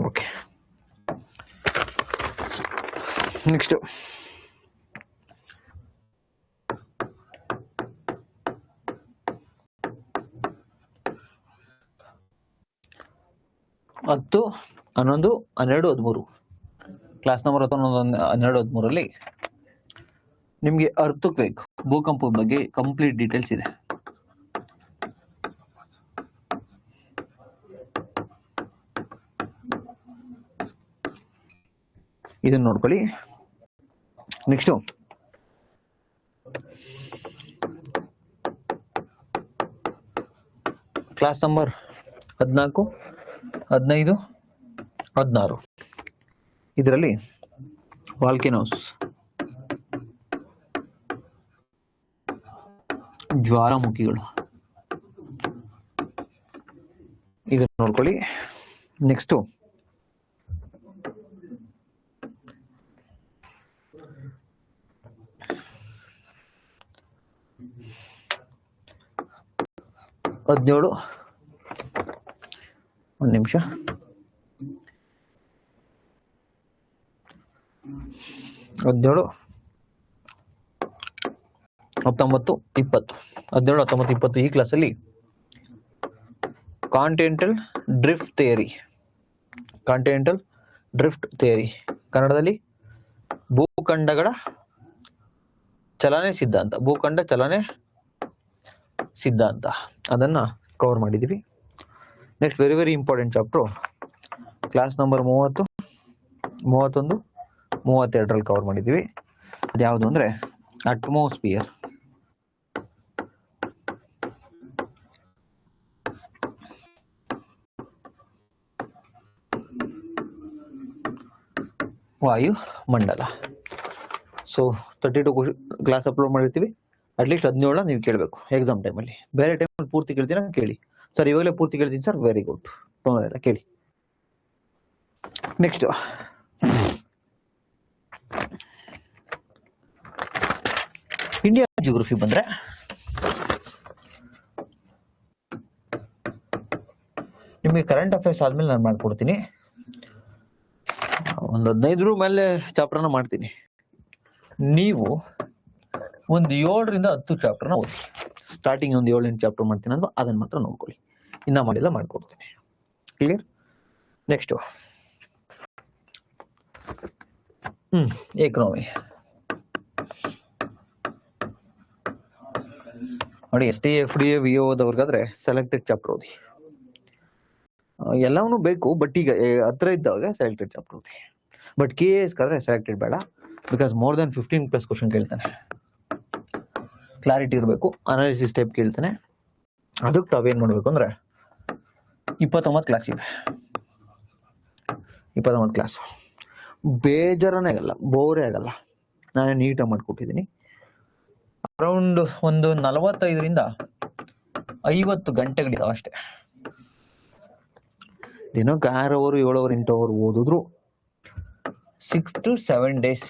[SPEAKER 1] ಓಕೆ. ನೆಕ್ಸ್ಟ್ ಹತ್ತು 11 12 13 ಕ್ಲಾಸ್ ನಂಬರ್ 11 12 13 ನಿಮಗೆ ಅರ್ಥಕ್ಕೆ ಬೇಕು, ಭೂಕಂಪದ ಬಗ್ಗೆ ಕಂಪ್ಲೀಟ್ ಡೀಟೇಲ್ಸ್ ಇದೆ. ಇದನ್ನು ನೋಡ್ಕೊಳ್ಳಿ. ನೆಕ್ಸ್ಟು ಕ್ಲಾಸ್ ನಂಬರ್ 14 15 16 ಇದರಲ್ಲಿ ವಾಲ್ಕೆನೋಸ್, ಜ್ವಾಲಾಮುಖಿಗಳು, ಇದನ್ನು ನೋಡ್ಕೊಳ್ಳಿ. ನೆಕ್ಸ್ಟು ಹದಿನೇಳು, ಒಂದು ನಿಮಿಷ, 17 19 20 17 19 20 ಈ ಕ್ಲಾಸಲ್ಲಿ ಕಾಂಟಿನೆಂಟಲ್ ಡ್ರಿಫ್ಟ್ ಥಿಯರಿ, ಕನ್ನಡದಲ್ಲಿ ಭೂಖಂಡ ಚಲನೆ ಸಿದ್ಧಾಂತ, ಅದನ್ನು ಕವರ್ ಮಾಡಿದ್ದೀವಿ. Next very very important chapter class number 30 31 32ರಲ್ಲಿ ಕವರ್ ಮಾಡಿದ್ದೀವಿ. ಅದು ಯಾವುದು ಅಂದರೆ ಅಟ್ಮಾಸ್ಫಿಯರ್. ವಾಯು ಮಂಡಲ. ಸೊ 32 ಕ್ಲಾಸ್ ಅಪ್ಲೋಡ್ ಮಾಡಿರ್ತೀವಿ. ಅಟ್ಲೀಸ್ಟ್ 17 ನೀವು ಕೇಳಬೇಕು ಎಕ್ಸಾಮ್ ಟೈಮಲ್ಲಿ. ಬೇರೆ ಟೈಮಲ್ಲಿ ಪೂರ್ತಿ ಕೇಳ್ತೀರಾ ಕೇಳಿ. ಸರ್ ಇವಾಗಲೇ ಪೂರ್ತಿ ಕೇಳ್ತೀನಿ ಸರ್, ವೆರಿ ಗುಡ್, ತೊಂದರೆ ಇಲ್ಲ, ಕೇಳಿ. ನೆಕ್ಸ್ಟ್ ಇಂಡಿಯಾ ಜಿಯೋಗ್ರಫಿ ಬಂದರೆ ನಿಮಗೆ ಕರೆಂಟ್ ಅಫೇರ್ಸ್ ಆದಮೇಲೆ ನಾನು ಮಾಡ್ಕೊಡ್ತೀನಿ. ಒಂದು 15 ಮೇಲೆ ಚಾಪ್ಟರ್ನ ಮಾಡ್ತೀನಿ. ನೀವು ಒಂದು 7ರಿಂದ 10 ಚಾಪ್ಟರ್ನ ಓದಿ. ಸ್ಟಾರ್ಟಿಂಗ್ ಒಂದು 7-8 ಚಾಪ್ಟರ್ ಮಾಡ್ತೀನಿ ಅಂದ್ರೆ ಅದನ್ನು ಮಾತ್ರ ನೋಡ್ಕೊಳ್ಳಿ. ಇನ್ನ ಮಾಡಿಲ್ಲ ಮಾಡ್ಕೊಡ್ತೀನಿ. ಕ್ಲಿಯರ್? ನೆಕ್ಸ್ಟು ಎಕನಾಮಿ ನೋಡಿ. STA FDA VO ಓದೋರ್ಗಾದ್ರೆ ಸೆಲೆಕ್ಟೆಡ್ ಚಾಪ್ಟರ್ ಓದಿ. ಎಲ್ಲವನ್ನೂ ಬೇಕು, ಬಟ್ ಈಗ ಹತ್ರ ಇದ್ದಾಗ ಸೆಲೆಕ್ಟೆಡ್ ಚಾಪ್ಟರ್ ಓದಿ. ಬಟ್ KAS ಕಾದ್ರೆ ಸೆಲೆಕ್ಟೆಡ್ ಬೇಡ, ಬಿಕಾಸ್ ಮೋರ್ ದೆನ್ 15+ ಕ್ವಶನ್ ಕೇಳ್ತಾನೆ. ಕ್ಲಾರಿಟಿ ಇರಬೇಕು, ಅನಾಲಿಸಿಸ್ ಟೈಪ್ ಕೇಳ್ತಾನೆ. ಅದಕ್ಕೆ ತಾವೇನು ಮಾಡಬೇಕು ಅಂದರೆ 29 ಕ್ಲಾಸ್ ಇವೆ. 29 ಕ್ಲಾಸು ಬೇಜಾರನೇ ಆಗಲ್ಲ, ಬೋರೇ ಆಗಲ್ಲ. ನಾನೇ ನೀಟಾಗಿ ಮಾಡಿಕೊಟ್ಟಿದ್ದೀನಿ. ಅರೌಂಡ್ ಒಂದು 45ರಿಂದ 50 ಗಂಟೆಗಳಿದಾವೆ ಅಷ್ಟೇ. ದಿನಕ್ಕೆ 6 ಅವರ್ 7 ಅವರ್ 8 ಅವರ್ ಓದಿದ್ರು 6 to 7 days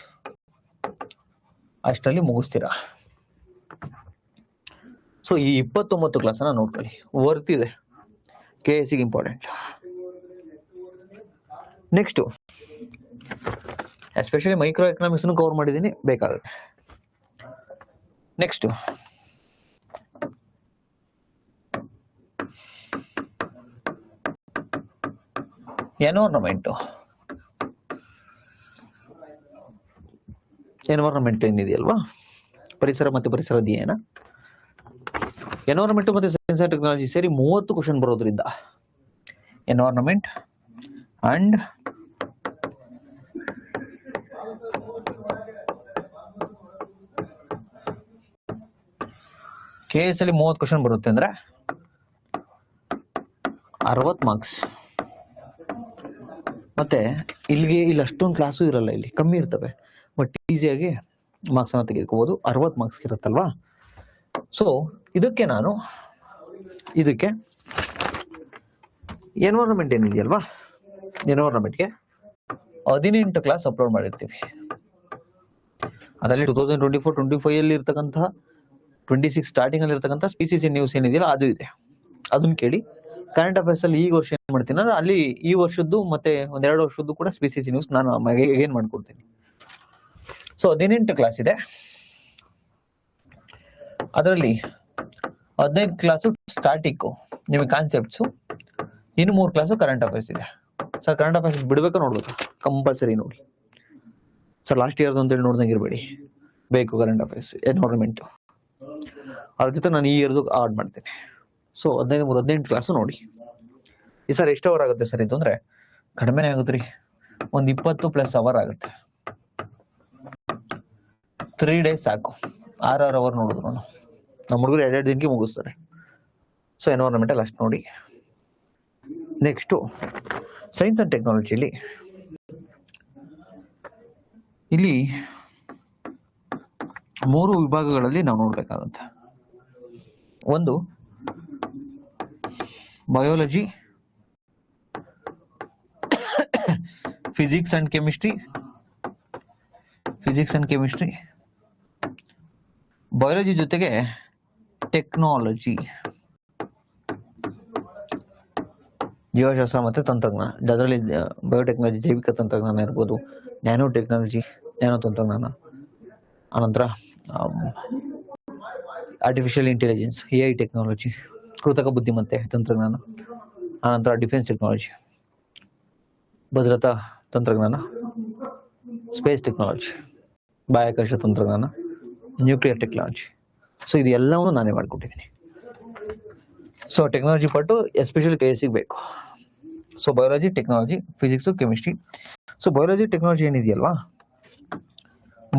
[SPEAKER 1] ಅಷ್ಟರಲ್ಲಿ ಮುಗಿಸ್ತೀರಾ. ಸೊ ಈ 29 ಕ್ಲಾಸನ್ನ ನೋಡ್ಕೊಳ್ಳಿ, ವರ್ತಿದೆ. KSಗೆ ಇಂಪಾರ್ಟೆಂಟ್. ನೆಕ್ಸ್ಟು ಎಸ್ಪೆಷಲಿ ಮೈಕ್ರೋ ಎಕನಾಮಿಕ್ಸ್ನು ಕವರ್ ಮಾಡಿದ್ದೀನಿ, ಬೇಕಾಗುತ್ತೆ. ನೆಕ್ಸ್ಟು ಎನ್ವೈರನ್ಮೆಂಟ್ ಏನಿದೆಯಲ್ವಾ, ಪರಿಸರ ಮತ್ತು ಪರಿಸರ ಅಧ್ಯಯನ. ಎನ್ವೈರನ್ಮೆಂಟ್ ಮತ್ತು ಸೈನ್ಸ್ ಆ್ಯಂಡ್ ಟೆಕ್ನಾಲಜಿ ಸೇರಿ 30 ಕ್ವಶನ್ ಬರೋದ್ರಿಂದ ಎನ್ವೈರನ್ಮೆಂಟ್ ಅಂಡ್ KS ಅಲ್ಲಿ 30 ಕ್ವಶನ್ ಬರುತ್ತೆ ಅಂದರೆ 60 ಮಾರ್ಕ್ಸ್. ಮತ್ತೆ ಇಲ್ಲಿ ಅಷ್ಟೊಂದು ಕ್ಲಾಸು ಇರಲ್ಲ, ಇಲ್ಲಿ ಕಮ್ಮಿ ಇರ್ತವೆ, ಬಟ್ ಈಸಿಯಾಗಿ ಮಾರ್ಕ್ಸನ್ನು ತೆಗೆದುಕೋಬೋದು. 60 ಮಾರ್ಕ್ಸ್ ಇರುತ್ತಲ್ವಾ. ಸೊ ಇದಕ್ಕೆ ಎನ್ವೈರನ್ಮೆಂಟ್ ಏನಿದೆಯಲ್ವಾ, ಎನ್ವೈರನ್ಮೆಂಟ್ಗೆ 18 ಕ್ಲಾಸ್ ಅಪ್ಲೋಡ್ ಮಾಡಿರ್ತೀವಿ. ಅದರಲ್ಲಿ 2024-25 ಇರ್ತಕ್ಕಂತಹ 26 ಸ್ಟಾರ್ಟಿಂಗ್ ಅಲ್ಲಿ ಇರ್ತಕ್ಕಂಥ PCC ನ್ಯೂಸ್ ಏನಿದೆಯಲ್ಲ ಅದು ಇದೆ, ಅದನ್ನ ಕೇಳಿ. ಕರೆಂಟ್ ಅಫೇರ್ಸ್ ಅಲ್ಲಿ ಈ ವರ್ಷ ಏನು ಮಾಡ್ತೀನಿ ಅಂದ್ರೆ ಅಲ್ಲಿ ಈ ವರ್ಷದ್ದು ಮತ್ತೆ 1-2 ವರ್ಷದ್ದು ಕೂಡ PCC ನ್ಯೂಸ್ ನಾನು ಏನ್ ಮಾಡ್ಕೊಡ್ತೀನಿ. ಸೊ 18 ಕ್ಲಾಸ್ ಇದೆ. ಅದರಲ್ಲಿ 15 ಕ್ಲಾಸು ಸ್ಟಾಟಿಕ್ಕು, ನಿಮಗೆ ಕಾನ್ಸೆಪ್ಟ್ಸು, ಇನ್ನು 3 ಕ್ಲಾಸು ಕರೆಂಟ್ ಅಫೇರ್ಸ್ ಇದೆ. ಸರ್ ಕರೆಂಟ್ ಅಫೇರ್ಸ್ ಬಿಡ್ಬೇಕಾ ನೋಡ್ಬೇಕಾ? ಕಂಪಲ್ಸರಿ ನೋಡಿ ಸರ್. ಲಾಸ್ಟ್ ಇಯರ್ದು ಅಂತೇಳಿ ನೋಡ್ದಂಗೆ ಇರಬೇಡಿ, ಬೇಕು ಕರೆಂಟ್ ಅಫೇರ್ಸ್, ಎನ್ವೈರನ್ಮೆಂಟು. ಅದ್ರ ಜೊತೆ ನಾನು ಈ ಇಯರ್ದು ಆಡ್ ಮಾಡ್ತೀನಿ. ಸೊ 18 ಕ್ಲಾಸು ನೋಡಿ. ಈ ಸರ್ ಎಷ್ಟು ಅವರ್ ಆಗುತ್ತೆ ಸರ್ ಇದು ಅಂದರೆ ಕಡಿಮೆನೇ ಆಗುತ್ತೆ ರೀ, ಒಂದು 20+ ಅವರ್ ಆಗುತ್ತೆ. 3 days ಸಾಕು, 6 ಅವರ್ ನೋಡಿದ್ರು ನಮ್ಮ ಹುಡುಗರು 2 ದಿನಕ್ಕೆ ಮುಗಿಸ್ತಾರೆ. ಸೊ ಎನ್ವೈರನ್ಮೆಂಟಲ್ಲಿ ಅಷ್ಟು ನೋಡಿ. ನೆಕ್ಸ್ಟು ಸೈನ್ಸ್ ಆ್ಯಂಡ್ ಟೆಕ್ನಾಲಜಿಲಿ ಇಲ್ಲಿ 3 ವಿಭಾಗಗಳಲ್ಲಿ ನಾವು ನೋಡಬೇಕಾಗುತ್ತೆ. ಒಂದು biology, physics and chemistry. Biology ಜೊತೆಗೆ ಟೆಕ್ನಾಲಜಿ, ಜೀವಶಾಸ್ತ್ರ ಮತ್ತು ತಂತ್ರಜ್ಞಾನ. ಅದರಲ್ಲಿ ಬಯೋಟೆಕ್ನಾಲಜಿ, ಜೈವಿಕ ತಂತ್ರಜ್ಞಾನ ಇರ್ಬೋದು, ನ್ಯಾನೋ ಟೆಕ್ನಾಲಜಿ, ನ್ಯಾನೋ ತಂತ್ರಜ್ಞಾನ, ಆನಂತರ ಆರ್ಟಿಫಿಷಿಯಲ್ ಇಂಟೆಲಿಜೆನ್ಸ್, AI ಟೆಕ್ನಾಲಜಿ, ಕೃತಕ ಬುದ್ಧಿಮತ್ತೆ ತಂತ್ರಜ್ಞಾನ, ಆನಂತರ ಡಿಫೆನ್ಸ್ ಟೆಕ್ನಾಲಜಿ, ಭದ್ರತಾ ತಂತ್ರಜ್ಞಾನ, ಸ್ಪೇಸ್ ಟೆಕ್ನಾಲಜಿ, ಬಾಹ್ಯಾಕಾಶ ತಂತ್ರಜ್ಞಾನ, ನ್ಯೂಕ್ಲಿಯರ್ ಟೆಕ್ನಾಲಜಿ. ಸೊ ಇದು ಎಲ್ಲವನ್ನೂ ನಾನೇ ಮಾಡಿಕೊಟ್ಟಿದ್ದೀನಿ. ಸೊ ಟೆಕ್ನಾಲಜಿ ಪಾರ್ಟು ಎಸ್ಪೆಷಲಿ KSಗೆ ಬೇಕು. So biology, technology, physics, chemistry. So biology technology ಏನಿದೆಯಲ್ವಾ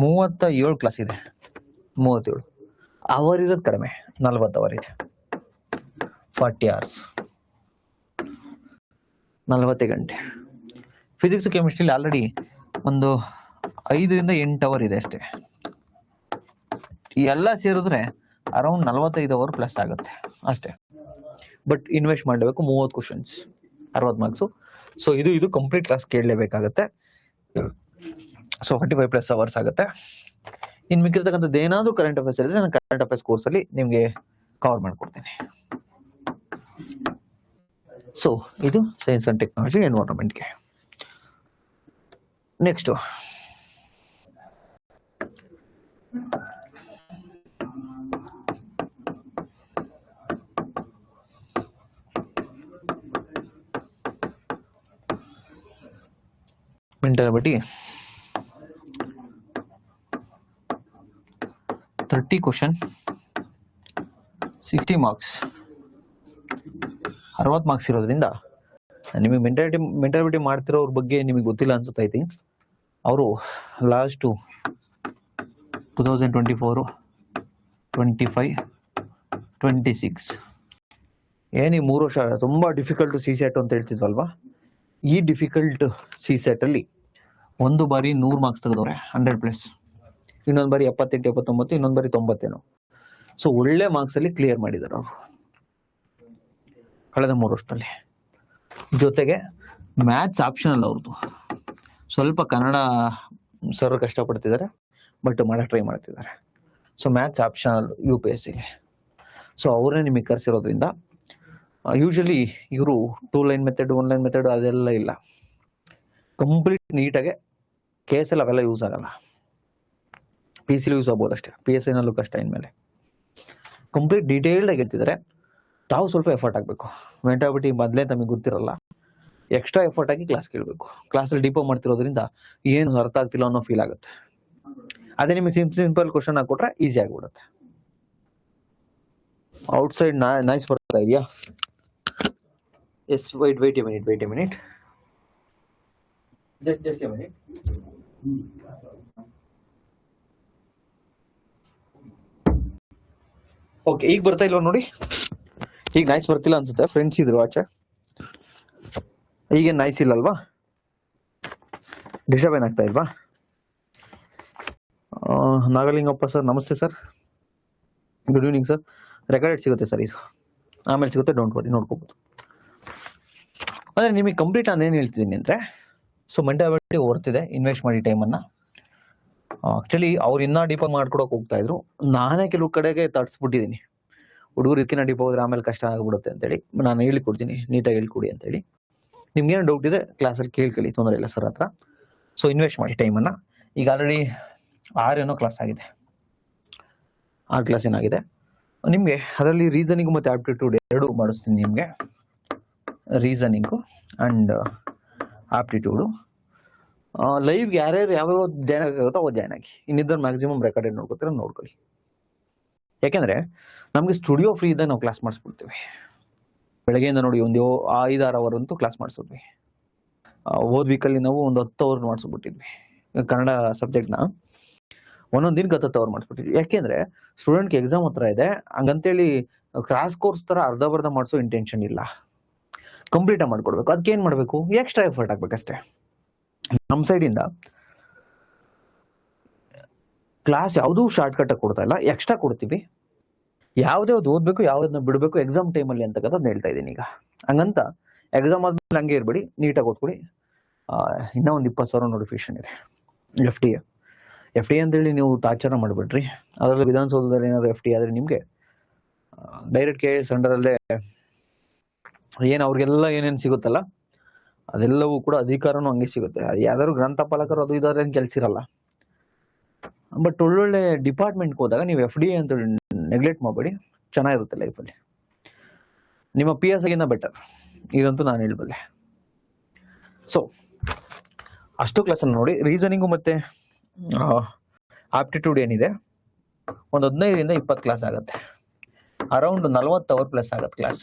[SPEAKER 1] 37 ಕ್ಲಾಸ್ ಇದೆ. 37 ಅವರ್ ಇರೋದು ಕಡಿಮೆ, 40 ಅವರ್ ಇದೆ. 40 hours, 40 ಗಂಟೆ. ಫಿಸಿಕ್ಸ್ ಕೆಮಿಸ್ಟ್ರಿಲಿ ಆಲ್ರೆಡಿ ಒಂದು 5ರಿಂದ 8 ಅವರ್ ಇದೆ ಅಷ್ಟೇ. ಎಲ್ಲ ಸೇರಿದ್ರೆ ಅರೌಂಡ್ 45 ಅವರ್ ಪ್ಲಸ್ ಆಗುತ್ತೆ ಅಷ್ಟೇ. ಬಟ್ ಇನ್ವೆಸ್ಟ್ ಮಾಡಬೇಕು. 30 ಕ್ವಶನ್ಸ್, 60 ಮಾರ್ಕ್ಸು. ಸೊ ಇದು ಕಂಪ್ಲೀಟ್ ಕ್ಲಾಸ್ ಕೇಳಲೇಬೇಕಾಗತ್ತೆ. ಸೊ 45+ ಅವರ್ಸ್ ಆಗುತ್ತೆ. ಇನ್ನು ಮಿಕ್ಕಿರ್ತಕ್ಕಂಥದ್ದು ಏನಾದರೂ ಕರೆಂಟ್ ಅಫೇರ್ಸ್ ಇದ್ದರೆ ನಾನು ಕರೆಂಟ್ ಅಫೇರ್ಸ್ ಕೋರ್ಸಲ್ಲಿ ನಿಮಗೆ ಕವರ್ ಮಾಡಿಕೊಡ್ತೀನಿ. ಸೊ ಇದು ಸೈನ್ಸ್ ಆ್ಯಂಡ್ ಟೆಕ್ನಾಲಜಿ ಎನ್ವೈರನ್ಮೆಂಟ್ಗೆ. Next mentality 30 question, 60 marks, 60 marks ಇರೋದ್ರಿಂದ ನಿಮಗೆ ಮೆಂಟಾಲಿಟಿ ಮಾಡ್ತಿರೋರ ಬಗ್ಗೆ ನಿಮಗೆ ಗೊತ್ತಿಲ್ಲ ಅನ್ಸುತ್ತೆ. ಐ ಥಿಂಕ್ ಅವರು ಲಾಸ್ಟು 2024, 25, 26 ಏನು ಈ 3 ವರ್ಷ ತುಂಬ ಡಿಫಿಕಲ್ಟು ಸಿ ಸೆಟ್ ಅಂತ ಹೇಳ್ತಿದ್ವಲ್ವಾ, ಈ ಡಿಫಿಕಲ್ಟ್ ಸಿ ಸೆಟ್ಟಲ್ಲಿ ಒಂದು ಬಾರಿ 100 ಮಾರ್ಕ್ಸ್ ತೆಗೆದವ್ರೆ 100+, ಇನ್ನೊಂದು ಬಾರಿ 78, 79, ಇನ್ನೊಂದು ಬಾರಿ 90. ಸೊ ಒಳ್ಳೆ ಮಾರ್ಕ್ಸಲ್ಲಿ ಕ್ಲಿಯರ್ ಮಾಡಿದ್ದಾರೆ ಅವರು ಕಳೆದ 3 ವರ್ಷದಲ್ಲಿ. ಜೊತೆಗೆ ಮ್ಯಾಥ್ಸ್ ಆಪ್ಷನಲ್ ಅವ್ರದ್ದು, ಸ್ವಲ್ಪ ಕನ್ನಡ ಸರ್ ಕಷ್ಟಪಡ್ತಿದ್ದಾರೆ, ಬಟ್ ಮಾಡಕ್ಕೆ ಟ್ರೈ ಮಾಡ್ತಿದ್ದಾರೆ. ಸೊ ಮ್ಯಾಥ್ಸ್ ಆಪ್ಷನಲ್ UPSCಗೆ. ಸೊ ಅವರೇ ನಿಮಗೆ ಕರೆಸಿರೋದ್ರಿಂದ ಯೂಶಲಿ ಇವರು 2 ಲೈನ್ ಮೆಥಡ್, 1 ಲೈನ್ ಮೆಥಡ್ ಅದೆಲ್ಲ ಇಲ್ಲ, ಕಂಪ್ಲೀಟ್ ನೀಟಾಗೆ KS ಅವೆಲ್ಲ ಯೂಸ್ ಆಗಲ್ಲ, PC ಯೂಸ್ ಆಗ್ಬೋದು ಅಷ್ಟೇ, PSI ನಲ್ಲೂ ಕಷ್ಟ ಇನ್ಮೇಲೆ. ಕಂಪ್ಲೀಟ್ ಡೀಟೇಲ್ಡ್ ಆಗಿರ್ತಿದ್ದಾರೆ. ತಾವು ಸ್ವಲ್ಪ ಎಫರ್ಟ್ ಆಗಬೇಕು. ಮೆಂಟಾಲಿಟಿ ಮೊದಲೇ ತಮಗೆ ಗೊತ್ತಿರಲ್ಲ, ಎಕ್ಸ್ಟ್ರಾ ಎಫರ್ಟ್ ಆಗಿ ಕ್ಲಾಸ್ ಕೇಳಬೇಕು. ಕ್ಲಾಸಲ್ಲಿ ಡೀಪೋ ಮಾಡ್ತಿರೋದ್ರಿಂದ ಏನು ಅರ್ಥ ಆಗ್ತಿಲ್ಲ ಅನ್ನೋ ಫೀಲ್ ಆಗುತ್ತೆ. ಅದೇ ನಿಮಗೆ ಸಿಂಪಲ್ ಕ್ವಶನ್ ಹಾಕೊಟ್ರೆ ಈಸಿ ಆಗಿಬಿಡುತ್ತೆ. ಔಟ್ಸೈಡ್ ನೈಸ್ ಬರ್ತಾ ಇದೆಯಾ? Yes, wait a minute. Just a minute. Okay, ಈಗ ಬರ್ತಾ ಇಲ್ವ ನೋಡಿ. ಈಗ ನೈಸ್ ಬರ್ತಿಲ್ಲ ಅನ್ಸುತ್ತೆ. ಫ್ರೆಂಡ್ಸ್ ಇದ್ರು ಆಚೆ, ಈಗೇನು ನೈಸ್ ಇಲ್ಲಲ್ವಾ? ಡಿಸ್ಟರ್ಬ್ ಏನಾಗ್ತಾ ಇಲ್ವಾ? ನಾಗಲಿಂಗಪ್ಪ ಸರ್, ನಮಸ್ತೆ sir, good evening sir. Recorded ಸಿಗುತ್ತೆ ಸರ್, ಇದು ಆಮೇಲೆ ಸಿಗುತ್ತೆ, ಡೋಂಟ್ ವರಿ, ನೋಡ್ಕೋಬೋದು. ಅಂದರೆ ನಿಮಗೆ ಕಂಪ್ಲೀಟ್ ನಾನು ಏನು ಹೇಳ್ತಿದ್ದೀನಿ ಅಂದರೆ, ಸೊ ಮೆಂಟಾಲಿಟಿ ಹೊರ್ತಿದೆ, ಇನ್ವೆಸ್ಟ್ ಮಾಡಿ ಟೈಮನ್ನು. ಆ್ಯಕ್ಚುಲಿ ಅವ್ರು ಇನ್ನೂ ಡೀಪಾಗಿ ಮಾಡ್ಕೊಡೋಕೆ ಹೋಗ್ತಾ ಇದ್ರು, ನಾನೇ ಕೆಲವು ಕಡೆಗೆ ತಡ್ಸ್ಬಿಟ್ಟಿದ್ದೀನಿ. ಹುಡುಗರು ಇದಕ್ಕಿಂತ ಡೀಪ್ ಹೋದ್ರೆ ಆಮೇಲೆ ಕಷ್ಟ ಆಗಿಬಿಡುತ್ತೆ ಅಂತೇಳಿ ನಾನು ಹೇಳ್ಕೊಡ್ತೀನಿ, ನೀಟಾಗಿ ಹೇಳ್ಕೊಡಿ ಅಂತೇಳಿ. ನಿಮ್ಗೇನು ಡೌಟ್ ಇದೆ ಕ್ಲಾಸಲ್ಲಿ ಕೇಳ್ಕೊಳ್ಳಿ, ತೊಂದರೆ ಇಲ್ಲ ಸರ್ ಹತ್ರ. ಸೊ ಇನ್ವೆಸ್ಟ್ ಮಾಡಿ ಟೈಮನ್ನು. ಈಗ ಆಲ್ರೆಡಿ 6 ಕ್ಲಾಸ್ ಆಗಿದೆ, 6 ಕ್ಲಾಸ್ ಏನಾಗಿದೆ ನಿಮಗೆ. ಅದರಲ್ಲಿ ರೀಸನಿಂಗು ಮತ್ತು ಆಪ್ಟಿಟ್ಯೂಡ್ 2 ಮಾಡಿಸ್ತೀನಿ ನಿಮಗೆ. ರೀಸನಿಂಗು ಆ್ಯಂಡ್ ಆಪ್ಟಿಟ್ಯೂಡು ಲೈವ್ಗೆ ಯಾರ್ಯಾರು ಯಾವ್ಯಾವ ಜಾಯ್ನ್ ಆಗುತ್ತೋ ಅವು ಜಾಯ್ನ್ ಆಗಿ. ಇನ್ನಿದ್ದರೆ ಮ್ಯಾಕ್ಸಿಮಮ್ ರೆಕಾರ್ಡೆಡ್ ನೋಡ್ಕೊಳ್ಳಿ. ಯಾಕೆಂದರೆ ನಮಗೆ ಸ್ಟುಡಿಯೋ ಫ್ರೀ ಇದ್ದಾಗ ನಾವು ಕ್ಲಾಸ್ ಮಾಡಿಸ್ಬಿಡ್ತೀವಿ. ಬೆಳಗ್ಗೆಯಿಂದ ನೋಡಿ ಒಂದು 5-6 ಅವರ್ ಅಂತೂ ಕ್ಲಾಸ್ ಮಾಡಿಸಿದ್ವಿ. ಹೋದ ವೀಕಲ್ಲಿ ನಾವು ಒಂದು 10 ಅವರ್ ಮಾಡಿಸ್ಬಿಟ್ಟಿದ್ವಿ. ಕನ್ನಡ ಸಬ್ಜೆಕ್ಟ್ನ ಒಂದೊಂದು ದಿನಕ್ಕೆ 10 ಅವರ್ ಮಾಡಿಸ್ಬಿಟ್ಟಿದ್ವಿ. ಯಾಕೆಂದರೆ ಸ್ಟೂಡೆಂಟ್ಗೆ ಎಕ್ಸಾಮ್ ಹತ್ರ ಇದೆ, ಹಂಗಂತೇಳಿ ಕ್ರಾಸ್ ಕೋರ್ಸ್ ಥರ ಅರ್ಧ ಮಾಡಿಸೋ ಇಂಟೆನ್ಷನ್ ಇಲ್ಲ, ಕಂಪ್ಲೀಟಾಗಿ ಮಾಡಿಕೊಡ್ಬೇಕು. ಅದಕ್ಕೆ ಏನು ಮಾಡಬೇಕು, ಎಕ್ಸ್ಟ್ರಾ ಎಫರ್ಟ್ ಆಗಬೇಕಷ್ಟೇ. ನಮ್ಮ ಸೈಡಿಂದ ಕ್ಲಾಸ್ ಯಾವುದೂ ಶಾರ್ಟ್ಕಟ್ಟಾಗಿ ಕೊಡ್ತಾ ಇಲ್ಲ, ಎಕ್ಸ್ಟ್ರಾ ಕೊಡ್ತೀವಿ. ಯಾವುದ್ಯಾವ್ದು ಓದಬೇಕು, ಯಾವುದನ್ನ ಬಿಡಬೇಕು ಎಕ್ಸಾಮ್ ಟೈಮಲ್ಲಿ ಅಂತಕ್ಕಂಥದ್ದು ಹೇಳ್ತಾ ಇದ್ದೀನಿ. ಈಗ ಹಂಗಂತ ಎಕ್ಸಾಮ್ ಆದ್ಮೇಲೆ ಹಂಗೆ ಇರಬೇಡಿ, ನೀಟಾಗಿ ಓದ್ಕೊಡಿ. ಇನ್ನೂ ಒಂದು 20,000 ನೋಟಿಫಿಕೇಶನ್ ಇದೆ FD ಅಂತೇಳಿ ನೀವು ತಾಚಾರ ಮಾಡಿಬಿಡ್ರಿ. ಅದರಲ್ಲಿ ವಿಧಾನಸೌಧದಲ್ಲಿ ಏನಾದರೂ FD ಆದರೆ ನಿಮಗೆ ಡೈರೆಕ್ಟ್ KS ಅಂಡರಲ್ಲೇ ಏನು ಅವ್ರಿಗೆಲ್ಲ ಏನೇನು ಸಿಗುತ್ತಲ್ಲ ಅದೆಲ್ಲವೂ ಕೂಡ ಅಧಿಕಾರನೂ ಹಂಗೆ ಸಿಗುತ್ತೆ. ಅದು ಯಾವ್ದಾದ್ರು ಗ್ರಂಥಪಾಲಕರು ಅದು ಇದಾದ್ರೆ ಏನು ಕೆಲಸ ಇರಲ್ಲ. ಬಟ್ ಒಳ್ಳೊಳ್ಳೆ ಡಿಪಾರ್ಟ್ಮೆಂಟ್ಗೆ ಹೋದಾಗ ನೀವು FD ಅಂತ ನೆಗ್ಲೆಕ್ಟ್ ಮಾಡಬೇಡಿ, ಚೆನ್ನಾಗಿರುತ್ತೆ ಲೈಫಲ್ಲಿ. ನಿಮ್ಮ PSIಗಿಂತ ಬೆಟರ್, ಇದಂತೂ ನಾನು ಹೇಳ್ಬಲ್ಲೆ. ಸೊ ಅಷ್ಟು ಕ್ಲಾಸನ್ನು ನೋಡಿ. ರೀಸನಿಂಗು ಮತ್ತು ಆಪ್ಟಿಟ್ಯೂಡ್ ಏನಿದೆ ಒಂದು 15ರಿಂದ 20 ಕ್ಲಾಸ್ ಆಗುತ್ತೆ. ಅರೌಂಡ್ 40 ಅವರ್ ಪ್ಲಸ್ ಆಗುತ್ತೆ ಕ್ಲಾಸ್.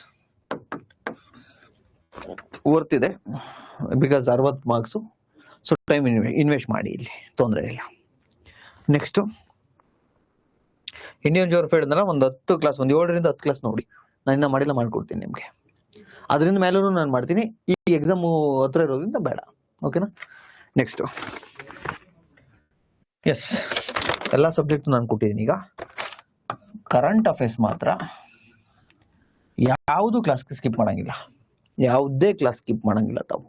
[SPEAKER 1] ವರ್ತಿದೆ, because 60 marks. So time invest ಮಾಡಿ, ಇಲ್ಲಿ ತೊಂದರೆ ಇಲ್ಲ. ನೆಕ್ಸ್ಟು ಇಂಡಿಯನ್ ಜೋಗ್ರಫಿ ಹೇಳಿದ್ನಲ್ಲ, ಒಂದು 10 ಕ್ಲಾಸ್, ಒಂದು 7ರಿಂದ 10 ಕ್ಲಾಸ್ ನೋಡಿ. ನಾನು ಇನ್ನೂ ಮಾಡಿಲ್ಲ, ಮಾಡ್ಕೊಡ್ತೀನಿ ನಿಮಗೆ. ಅದರಿಂದ ಮೇಲೂ ನಾನು ಮಾಡ್ತೀನಿ. ಈ ಎಕ್ಸಾಮು ಹತ್ರ ಇರೋದ್ರಿಂದ ಬೇಡ, ಓಕೆನಾ? ನೆಕ್ಸ್ಟು ಎಸ್, ಎಲ್ಲ ಸಬ್ಜೆಕ್ಟು ನಾನು ಕೊಟ್ಟಿದ್ದೀನಿ. ಈಗ ಕರೆಂಟ್ ಅಫೇರ್ಸ್ ಮಾತ್ರ ಯಾವುದು ಕ್ಲಾಸ್ ಸ್ಕಿಪ್ ಮಾಡೋಂಗಿಲ್ಲ, ಯಾವುದೇ ಕ್ಲಾಸ್ ಸ್ಕಿಪ್ ಮಾಡೋಂಗಿಲ್ಲ ತಾವು.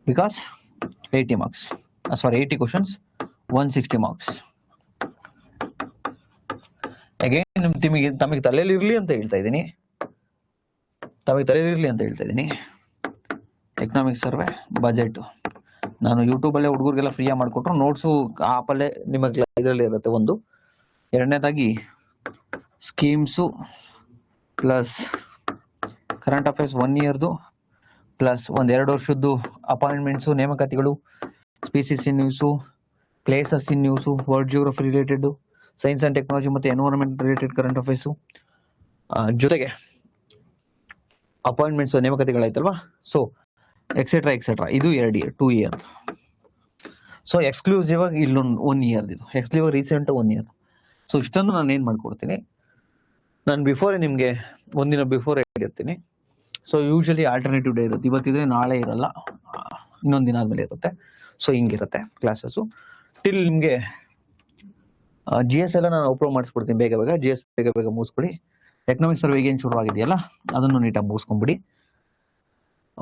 [SPEAKER 1] Because 80 questions, 160 marks. ಅಗೇನ್ ತಮಗೆ ತಲೆಯಲ್ಲಿರಲಿ ಅಂತ ಹೇಳ್ತಾ ಇದ್ದೀನಿ, ಎಕನಾಮಿಕ್ಸ್ ಸರ್ವೆ, ಬಜೆಟು ನಾನು ಯೂಟ್ಯೂಬಲ್ಲೇ ಹುಡುಗರಿಗೆಲ್ಲ ಫ್ರೀಯಾಗಿ ಮಾಡಿಕೊಟ್ರು. ನೋಟ್ಸು ಆಪಲ್ಲೇ ನಿಮಗೆ ಇದರಲ್ಲಿ ಇರುತ್ತೆ. ಒಂದು ಎರಡನೇದಾಗಿ ಸ್ಕೀಮ್ಸು ಪ್ಲಸ್ ಕರೆಂಟ್ ಅಫೇರ್ಸ್ 1 ಇಯರ್ದು ಪ್ಲಸ್ ಒಂದು 2 ವರ್ಷದ್ದು ಅಪಾಯಿಂಟ್ಮೆಂಟ್ಸು, ನೇಮಕಾತಿಗಳು, species in news, places in news, world geography related, science and technology ಮತ್ತು ಎನ್ವೈರನ್ಮೆಂಟ್ ರಿಲೇಟೆಡ್ ಕರೆಂಟ್ ಅಫೇರ್ಸು, ಜೊತೆಗೆ ಅಪಾಯಿಂಟ್ಮೆಂಟ್ಸು, ನೇಮಕಾತಿಗಳಾಯ್ತಲ್ವಾ. ಸೊ ಎಕ್ಸೆಟ್ರಾ ಇದು 2 ಇಯರ್. ಸೊ ಎಕ್ಸ್ಕ್ಲೂಸಿವ್ ಆಗಿ ಇಲ್ಲೊಂದು 1 ಇಯರ್ ಇದು ಎಕ್ಸ್ಕ್ಲೂಸಿವ್ ರೀಸೆಂಟ್ 1 ಇಯರ್. ಸೊ ಇಷ್ಟನ್ನು ನಾನು ಏನು ಮಾಡ್ಕೊಡ್ತೀನಿ, ನಾನು ಬಿಫೋರ್ ನಿಮಗೆ ಒಂದಿನ ಬಿಫೋರ್ ಹೇಳಿರ್ತೀನಿ. ಸೊ ಯೂಶಲಿ ಆಲ್ಟರ್ನೇಟಿವ್ ಡೇ ಇರುತ್ತೆ, ಇವತ್ತಿದ್ರೆ ನಾಳೆ ಇರಲ್ಲ, ಇನ್ನೊಂದು ದಿನ ಆದಮೇಲೆ ಇರುತ್ತೆ. ಸೊ ಹಿಂಗಿರುತ್ತೆ ಕ್ಲಾಸಸ್ಸು ಟಿಲ್ ನಿಮಗೆ GS ಎಲ್ಲ ನಾನು ಅಪ್ಲೋಡ್ ಮಾಡಿಸ್ಬಿಡ್ತೀನಿ ಬೇಗ ಬೇಗ. GS ಬೇಗ ಬೇಗ ಮುಗಿಸ್ಬಿಡಿ. ಎಕನಾಮಿಕ್ಸ್ ಸರ್ವೆಗೆ ಏನು ಶುರು ಆಗಿದೆಯಲ್ಲ ಅದನ್ನು ನೀಟಾಗಿ ಮುಗಿಸ್ಕೊಂಬಿಡಿ.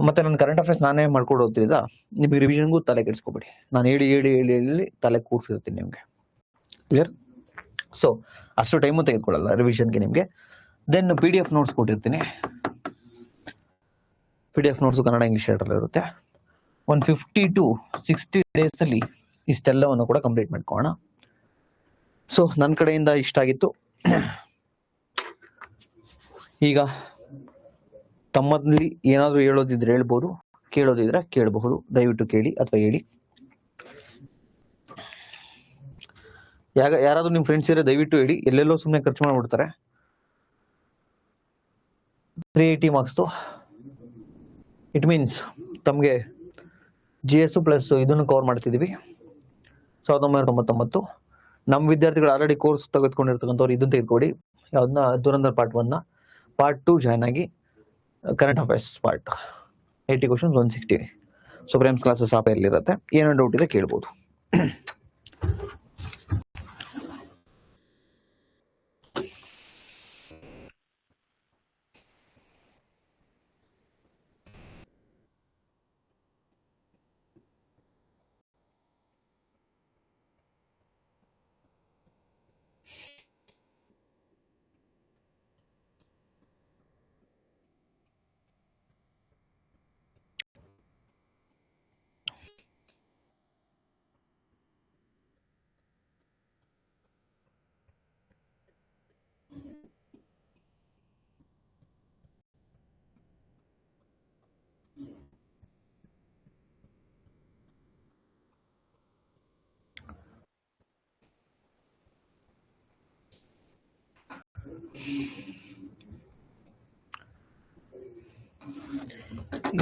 [SPEAKER 1] ಮತ್ತೆ ನನ್ನ ಕರೆಂಟ್ ಅಫೇರ್ಸ್ ನಾನೇ ಮಾಡ್ಕೊಂಡು ಹೋಗ್ತಿದ್ದ, ನಿಮಗೆ ರಿವಿಷನ್ಗೂ ತಲೆ ಕೆಡಿಸ್ಕೊಬಿಡಿ. ನಾನು ಹೇಳಿ ತಲೆ ಕೂರಿಸಿರ್ತೀನಿ ನಿಮಗೆ. ಕ್ಲಿಯರ್? ಸೊ ಅಷ್ಟು ಟೈಮು ತೆಗೆದುಕೊಳ್ಳಲ್ಲ ರಿವಿಷನ್ಗೆ ನಿಮಗೆ. ದೆನ್ PDF ನೋಟ್ಸ್ ಕೊಟ್ಟಿರ್ತೀನಿ. PDF ನೋಟ್ಸು ಕನ್ನಡ ಇಂಗ್ಲೀಷ್ ಎರಡರಲ್ಲಿ ಇರುತ್ತೆ. 150 to 60 ಡೇಸಲ್ಲಿ ಇಷ್ಟೆಲ್ಲವನ್ನು ಕೂಡ ಕಂಪ್ಲೀಟ್ ಮಾಡ್ಕೊಳ್ಳೋಣ. ಸೊ ನನ್ನ ಕಡೆಯಿಂದ ಇಷ್ಟ ಆಗಿತ್ತು. ಈಗ ತಮ್ಮಲ್ಲಿ ಏನಾದರೂ ಹೇಳೋದಿದ್ರೆ ಹೇಳ್ಬೋದು, ಕೇಳೋದಿದ್ರೆ ಕೇಳಬಹುದು. ದಯವಿಟ್ಟು ಕೇಳಿ ಅಥವಾ ಹೇಳಿ. ಯಾರಾದ್ರೂ ನಿಮ್ಮ ಫ್ರೆಂಡ್ಸ್ ಇದ್ರೆ ದಯವಿಟ್ಟು ಹೇಳಿ. ಎಲ್ಲೆಲ್ಲೋ ಸುಮ್ಮನೆ ಖರ್ಚು ಮಾಡ್ಬಿಡ್ತಾರೆ. 380 ಮಾರ್ಕ್ಸ್ದು ಇಟ್ ಮೀನ್ಸ್ ತಮಗೆ GS ಪ್ಲಸ್ ಇದನ್ನು ಕವರ್ ಮಾಡ್ತಿದ್ದೀವಿ 1999. ನಮ್ಮ ವಿದ್ಯಾರ್ಥಿಗಳು ಆಲ್ರೆಡಿ ಕೋರ್ಸ್ ತೆಗೆದುಕೊಂಡಿರ್ತಕ್ಕಂಥವ್ರು ಇದನ್ನು ತೆಗೆದುಕೊಡಿ. ಯಾವ್ದನ್ನ ದುರಂಧರ್ ಪಾರ್ಟ್ 1 ಪಾರ್ಟ್ 2 ಜಾಯ್ನ್ ಆಗಿ current affairs part 80 questions 160. So Prem's classes ಆಪಲ್ಲಿರುತ್ತೆ. ಏನೋ ಡೌಟ್ ಇದೆ ಕೇಳ್ಬೋದು.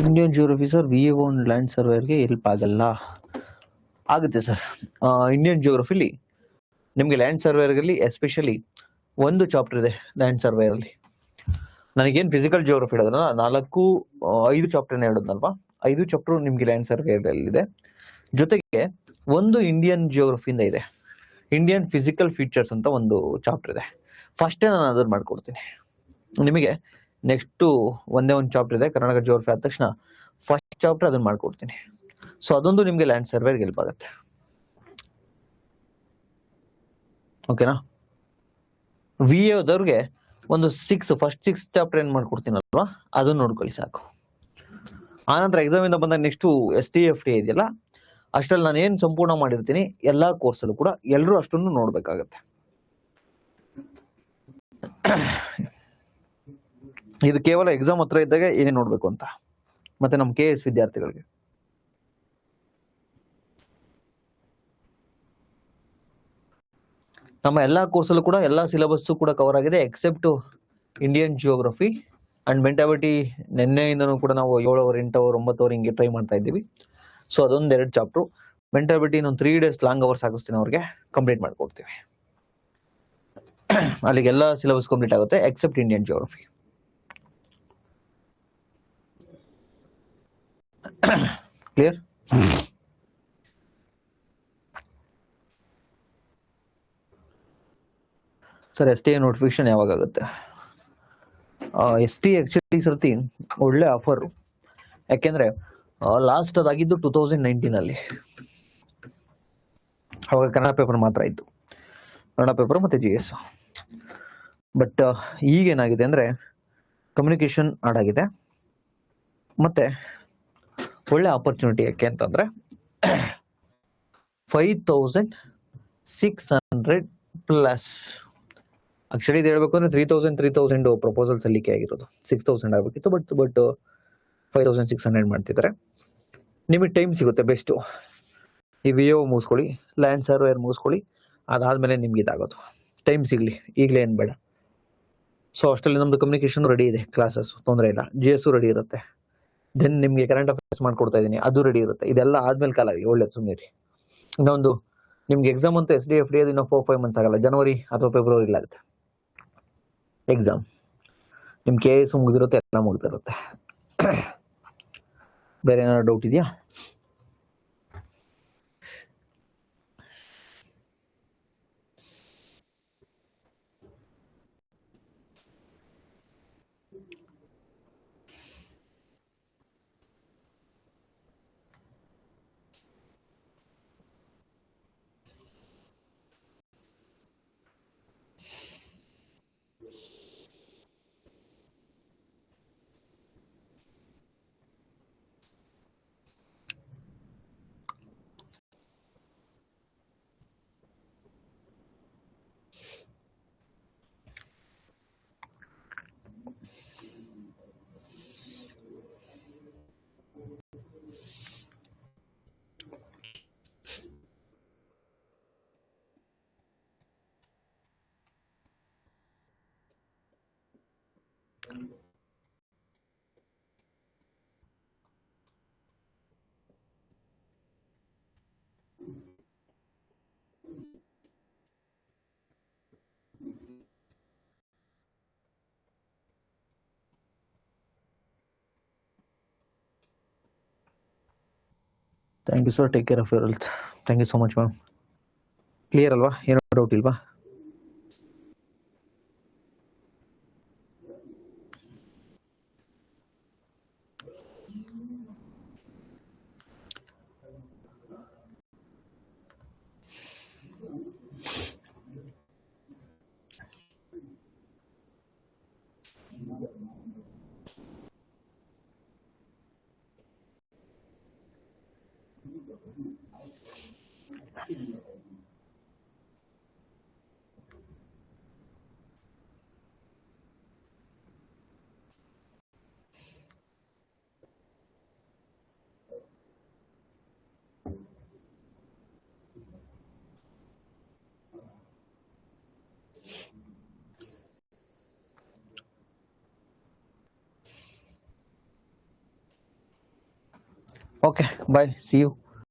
[SPEAKER 1] Indian geography sir VA land ಸರ್ವೇರ್ಗೆ ಹೆಲ್ಪ್ ಆಗಲ್ಲ? ಆಗುತ್ತೆ ಸರ್. ಇಂಡಿಯನ್ ಜಿಯೋಗ್ರಫಿಲಿ ನಿಮಗೆ ಲ್ಯಾಂಡ್ ಸರ್ವೇರ್ಗಲ್ಲಿ ಎಸ್ಪೆಷಲಿ ಒಂದು ಚಾಪ್ಟರ್ ಇದೆ ಲ್ಯಾಂಡ್ ಸರ್ವೇರಲ್ಲಿ. ನನಗೇನು ಫಿಸಿಕಲ್ ಜಿಯೋಗ್ರಫಿ ಹೇಳೋದಲ್ಲ, 5 ಚಾಪ್ಟರ್ನ ಹೇಳೋದಲ್ವಾ, 5 ಚಾಪ್ಟರ್ ನಿಮಗೆ ಲ್ಯಾಂಡ್ ಸರ್ವೇರಲ್ಲಿದೆ. ಜೊತೆಗೆ ಒಂದು ಇಂಡಿಯನ್ ಜಿಯೋಗ್ರಫಿಯಿಂದ ಇದೆ, ಇಂಡಿಯನ್ ಫಿಸಿಕಲ್ ಫೀಚರ್ಸ್ ಅಂತ ಒಂದು ಚಾಪ್ಟರ್ ಇದೆ. ಫಸ್ಟೇ ನಾನು ಅದನ್ನು ಮಾಡ್ಕೊಡ್ತೀನಿ ನಿಮಗೆ. ನೆಕ್ಸ್ಟು ಒಂದೇ ಒಂದು ಚಾಪ್ಟರ್ ಇದೆ ಕರ್ನಾಟಕ ಜಿಯೋಗ್ರಫಿ ಆದ ತಕ್ಷಣ ಫಸ್ಟ್ ಚಾಪ್ಟರ್ ಅದನ್ನು ಮಾಡ್ಕೊಡ್ತೀನಿ. ಸೊ ಅದೊಂದು ನಿಮಗೆ ಲ್ಯಾಂಡ್ ಸರ್ವೇರ್ಗೆ ಹೆಲ್ಪ್ ಆಗುತ್ತೆ. ಓಕೆನಾ? VA ಒಂದು ಫಸ್ಟ್ 6 ಚಾಪ್ಟರ್ ಏನು ಮಾಡ್ಕೊಡ್ತೀನಲ್ವಾ ಅದನ್ನು ನೋಡ್ಕೊಳ್ಳಿ ಸಾಕು. ಆನಂತರ ಎಕ್ಸಾಮಿಂದ ಬಂದಾಗ ನೆಕ್ಸ್ಟು STFT ಇದೆಯಲ್ಲ, ಅಷ್ಟರಲ್ಲಿ ನಾನು ಏನು ಸಂಪೂರ್ಣ ಮಾಡಿರ್ತೀನಿ ಎಲ್ಲ ಕೋರ್ಸಲ್ಲೂ ಕೂಡ ಎಲ್ಲರೂ ಅಷ್ಟನ್ನು ನೋಡಬೇಕಾಗತ್ತೆ. ಇದು ಕೇವಲ ಎಕ್ಸಾಮ್ ಹತ್ರ ಇದ್ದಾಗ ಏನೇ ನೋಡಬೇಕು ಅಂತ. ಮತ್ತೆ ನಮ್ಮ KS ವಿದ್ಯಾರ್ಥಿಗಳಿಗೆ ನಮ್ಮ ಎಲ್ಲ ಕೋರ್ಸಲ್ಲೂ ಕೂಡ ಎಲ್ಲ ಸಿಲೆಬಸ್ಸು ಕೂಡ ಕವರ್ ಆಗಿದೆ except Indian geography and mentality. ನಿನ್ನೆಯಿಂದನೂ ಕೂಡ ನಾವು 7 ಅವರ್ 8 ಅವರ್ 9 ಅವರ್ ಹಿಂಗೆ ಟ್ರೈ ಮಾಡ್ತಾ ಇದ್ದೀವಿ. ಸೊ ಅದೊಂದು 2 ಚಾಪ್ಟ್ರು. ಮೆಂಟಾಲಿಟಿ ಇನ್ನೊಂದು 3 ಡೇಸ್ ಲಾಂಗ್ ಅವರ್ಸ್ ಹಾಕಿಸ್ತೀನಿ ಅವ್ರಿಗೆ, ಕಂಪ್ಲೀಟ್ ಮಾಡ್ಕೊಡ್ತೀವಿ. ಅಲ್ಲಿಗೆಲ್ಲ ಸಿಲೆಬಸ್ ಕಂಪ್ಲೀಟ್ ಆಗುತ್ತೆ except Indian geography. Clear? Sir STA notification ಯಾವಾಗ ಆಗುತ್ತೆ? STA ಆ್ಯಕ್ಚುಲಿ ಸರ್ತಿ ಒಳ್ಳೆ ಆಫರು. ಯಾಕೆಂದರೆ ಲಾಸ್ಟ್ ಅದಾಗಿದ್ದು 2019 ಅವಾಗ ಕನ್ನಡ ಪೇಪರ್ ಮಾತ್ರ ಇತ್ತು, ಕನ್ನಡ ಪೇಪರ್ ಮತ್ತು GS. ಬಟ್ ಈಗೇನಾಗಿದೆ ಅಂದರೆ ಕಮ್ಯುನಿಕೇಷನ್ ಆಡ್ ಆಗಿದೆ. ಮತ್ತು ಒಳ್ಳೆ ಆಪರ್ಚುನಿಟಿ. ಯಾಕೆ ಅಂತಂದರೆ 5600 ಪ್ಲಸ್. ಆ್ಯಕ್ಚುಲಿ ಇದು ಹೇಳ್ಬೇಕು ಅಂದರೆ 3000 ಪ್ರಪೋಸಲ್ ಸಲ್ಲಿಕೆ ಆಗಿರೋದು. 6000 ಆಗಬೇಕಿತ್ತು, ಬಟ್ 5600 ಮಾಡ್ತಿದ್ದಾರೆ. ನಿಮಗೆ ಟೈಮ್ ಸಿಗುತ್ತೆ ಬೆಸ್ಟು. ಈ VO ಮುಗಿಸ್ಕೊಳ್ಳಿ, ಲ್ಯಾಂಡ್ ಸರ್ವೇರ್ ಮುಗಿಸ್ಕೊಳ್ಳಿ, ಅದಾದಮೇಲೆ ನಿಮ್ಗೆ ಇದಾಗೋದು ಟೈಮ್ ಸಿಗಲಿ, ಈಗಲೇ ಏನು ಬೇಡ. ಸೊ ಅಷ್ಟರಲ್ಲಿ ನಮ್ಮದು ಕಮ್ಯುನಿಕೇಷನ್ ರೆಡಿ ಇದೆ, ಕ್ಲಾಸಸ್ಸು ತೊಂದರೆ ಇಲ್ಲ, GS ರೆಡಿ ಇರುತ್ತೆ. ದೆನ್ ನಿಮಗೆ ಕರೆಂಟ್ ಅಫೇರ್ಸ್ ಮಾಡ್ಕೊಡ್ತಾ ಇದ್ದೀನಿ, ಅದು ರೆಡಿ ಇರುತ್ತೆ. ಇದೆಲ್ಲ ಆದಮೇಲೆ ಕಾಲ ಒಳ್ಳೇದು, ಸುಮ್ಮನೆ ಇನ್ನೊಂದು ನಿಮ್ಗೆ ಎಕ್ಸಾಮ್ ಅಂತೂ SDFD ಅದು ಇನ್ನೂ 4-5 ಮಂತ್ಸ್ ಆಗಲ್ಲ, ಜನವರಿ ಅಥವಾ ಫೆಬ್ರವರಿಲಾಗುತ್ತೆ ಎಕ್ಸಾಮ್. ನಿಮ್ಮ KS ಮುಗಿದಿರುತ್ತೆ, ಎಲ್ಲ ಮುಗಿದಿರುತ್ತೆ. ಬೇರೆ ಏನಾದ್ರು ಡೌಟ್ ಇದೆಯಾ? Thank you sir, take care of your health. Thank you so much ma'am. Clear ಅಲ್ವಾ? ಏನೋ ಡೌಟ್ ಇಲ್ವಾ? Okay, bye. See you.